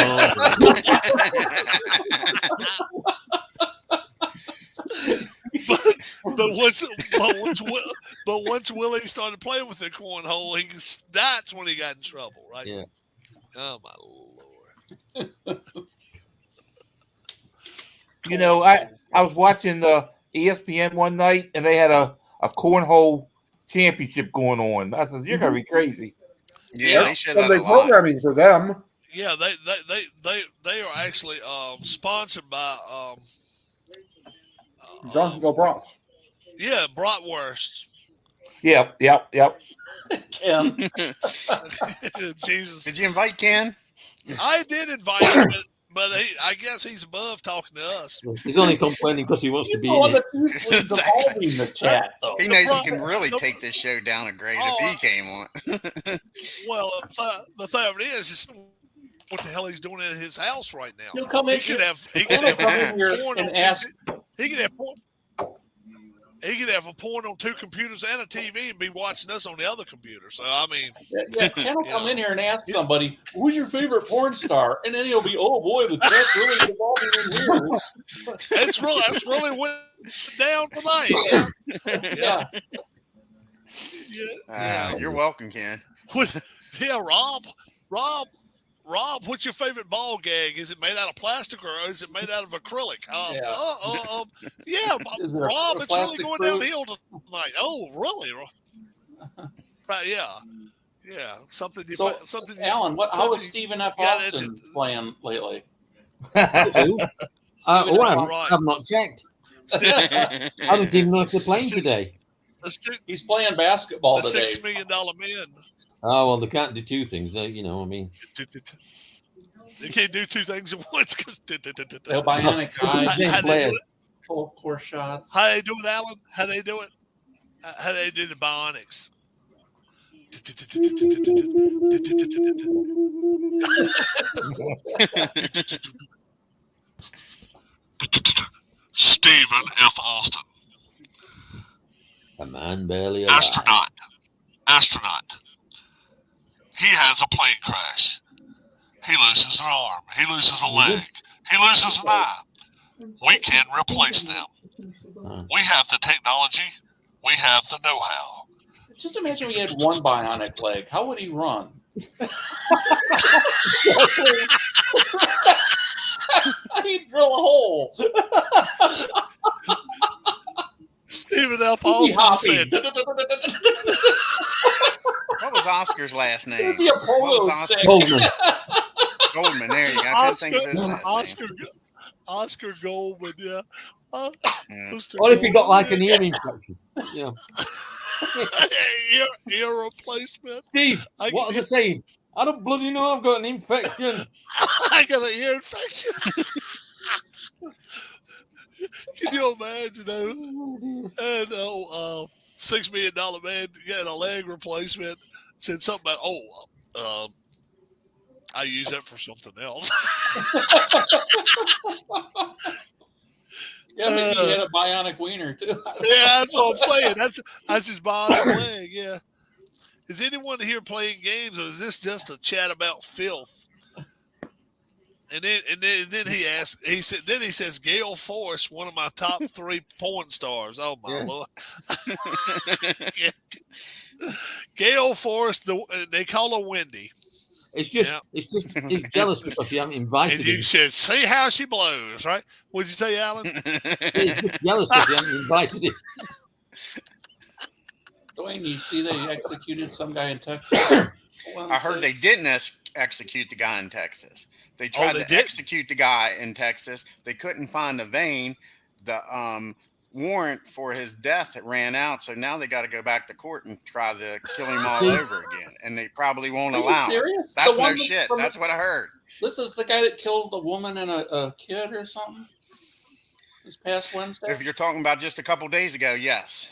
but once Willie started playing with the cornhole, that's when he got in trouble, right? Yeah. Oh my lord. You know, I was watching the ESPN one night and they had a cornhole championship going on. I said, "You're gonna be crazy." Yeah, they show that Sunday a lot. programming for them. Yeah, they are actually sponsored by Johnsonville Bronx. yeah, Bratwurst. Yep. Ken, Jesus. Did you invite Ken? I did invite him, but I guess he's above talking to us. He's only complaining because he wants to he's be the one in it. that's usually devolving the chat, though. He knows he can really take this show down a grade Oh, if he came on. Well, the thing of it is what the hell he's doing at his house right now. He'll come in He could here. have He'll come in here porn and on ask. He could have porn. He could have a porn on 2 computers and a TV and be watching us on the other computer. So I mean, Yeah, Ken will come in here and ask somebody, "Who's your favorite porn star?" And then he'll be, "Oh boy, the chat's really devolving in here." that's really went down tonight. Yeah. You're welcome, Ken. Yeah, Rob, what's your favorite ball gag? Is it made out of plastic or is it made out of acrylic? Is it a Rob, it's really plastic going fruit? downhill tonight. Oh, really? Right, yeah. Something. So, something. Alan, how is something- Stephen F. Yeah, Austin playing lately? Who? Stephen F. I've not checked. I don't even know if they're playing today. He's playing basketball The today. $6 million man. Oh well, they can't do two things. You know, I mean, They can't do two things at once. The bionic eye, How they do it? full court shots. How they do it, Alan? How they do it? How they do the bionics? Stephen F. Austin. a man barely alive. Astronaut. He has a plane crash. He loses an arm. He loses a leg. He loses an eye. We can replace them. We have the technology. We have the know-how. Just imagine we had one bionic leg. How would he run? He'd drill a hole. Stephen F. He'd be Austin hopping. said, What was Oscar's last name? It'd be a What polo was Oscar? stick. Goldman. Goldman. There you go. I couldn't think of his last name. Oscar Goldman, yeah. Yeah. Mr. What if you got like an Goldman, ear infection? You know, ear replacement. Steve, I what are can- they saying? I don't bloody know. I've got an infection. I got an ear infection. Can you imagine though? And $6 million man getting a leg replacement said something about I use that for something else. Yeah, maybe he had a bionic wiener too. Yeah, that's what I'm saying. That's his bionic leg. Yeah. Is anyone here playing games, or is this just a chat about filth? And then he asked. He says Gale Force, one of my top 3 porn stars. Oh my Lord. Gale Force, they call her Wendy. It's just, Yeah. he's jealous because you haven't invited And you him. said, "See how she blows," right? What'd you say, Alan? He's just jealous because you haven't invited him. Dwayne, you see they executed some guy in Texas? I heard they didn't execute the guy in Texas. They tried they to did? execute the guy in Texas. They couldn't find a vein. The warrant for his death had ran out, so now they got to go back to court and try to kill him all over again. And they probably won't Are you allow it. serious? That's The one no shit. from- That's what I heard. This is the guy that killed a woman and a kid or something this past Wednesday. If you're talking about just a couple days ago, yes.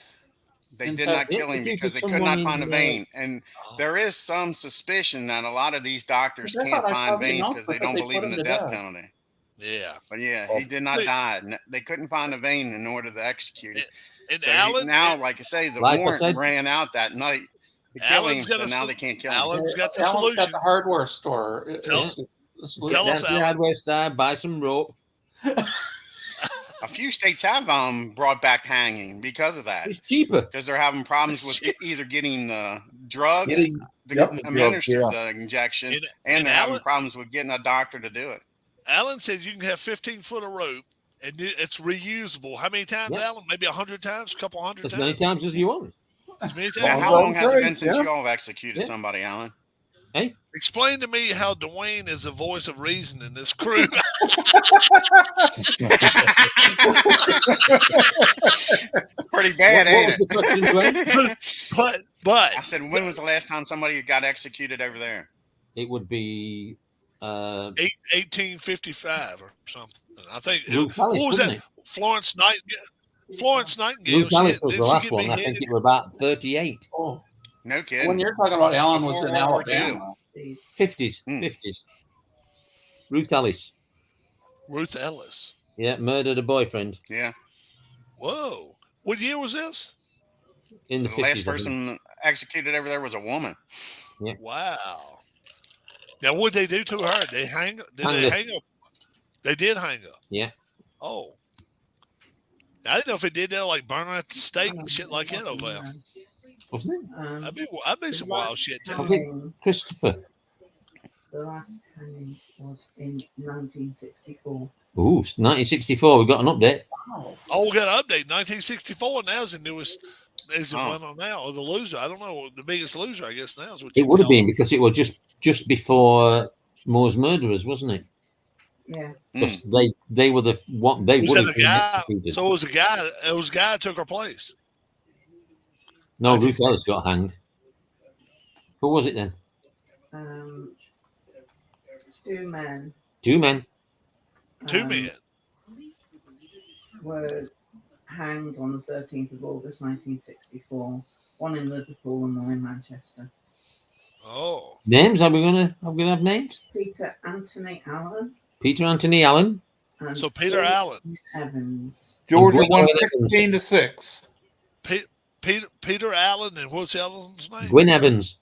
They In did fact, not kill him executed because they could someone not find a in, vein. And there is some suspicion that a lot of these doctors I can't thought I find saw the veins because they announcement don't that they believe put in him the to death death. penalty. Yeah. But yeah, he did not Wait. die. They couldn't find a vein in order to execute it. And So Alan, now, like I say, the Like I warrant said- ran out that night to kill him, Alan's got so a now sol- they can't kill him. Alan's got the Alan's solution. got the hardware store. Tell- It's a solution. tell us, Down to the Alan. hardware store, buy some rope. A few states have brought back hanging because of that. It's cheaper. Because they're having problems with either getting the drugs Getting- to yep, administer drugs, the injection, And and they're having Alan- problems with getting a doctor to do it. Alan said you can have 15 foot of rope and it's reusable. How many times, Yep. Alan? Maybe 100 times, a couple hundred As times. many times as you want. As many Now, times. how well, long has it great, been since yeah. you all have executed Yeah. somebody, Alan? Explain to me how Dwayne is the voice of reason in this crew. Pretty bad, What ain't was the question, Dwayne? it? but I said, when was the last time somebody got executed over there? It would be 1855 or something. I think. Luke Hallis, What was wasn't that? Florence Nightingale. Florence Nightingale. Luke Hallis was did the she last get one. I beheaded? think it was about 38. Oh, No kidding. when you're talking about Alan was Before in World War Alabama. 50s. Hmm. 50s. Ruth Ellis. Ruth Ellis. Yeah, murdered a boyfriend Yeah. Whoa. What year was this? in So the the 50s. last I think. person executed over there was a woman. Wow. Now, what did they do to her? They hang? Did Hung they her. hang her? They did hang her. Yeah. Oh. I didn't know if they did that, like burn her at the stake and shit like that over there. Wasn't it? That'd be some wild shit too. Was it Christopher? The last hanging was in 1964. Ooh, 1964. We've got an update. Wow. Oh, we got an update. 1964 now is the newest. Is the Oh. one on now or the loser? I don't know. The biggest loser, I guess now is what It you would have call been because it was just before Moore's murderers, wasn't it? Yeah. Because they were the one. They Was would that have a guy? been executed. So it was a guy. It was a guy that took her place. No, Ruth Ellis got hanged. Who was it then? 2 men. 2 men. Two men. Were hanged on the 13th of August 1964. One in Liverpool and one in Manchester. Oh. Names? Are we gonna have names? Peter Anthony Allen. Peter Anthony Allen. And So Peter Allen. Evans. Georgia Gwen won Evans. 16-6. Peter Allen, and what's the other one's name? Gwyn Evans.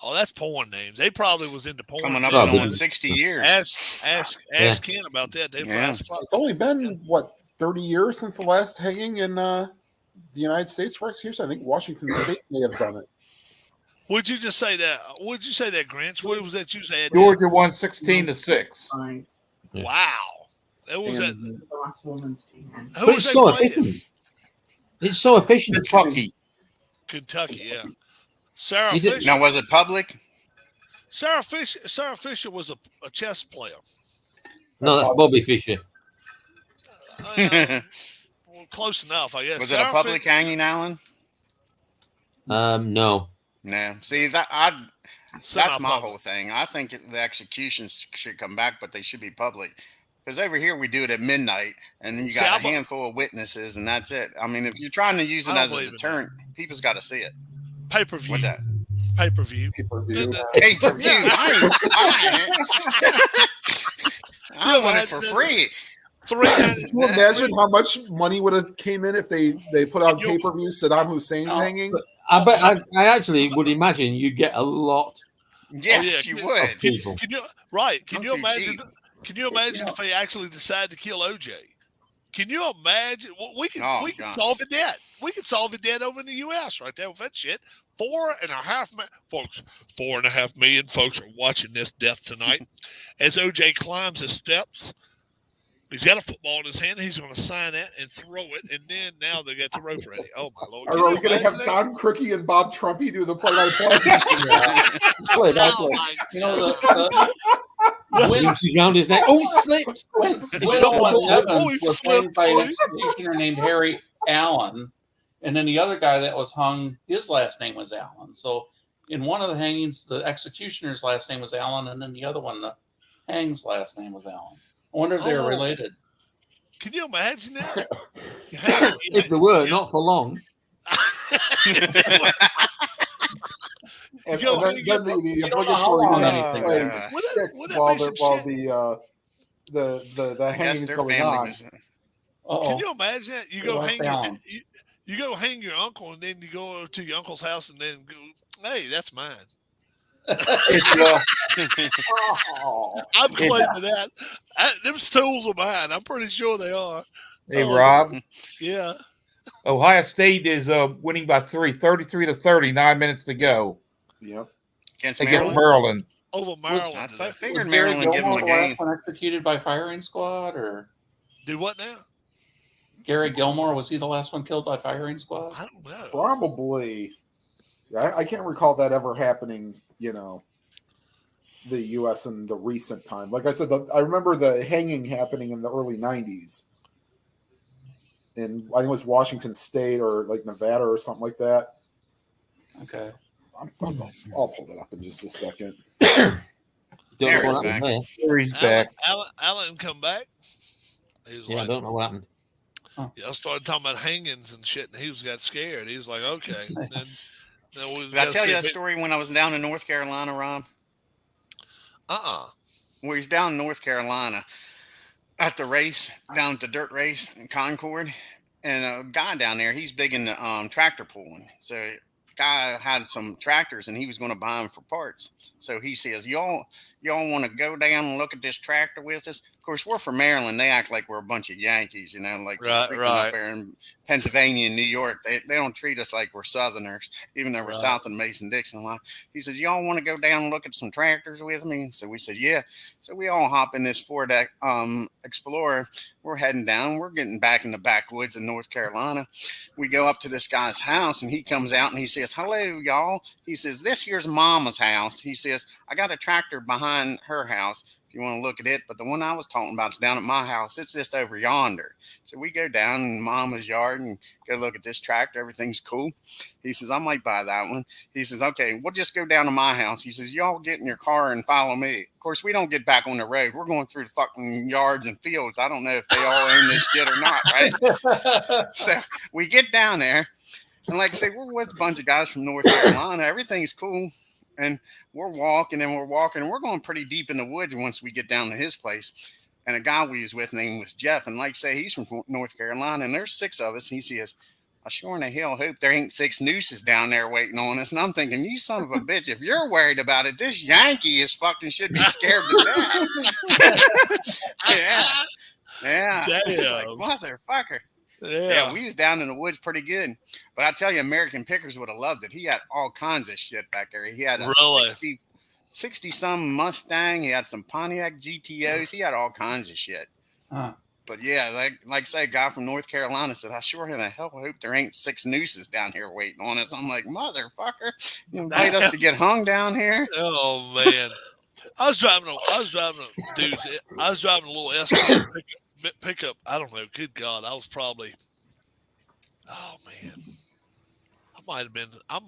Oh, that's porn names. They probably was into porn. Coming up Probably. on 60 years. Ask Ken about that. They Yeah. It's only been, what, 30 years since the last hanging in the United States for execution? I think Washington State may have done it. Would you just say that? Would you say that, Grinch? What was that you said? Georgia won 16-6. By Yeah. Wow. That was that. the last woman to be hanged. Who But was it's they so playing? efficient. It's so efficient. Kentucky. Kentucky, yeah. Sarah Is it- Fisher. Now, was it public? Sarah Fisher was a chess player. No, that's Bobby Fischer. Well, close enough, I guess. Was it a Sarah public Fisher- hanging, Alan? No. No. See, that's my Semi-public. whole thing. I think the executions should come back, but they should be public. Because over here we do it at midnight, and then you See, got I a bu- handful of witnesses, and that's it. I mean, if you're trying to use I it don't as a believe in deterrent, people's got to see it. Pay-per-view. What's that? Pay-per-view. Pay-per-view. Pay per view. I want it for free. Can you imagine how much money would have came in if they put on You- pay-per-view Saddam Hussein's hanging? I bet I actually would imagine you get a lot Yes, yeah. you would. of people. Can you right? Can I'm you too imagine? cheap. Can you imagine if they actually decide to kill OJ? Can you imagine? We can Oh, we can God. solve the debt. We can solve the debt over in the U.S. right there with that shit. 4.5 million folks. 4.5 million folks are watching this death tonight as OJ climbs the steps. He's got a football in his hand. He's going to sign it and throw it, and then now they got the rope ready. Oh my lord! Are Can we you going to imagine have that? Don Cricky and Bob Trumpy do the play-by-play? Play by Oh, play. my You know, the Nooses round his neck. Oh, he slipped. when It's Owen Evans Oh, he was slipped, hanged by an boy. executioner named Harry Allen, and then the other guy that was hung, his last name was Allen. So in one of the hangings, the executioner's last name was Allen, and then the other one, the hang's last name was Allen. I wonder if they were Oh. related. Can you imagine that? If they were, not for long. And Yo, then you the you don't know how long obligatory anything play is. Wouldn't sticks that while be some the I guess hanging is their going family on. was. Can Uh-oh. you imagine that? You They go lost hang Allen. you go hang your uncle, and then you go to your uncle's house, and then go, hey, that's mine. It's, Oh. I'm claiming that. Them stools are mine. I'm pretty sure they are. hey, Oh. Rob. Yeah. Ohio State is winning by 33-30, 9 minutes to go Yep. Against against Maryland. Maryland. Over I Maryland. today. figured Was Gary Maryland give them Gilmore a the game. last one executed by firing squad, or Do what now? Gary Gilmore, was he the last one killed by firing squad? I don't know. Probably. I can't recall that ever happening, the U.S. in the recent time. Like I said, I remember the hanging happening in the early 90s. In, I think it was Washington State or like Nevada or something like that. Okay. I'll pull it up in just a second. Don't There know it's what happened back. there. Gary's back. Alan come back. He was Yeah, I like, don't know what happened. I started talking about hangings and shit, and he got scared. He was like, okay. And then we Did I gotta tell see you if that story when I was down in North Carolina, Rob? Where he's down in North Carolina at the race, down at the dirt race in Concord. And a guy down there, he's big into tractor pulling. So guy had some tractors and he was going to buy them for parts. So he says, y'all want to go down and look at this tractor with us? Of course, we're from Maryland. They act like we're a bunch of Yankees, like we're Right, freaking right. up there in Pennsylvania and New York. They don't treat us like we're Southerners, even though we're Right. south of Mason-Dixon line. He said, y'all want to go down and look at some tractors with me? So we said, yeah. So we all hop in this Ford Explorer. We're heading down. We're getting back in the backwoods of North Carolina. We go up to this guy's house and he comes out and he says, says, hello, y'all. He says, this here's Mama's house. He says, I got a tractor behind her house if you want to look at it. But the one I was talking about is down at my house. It's just over yonder. So we go down in Mama's yard and go look at this tractor. Everything's cool. He says, I might buy that one. He says, okay, we'll just go down to my house. He says, y'all get in your car and follow me. Of course, we don't get back on the road. We're going through the fucking yards and fields. I don't know if they all own this shit or not, right? So we get down there. And like I say, we're with a bunch of guys from North Carolina. Everything's cool. And we're walking and we're walking. And we're going pretty deep in the woods once we get down to his place. And a guy we was with named was Jeff. And like I say, he's from North Carolina. And there's 6 of us. And he says, I sure in the hell hope there ain't 6 nooses down there waiting on us. And I'm thinking, you son of a bitch, if you're worried about it, this Yankee is fucking should be scared to death. Yeah. It's like, motherfucker. Yeah, we was down in the woods pretty good. But I tell you, American Pickers would have loved it. He had all kinds of shit back there. He had a 60-some Mustang. He had some Pontiac GTOs. He had all kinds of shit. But yeah, like say, a guy from North Carolina said, I sure in the hell hope there ain't 6 nooses down here waiting on us. I'm like, motherfucker, you invite us to get hung down here? Oh man. I was driving a little S10 pickup. I don't know. Good God, I was probably. Oh man, I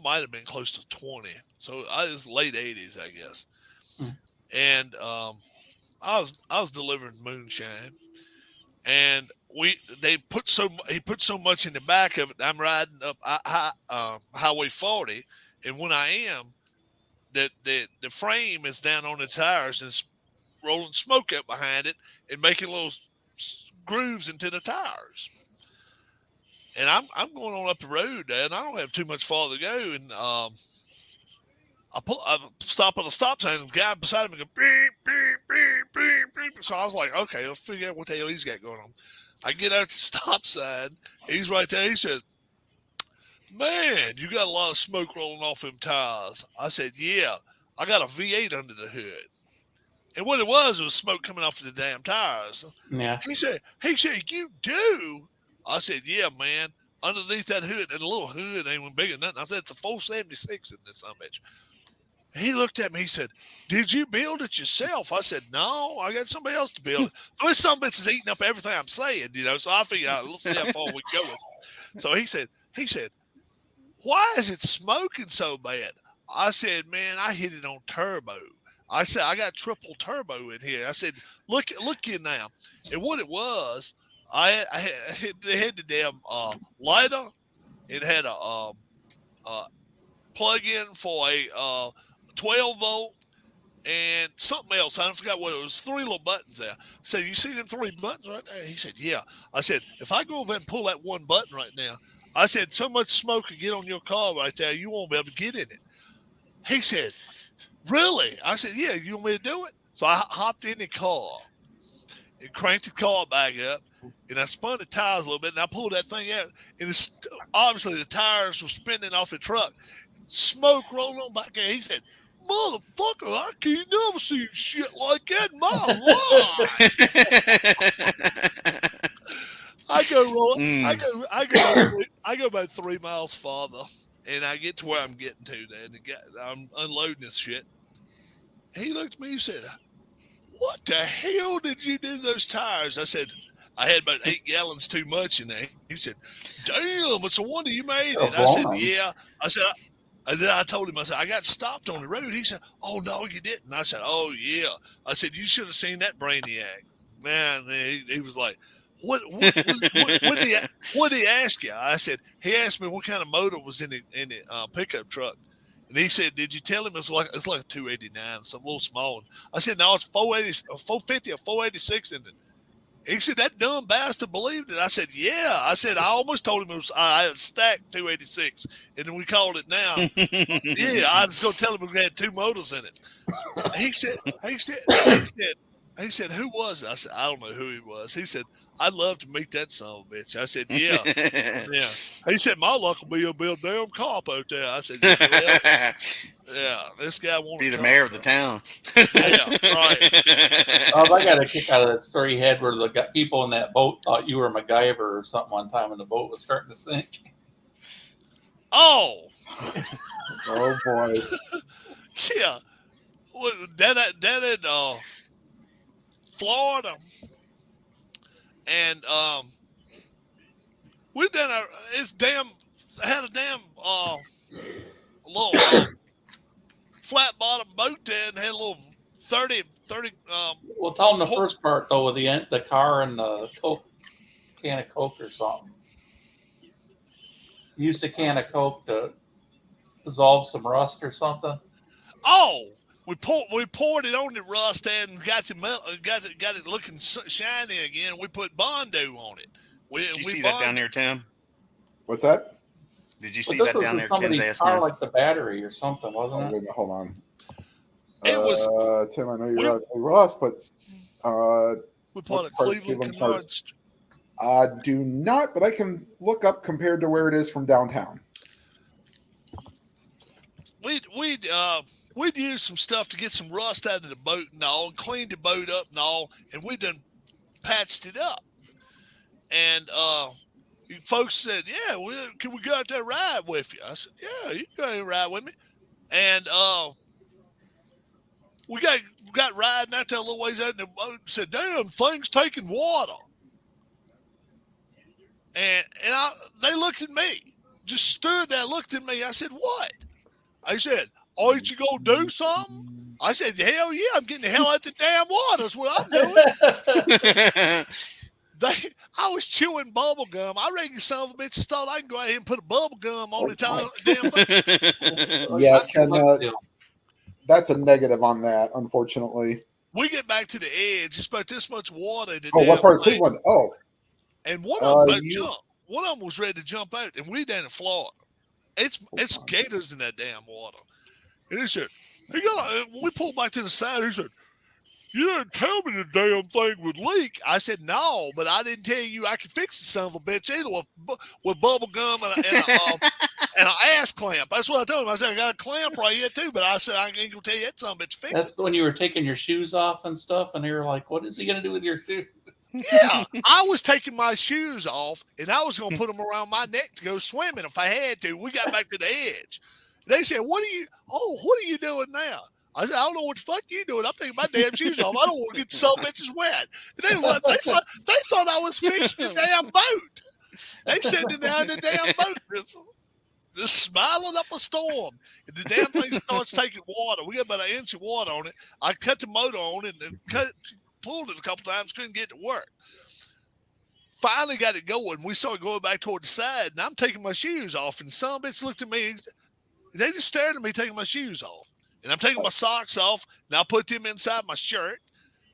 might have been close to 20. So I was late 80s, I guess. And I was delivering moonshine, and he put so much in the back of it. I'm riding up Highway 40, and when I am, the frame is down on the tires and it's rolling smoke up behind it and making little grooves into the tires. And I'm going on up the road there, and I don't have too much farther to go. And I stop at a stop sign, and the guy beside me goes beep beep beep beep beep. So I was like, okay, let's figure out what the hell he's got going on. I get out the stop sign. He's right there. He says, man, you got a lot of smoke rolling off them tires. I said, yeah, I got a V8 under the hood. And what it was smoke coming off of the damn tires. Yeah. He said, you do? I said, yeah, man. Underneath that hood, and the little hood ain't even bigger than nothing. I said, it's a 476 in this bitch. He looked at me. He said, did you build it yourself? I said, no, I got somebody else to build it. So this son of a bitch is eating up everything I'm saying, So I figured out, let's see how far we go with it. So he said, why is it smoking so bad? I said, man, I hit it on turbo. I said, I got triple turbo in here. I said, look here now. And what it was, they had the damn lighter. It had a plug-in for a 12-volt and something else. I forgot what it was. 3 little buttons there. I said, you see them 3 buttons right there? He said, yeah. I said, if I go over and pull that one button right now, I said, so much smoke could get on your car right there, you won't be able to get in it. He said, really? I said, yeah, you want me to do it? So I hopped in the car and cranked the car back up, and I spun the tires a little bit, and I pulled that thing out, and it's obviously the tires were spinning off the truck. Smoke rolling on back there. He said, motherfucker, I can't never see shit like that in my life. I go rolling. I go about 3 miles farther, and I get to where I'm getting to. I'm unloading this shit. He looked at me. He said, "What the hell did you do to those tires?" I said, "I had about 8 gallons too much in there." He said, "Damn, it's a wonder you made it." I said, "Yeah." I said, and then I told him, I said, "I got stopped on the road." He said, "Oh no, you didn't." I said, "Oh yeah." I said, "You should have seen that brainiac." Man, he was like, What did he ask you? I said, he asked me what kind of motor was in the pickup truck. And he said, did you tell him it's like a 289, some little small one? I said, no, it's 450 or 486 in it. He said, that dumb bastard believed it. I said, yeah. I said, I almost told him I had stacked 286, and then we called it now. Yeah, I was going to tell him we had 2 motors in it. He said, who was it? I said, I don't know who he was. He said, I'd love to meet that son of a bitch. I said, yeah. Yeah. He said, my luck will be a damn cop out there. I said, yeah, this guy won't be the mayor of the town. Yeah, right. I got a kick out of that story you had where the people in that boat thought you were MacGyver or something one time when the boat was starting to sink. Oh, Oh boy. Yeah. Well, down in Florida, and we done had a damn little flat bottom boat there, and had a little 30 Well, tell them the first part though, with the car and the can of Coke or something. Used a can of Coke to dissolve some rust or something. Oh, we poured it on the rust and got it looking shiny again. We put Bondo on it. Did you see that down there, Tim? What's that? Did you see that down there? Ken's Somebody's asking. car, like the battery or something, wasn't it? Hold on. It was Tim. I know you're lost, but we put a Cleveland Canards. I do not, but I can look up compared to where it is from downtown. We'd use some stuff to get some rust out of the boat and all, and cleaned the boat up and all, and we done patched it up. And folks said, "Yeah, can we go out there ride with you?" I said, "Yeah, you can go out there ride with me." And we got riding out there a little ways out in the boat and said, "Damn, thing's taking water." And they looked at me, just stood there, looked at me. I said, "What?" I said, "Oh, ain't you gonna do something?" I said, "Hell yeah, I'm getting the hell out the damn water. That's what I'm doing." I was chewing bubble gum. I reckon some of the bitches thought I can go ahead and put a bubble gum on the damn thing. Yeah, Ken, that's a negative on that, unfortunately. We get back to the edge. It's about this much water. What part of Cleveland? Oh. And one of them jumped. One of them was ready to jump out, and we down in Florida. It's gators in that damn water. And he said, we pulled back to the side. He said, "You didn't tell me the damn thing would leak." I said, "No, but I didn't tell you I could fix the son of a bitch either with bubble gum and an ass clamp." That's what I told him. I said, "I got a clamp right here too," but I said, "I ain't gonna tell you that son of a bitch fix it." That's when you were taking your shoes off and stuff, and they were like, "What is he gonna do with your shoes?" Yeah, I was taking my shoes off, and I was gonna put them around my neck to go swimming if I had to. We got back to the edge. They said, what are you doing now?" I said, "I don't know what the fuck you doing. I'm taking my damn shoes off. I don't want to get some bitches wet." And they thought I was fixing the damn boat. They sitting down in the damn boat, just smiling up a storm. And the damn thing starts taking water. We got about an inch of water on it. I cut the motor on it and pulled it a couple times, couldn't get it to work. Finally got it going. We started going back toward the side, and I'm taking my shoes off, and some bitch looked at me. They just stared at me taking my shoes off. And I'm taking my socks off, and I put them inside my shirt.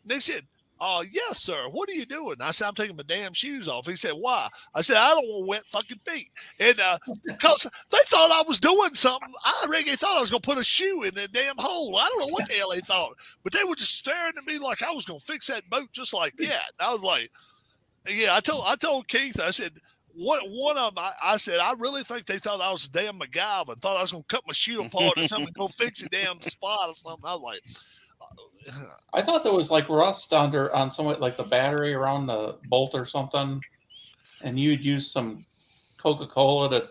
And they said, "Oh, yes, sir. What are you doing?" I said, "I'm taking my damn shoes off." He said, "Why?" I said, "I don't want wet fucking feet." And because they thought I was doing something. I reckon they thought I was going to put a shoe in that damn hole. I don't know what the hell they thought. But they were just staring at me like I was going to fix that boat just like that. And I was like, yeah, I told Keith, I said, one of them, I said, I really think they thought I was a damn MacGyver and thought I was going to cut my shoe apart or something, go fix a damn spot or something. I was like, I thought there was like rust on some like the battery around the bolt or something, and you'd use some Coca-Cola to.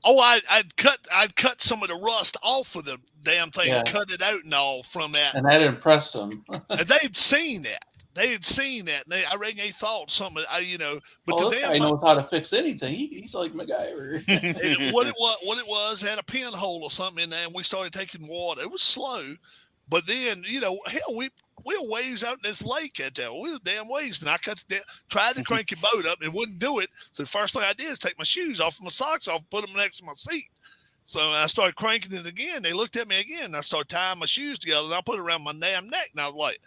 Oh, I'd cut some of the rust off of the damn thing, Yeah. and cut it out and all from that. And that impressed them. And they'd seen that. And I reckon they thought something, But Oh, the this damn guy thing, knows how to fix anything. He's like MacGyver. and what it was had a pinhole or something in there, and we started taking water. It was slow, but then hell, we were ways out in this lake at that. We were damn ways, and I tried to crank your boat up, and it wouldn't do it. So the first thing I did is take my shoes off, and my socks off, put them next to my seat. So I started cranking it again. They looked at me again, and I started tying my shoes together, and I put it around my damn neck, and I was like,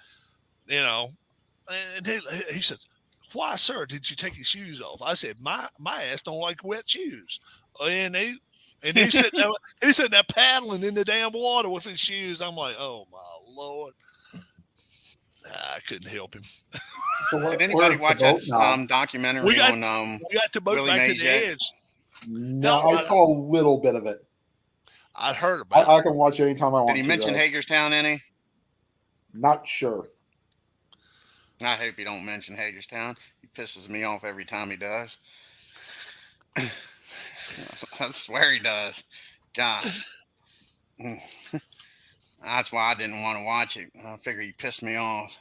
and he says, "Why, sir, did you take your shoes off?" I said, my ass don't like wet shoes. And he's sitting there paddling in the damn water with his shoes. I'm like, oh my Lord. I couldn't help him. Did anybody watch that documentary on we got the boat Willie back Mays to the yet? edge. No, I saw a little bit of it. I'd heard about it. I can watch it anytime I want to. Did he mention Hagerstown any? Not sure. I hope he don't mention Hagerstown. He pisses me off every time he does. I swear he does. God. That's why I didn't want to watch it. I figured he pissed me off.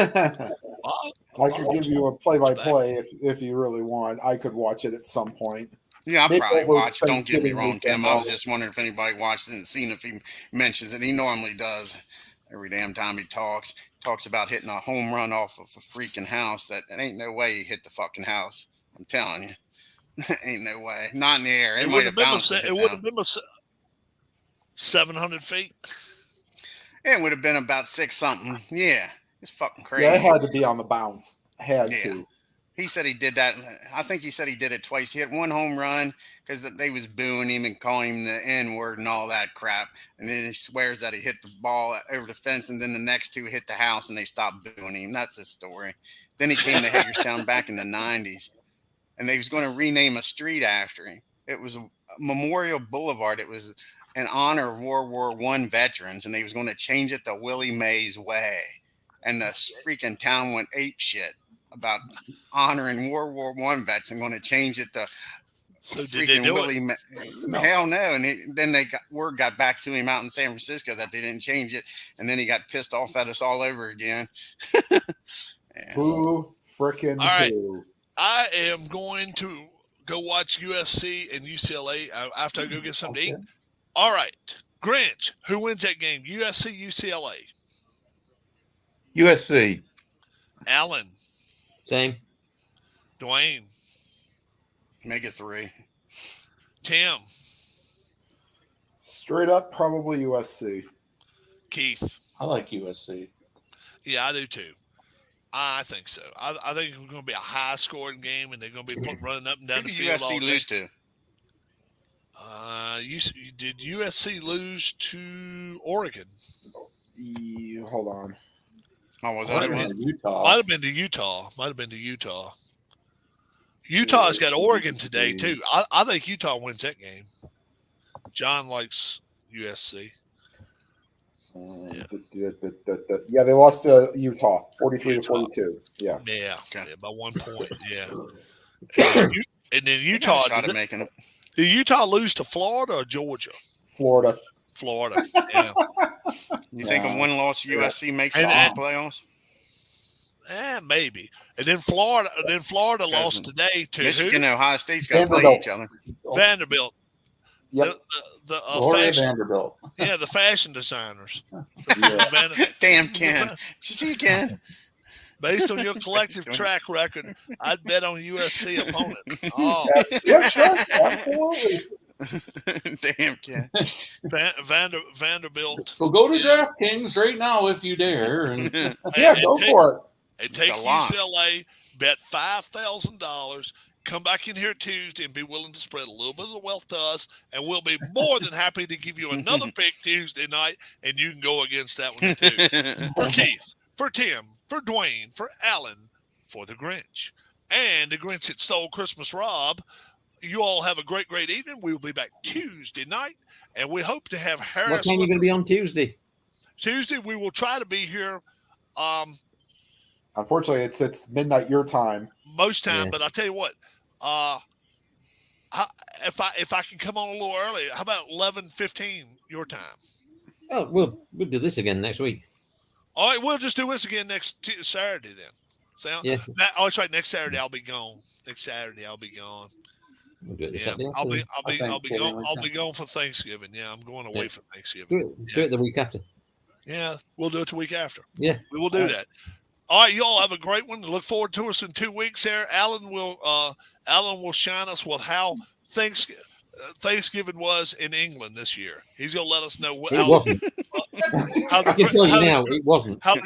I could give you a play-by-play if you really want. I could watch it at some point. Yeah, I'll Maybe probably over watch it. Don't get me Thanksgiving wrong, weekend, Tim. I was I'll- just wondering if anybody watched it and seen if he mentions it. He normally does. Every damn time he talks about hitting a home run off of a freaking house. That ain't no way he hit the fucking house. I'm telling you, ain't no way. Not in the air. It might have bounced. It would have been 700 feet. It would have been about 6 something. Yeah, it's fucking crazy. Yeah, it had to be on the bounce. Had Yeah. to. He said he did that. I think he said he did it twice. He hit one home run because they was booing him and calling him the N-word and all that crap. And then he swears that he hit the ball over the fence, and then the next two hit the house and they stopped booing him. That's his story. Then he came to Hagerstown back in the 90s, and they was going to rename a street after him. It was Memorial Boulevard. It was in honor of World War I veterans, and they was going to change it to Willie Mays Way. And the freaking town went ape shit about honoring World War I vets and going to change it to So did they do Willie it? Hell no. And then word got back to him out in San Francisco that they didn't change it. And then he got pissed off at us all over again. Yeah. Who frickin' All right. who? I am going to go watch USC and UCLA after I go get something to eat. All right. Grinch, who wins that game? USC, UCLA? USC. Allen, Same. Dwayne, Make it 3. Tim, Straight up, probably USC. Keith. I like USC. Yeah, I do too. I think so. I think it's going to be a high-scoring game, and they're going to be running up and down Who the did field all USC day. lose to? Did USC lose to Oregon? Hold on. Oh, was Might that have it? been Utah. Might have been to Utah. Utah's got Oregon today too. I think Utah wins that game. John likes USC. Yeah, they lost to Utah, 43-42. Yeah. Yeah, Okay. yeah, by 1 point. Yeah. And then They got Utah. a shot at making it. Did Utah lose to Florida or Georgia? Florida. Florida. Yeah. You think a one-loss USC makes it And- to the playoffs? Maybe. And then Florida lost today to Michigan who? and Ohio State's got to play Vanderbilt. each other. Vanderbilt. Yep. The Gloria fashion, Vanderbilt. yeah, the fashion designers. Damn, Ken. Did you see Ken? Based on your collective track record, I'd bet on USC opponents. Oh, Yeah, sure. Absolutely. Damn, Ken. Vanderbilt. So go to DraftKings right now if you dare. And Yeah, And go take- for it. And take a lot. UCLA, bet $5,000, come back in here Tuesday and be willing to spread a little bit of the wealth to us, and we'll be more than happy to give you another pick Tuesday night, and you can go against that one too. For Keith, for Tim, for Dwayne, for Alan, for the Grinch, and the Grinch that stole Christmas Rob. You all have a great, great evening. We will be back Tuesday night, and we hope to have What Harris time are you with going to be us. on Tuesday? Tuesday. We will try to be here Unfortunately, it's midnight your time. most time, Yeah. but I'll tell you what. If I can come on a little early, how about 11:15 your time? Oh, we'll do this again next week. All right, we'll just do this again next Saturday then. Sound? Yeah. That's right. Next Saturday I'll be gone. We'll do it this Yeah, Saturday. I'll be Thanksgiving gone. I'll weekend. be gone for Thanksgiving. Yeah, I'm going away Yeah. for Do Thanksgiving. it, do it the week after. Yeah, we'll do it the week after. Yeah. We will do that. All right, you all have a great one. Look forward to us in 2 weeks. There, Alan will shine us with how Thanksgiving was in England this year. He's gonna let us know It wasn't. how I can tell you now, it wasn't. how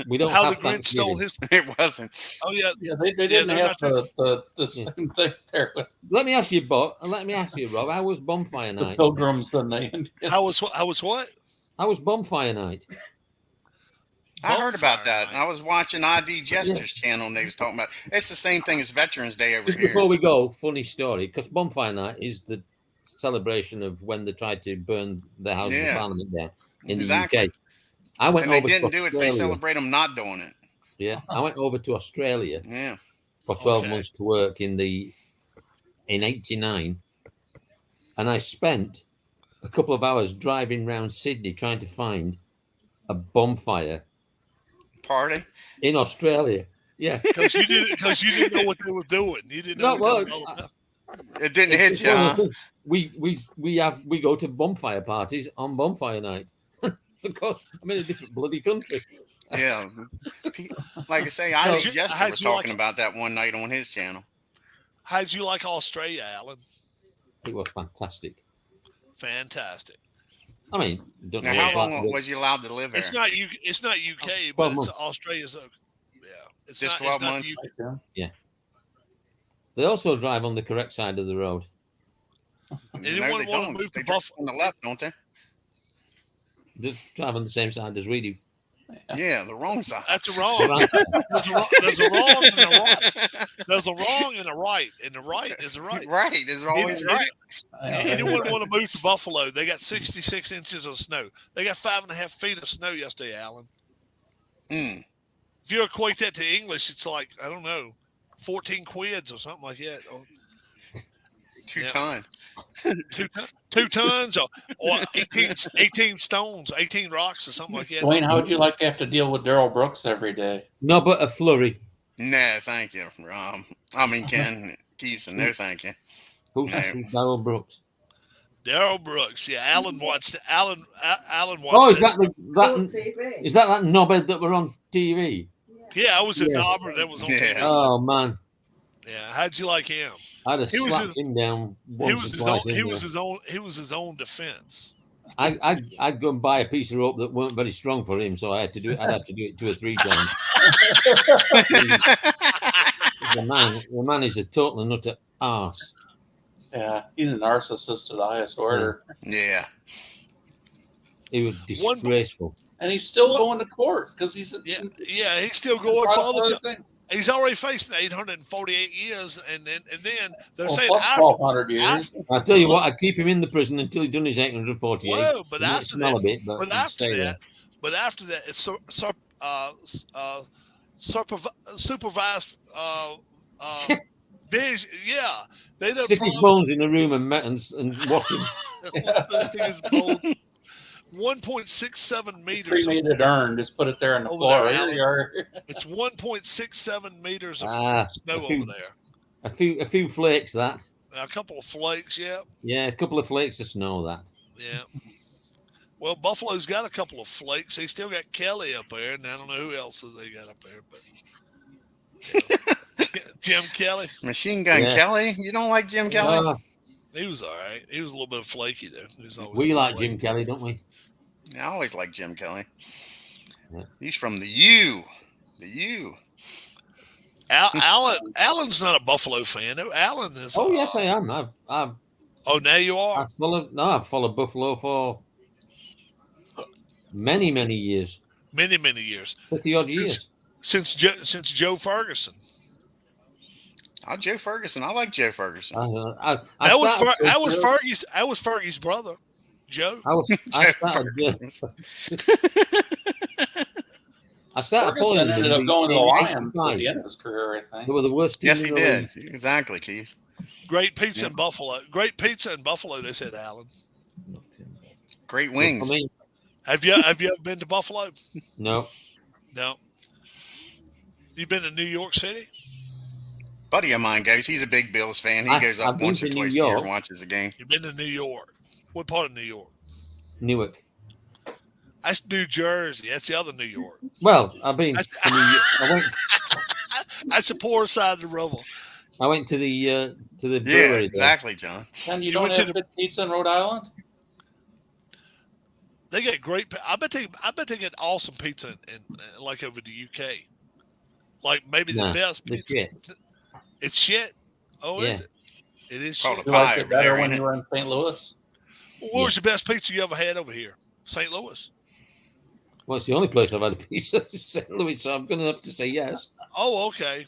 We don't the have Grinch stole Thanksgiving. his. It wasn't. Oh yeah, yeah, they didn't they're have not the same thing there with Let me ask you, Rob. How was bonfire the night? Pilgrims than the Indians. how was what? How was bonfire night? I heard about Bonfire that. night. I was watching ID Jester's channel and they was talking about it's the same thing as Veterans Day over Just here. before we go, funny story, because bonfire night is the celebration of when they tried to burn the Houses Yeah. of Parliament down in Exactly. the UK. I went And they over didn't to do it. They Australia. celebrate them not doing it. Yeah, I went over to Australia Yeah. for 12 Okay. months to work in '89, and I spent a couple of hours driving around Sydney trying to find a bonfire Party. in Australia. Yeah, Because you didn't know what they were doing. You didn't know no, what well, they were all about. It didn't hit it's you, one of huh? the things. We go to bonfire parties on bonfire night. Of course, I'm in a different bloody country. Yeah. Like I say, How'd Ali you- Jester how'd was you like talking it? about that one night on his channel. How'd you like Australia, Alan? It was fantastic. Fantastic. I mean, don't Now, know how what long was you allowed to live there? It's not UK, 12 but it's months. Australia's. Yeah, it's Just not, 12 it's not months? U- They also drive on the correct side of the road. Anyone No, wanna they don't. move to They drive Buffalo? on the left, don't they? They drive on the same side as we do. Yeah, the wrong side. That's wrong. The right side. There's a wrong and a right. There's a wrong and a right, and the right is the right. Right is always Any- right. Anyone want to move to Buffalo? They got 66 inches of snow. They got 5.5 feet of snow yesterday, Alan. Mm. If you equate that to English, it's like, I don't know, 14 quids or something like that. Or 2 Yeah. tons. 2 tons or 18 stones, 18 rocks or something like that. Dwayne, how would you like to have to deal with Daryl Brooks every day? No, but a flurry. No, thank you. I mean, Ken Keeson, no, thank you. Who's No. Darryl Brooks? Daryl Brooks. Yeah, Alan watched Alan watched Oh, is it. that Cool that TV. is that knobhead that were on TV? Yeah, I was a Yeah. knobber that was on Yeah. TV. Oh man, Yeah, how'd you like him? I'd have He was slapped his- him down He once was or his own. twice. He was his own. He was his own defense. I'd go and buy a piece of rope that weren't very strong for him, so I had to do it. I'd have to do it 2 or 3 times. The man is a total and utter arse. Yeah, he's a narcissist to the highest order, Yeah. It was One- disgraceful. and he's still going to court because he's Yeah, he's still going for all the. things. He's already facing 848 years, and then they're Well, saying plus after. 1,200 years. I tell you what, I'd keep him in the prison until he'd done his 848. Whoa, but He might after smell that- a bit, but, But he'd after stay that, it's supervised. Vision. Yeah, they there. don't Stick his promise. bones in a room and watch him. Stick his bones. 1.67 meters. Cremated urn, just put it there in the Over floor. there, Here you are. It's 1.67 meters of Ah, snow a few- over there. a few flakes that. A couple of flakes, yeah, Yeah, a couple of flakes of snow that. yeah. Well, Buffalo's got a couple of flakes. They still got Kelly up there, and I don't know who else they got up there, but Jim Kelly, Machine Gun Yeah. Kelly. You don't like Jim Kelly? Ah, he was all right. He was a little bit flaky there. He was always a we little like flaky. Jim Kelly, don't we? I always like Jim Kelly. Yeah. He's from the U. The U. Alan's not a Buffalo fan. No, Alan is. Oh yes, I am. I've Oh, now you are. I've followed Buffalo for many years, Many years 50 odd years. since Joe Ferguson. Oh, Joe Ferguson. I like Joe Ferguson. I I was started- Fergie's brother, Joe. I started following Ferguson them ended up in going to the Lions 85. at the end of his career, I think. They were the worst team Yes, in he the did. league. Exactly, Keith. Great pizza in Buffalo. Great pizza in Buffalo. They said, Alan. Great So wings. for me, Have you ever been to Buffalo? no. No. You been to New York City? Buddy of mine goes. He's a big Bills fan. He goes I've up been once to or New twice a year York. and watches the game. You've been to New York. What part of New York? Newark. That's New Jersey. That's the other New York. Well, I've been. To the, That's the poor side of the river. I went to the Yeah, brewery. there. exactly, John. And you You don't went to have the- good pizza in Rhode Island? They get great. I bet they get awesome pizza in like over the UK. Like maybe the Nah, best the pizza. shit. It's shit. Oh, Yeah. is it? It is Called shit. a You liked pie it over better there, when ain't you it? were in St. Louis? What was the best pizza you ever had over here? St. Louis. Well, it's the only place I've had a pizza. St. Louis, so I'm going to have to say yes. Oh, okay.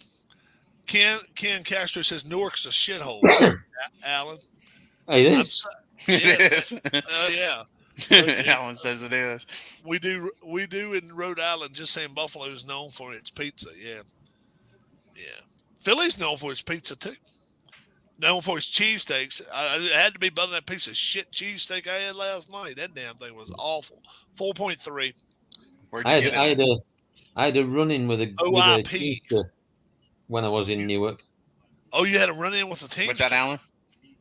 Ken Castro says Newark's a shithole. Alan. Hey, it I'm is. so- It yeah. is. Yeah. Alan says it is. We do in Rhode Island. Just saying, Buffalo is known for its pizza. Yeah, yeah. Philly's known for its pizza too. known for his cheesesteaks. It had to be better than that piece of shit cheesesteak I had last night. That damn thing was awful. 4.3. Where'd you get it? I had a run-in with a OIP. teamster when I was in Newark. Oh, you had a run-in with a teamster? What's that, Alan?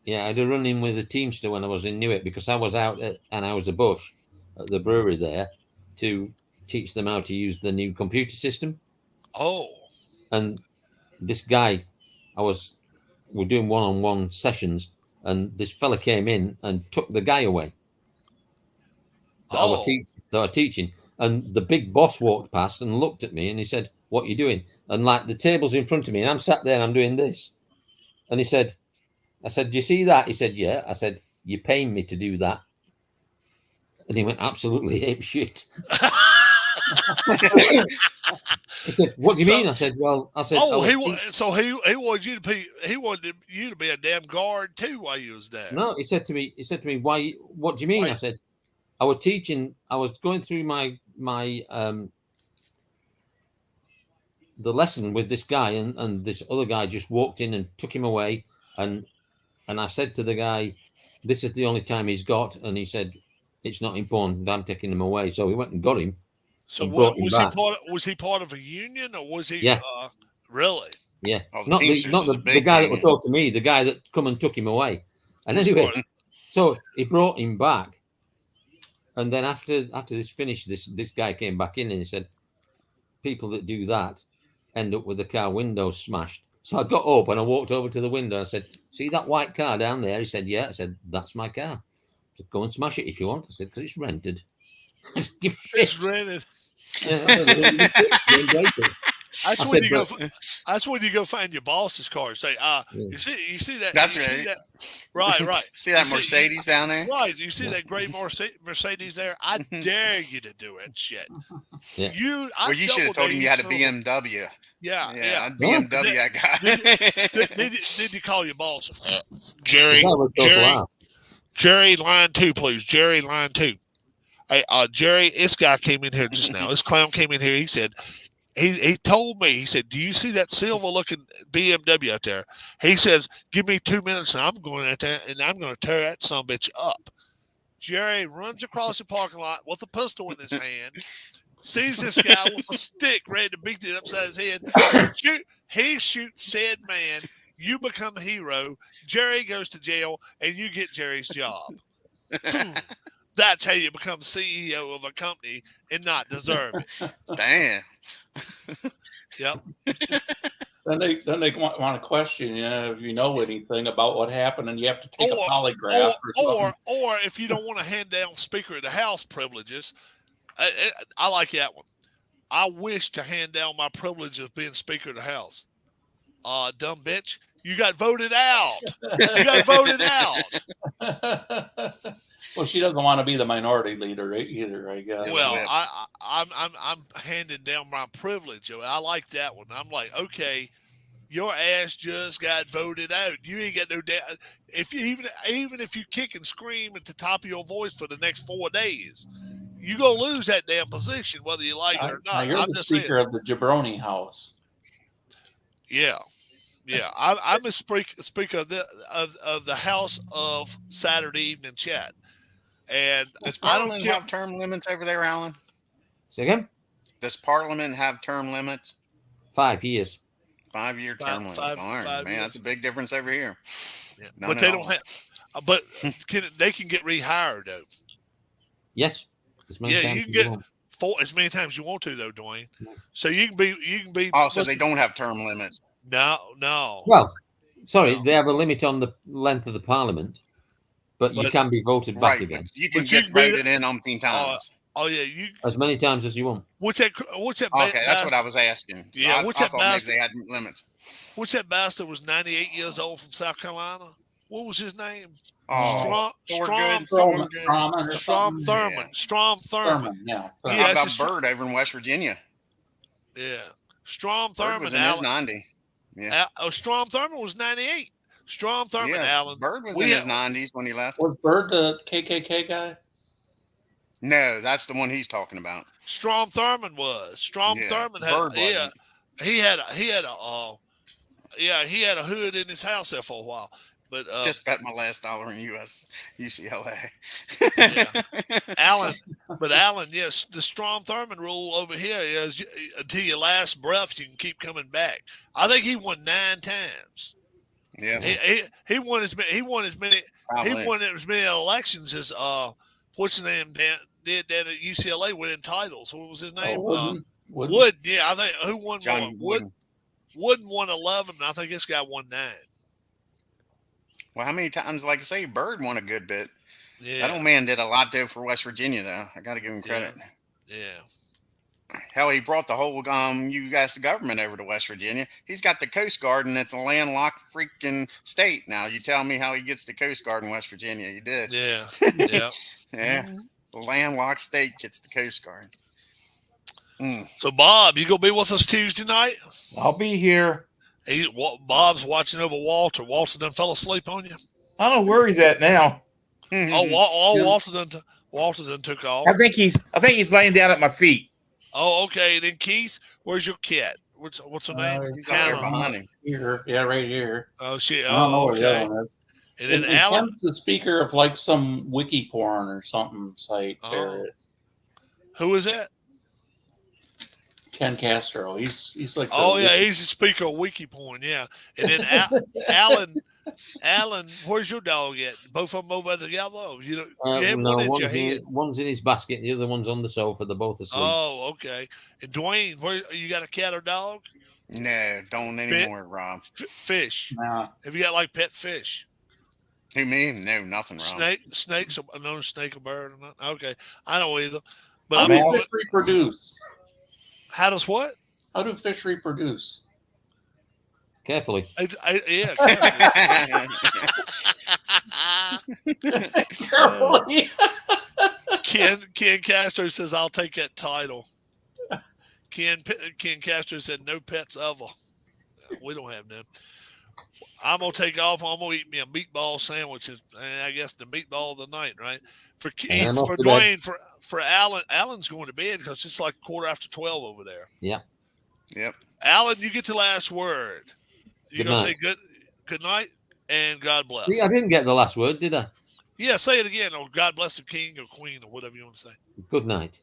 Yeah, I had a run-in with a teamster when I was in Newark because I was out and I was a bush at the brewery there to teach them how to use the new computer system. Oh. And this guy, we're doing one-on-one sessions, and this fella came in and took the guy away that I was teaching. And the big boss walked past and looked at me and he said, "What are you doing?" And like the table's in front of me and I'm sat there and I'm doing this. And he said, I said, "Do you see that?" He said, "Yeah." I said, "You're paying me to do that." And he went absolutely ape shit. He said, "What do you mean?" I said, "Well," I said, he wanted you to be a damn guard too while you was there. No, he said to me, "Why? What do you mean?" Why? I said, "I was teaching. I was going through my the lesson with this guy, and this other guy just walked in and took him away, and I said to the guy, 'This is the only time he's got,' and he said, 'It's not important. I'm taking him away.' So we went and got him. So what was he part of a union or was he? Yeah. Really? Yeah, Oh, not the guy that would talk to me, the guy that come and took him away. And anyway, so he brought him back, and then after this finished, this guy came back in and he said, "People that do that end up with the car windows smashed." So I got up and I walked over to the window. And I said, "See that white car down there?" He said, "Yeah." I said, "That's my car. So go and smash it if you want." I said, "Because it's rented." It's rented. That's when you go find your boss's car. Say, you see that? That's right. right. Right. See that Mercedes down there? Right. You see that gray Mercedes there? I dare you to do it. Shit. Yeah. You should have told him you had a BMW. Yeah. BMW I got. Did you call your boss? Jerry, line 2, please. Jerry, line 2. Hey, Jerry, this guy came in here just now. This clown came in here. He said, he told me, he said, "Do you see that silver-looking BMW out there?" He says, "Give me 2 minutes, and I'm going out there, and I'm going to tear that sumbitch up." Jerry runs across the parking lot with a pistol in his hand, sees this guy with a stick ready to beat it upside his head. He shoots said man. You become a hero. Jerry goes to jail, and you get Jerry's job. That's how you become CEO of a company and not deserve it. Damn. Yep. Then they want to question you if you know anything about what happened, and you have to take a polygraph or if you don't want to hand down Speaker of the House privileges. I like that one. I wish to hand down my privilege of being Speaker of the House. Dumb bitch. You got voted out. Well, she doesn't want to be the minority leader either, I guess. Well, I'm handing down my privilege. I like that one. I'm like, okay, your ass just got voted out. You ain't got no doubt. Even if you kick and scream at the top of your voice for the next 4 days, you gonna lose that damn position whether you like it or not. You're the Speaker of the Jabroni House. Yeah. Yeah, I'm a speaker of the House of Saturday Evening Chat, and does Parliament have term limits over there, Alan? Say again? Does Parliament have term limits? 5 years. 5-year term limit. All right, man, that's a big difference over here. Yeah. But they don't have. But they can get rehired though. Yes. You can get as many times as you want to though, Dwayne. So you can be. Oh, so they don't have term limits. No. Well, sorry, they have a limit on the length of the parliament, but you can be voted back again. You can get voted in umpteen times. You as many times as you want. What's that? Okay, that's what I was asking. Yeah, I thought maybe they had limits. What's that bastard was 98 years old from South Carolina? What was his name? Strom Thurmond. Yeah. How about Bird over in West Virginia? Yeah. Strom Thurmond. Bird was in his 90. Yeah. Strom Thurmond was 98. Strom Thurmond, Alan. Bird was in his 90s when he left. Was Bird the KKK guy? No, that's the one he's talking about. Strom Thurmond was. Thurmond had. Bird he had he had a hood in his house there for a while. But Just bet my last dollar in UCLA. Alan, yes, the Strom Thurmond rule over here is until your last breath, you can keep coming back. I think he won 9 times. Yeah, he won as many elections as what's his name did that at UCLA winning titles. What was his name? Wood. Yeah, I think who won John more? Wooden won 11. And I think this guy won 9. Well, how many times? Like I say, Bird won a good bit. Yeah, That old man did a lot there for West Virginia, though. I got to give him credit. Yeah. Hell, he brought the whole U.S. government over to West Virginia. He's got the Coast Guard, and it's a landlocked freaking state. Now, you tell me how he gets the Coast Guard in West Virginia. He did. Yeah. Yeah. Yeah. The landlocked state gets the Coast Guard. So, Bob, you gonna be with us Tuesday night? I'll be here. Bob's watching over Walter. Walter done fell asleep on you. I don't know where he's at now. Walter done took off. I think he's laying down at my feet. Oh, okay. Then Keith, where's your cat? What's her name? He's out there behind him. Here, yeah, right here. Oh, shit. I don't know Oh, where the okay. other one is. And then And Alan. Ken's the speaker of like some wiki porn or something site. Oh. Who is that? Ken Castro. He's like. Oh yeah, he's the speaker of WikiPorn. Yeah, and then Alan, where's your dog at? Both of them over together? You have no, one at your head. one's in his basket, and the other one's on the sofa. They're both asleep. Oh, okay. And Dwayne, where you got a cat or dog? No, don't anymore, Rob. Fish. Nah. Have you got like pet fish? Who mean? No, nothing wrong. Snakes? No snake or bird or nothing? Okay, I don't either. But How I mean, do fish reproduce? how does what? How do fish reproduce? Carefully. Yeah. Carefully. Ken Castro says, "I'll take that title." Ken Castro said, "No pets ever." We don't have them. I'm gonna take off. I'm gonna eat me a meatball sandwich. And I guess the meatball of the night, right? For Dwayne, for Alan. Alan's going to bed because it's like 12:15 over there. Yeah. Yep. Alan, you get the last word. You're Good gonna night. say good night and God bless. See, I didn't get the last word, did I? Yeah, say it again. Or God bless the king or queen or whatever you want to say. Good night.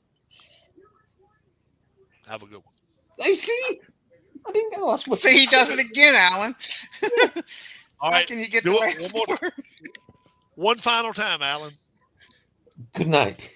Have a good one. I see. I didn't get the last word. See, he does it again, Alan. All How right. can you get Do the it last one more word? One final time, Alan. Good night.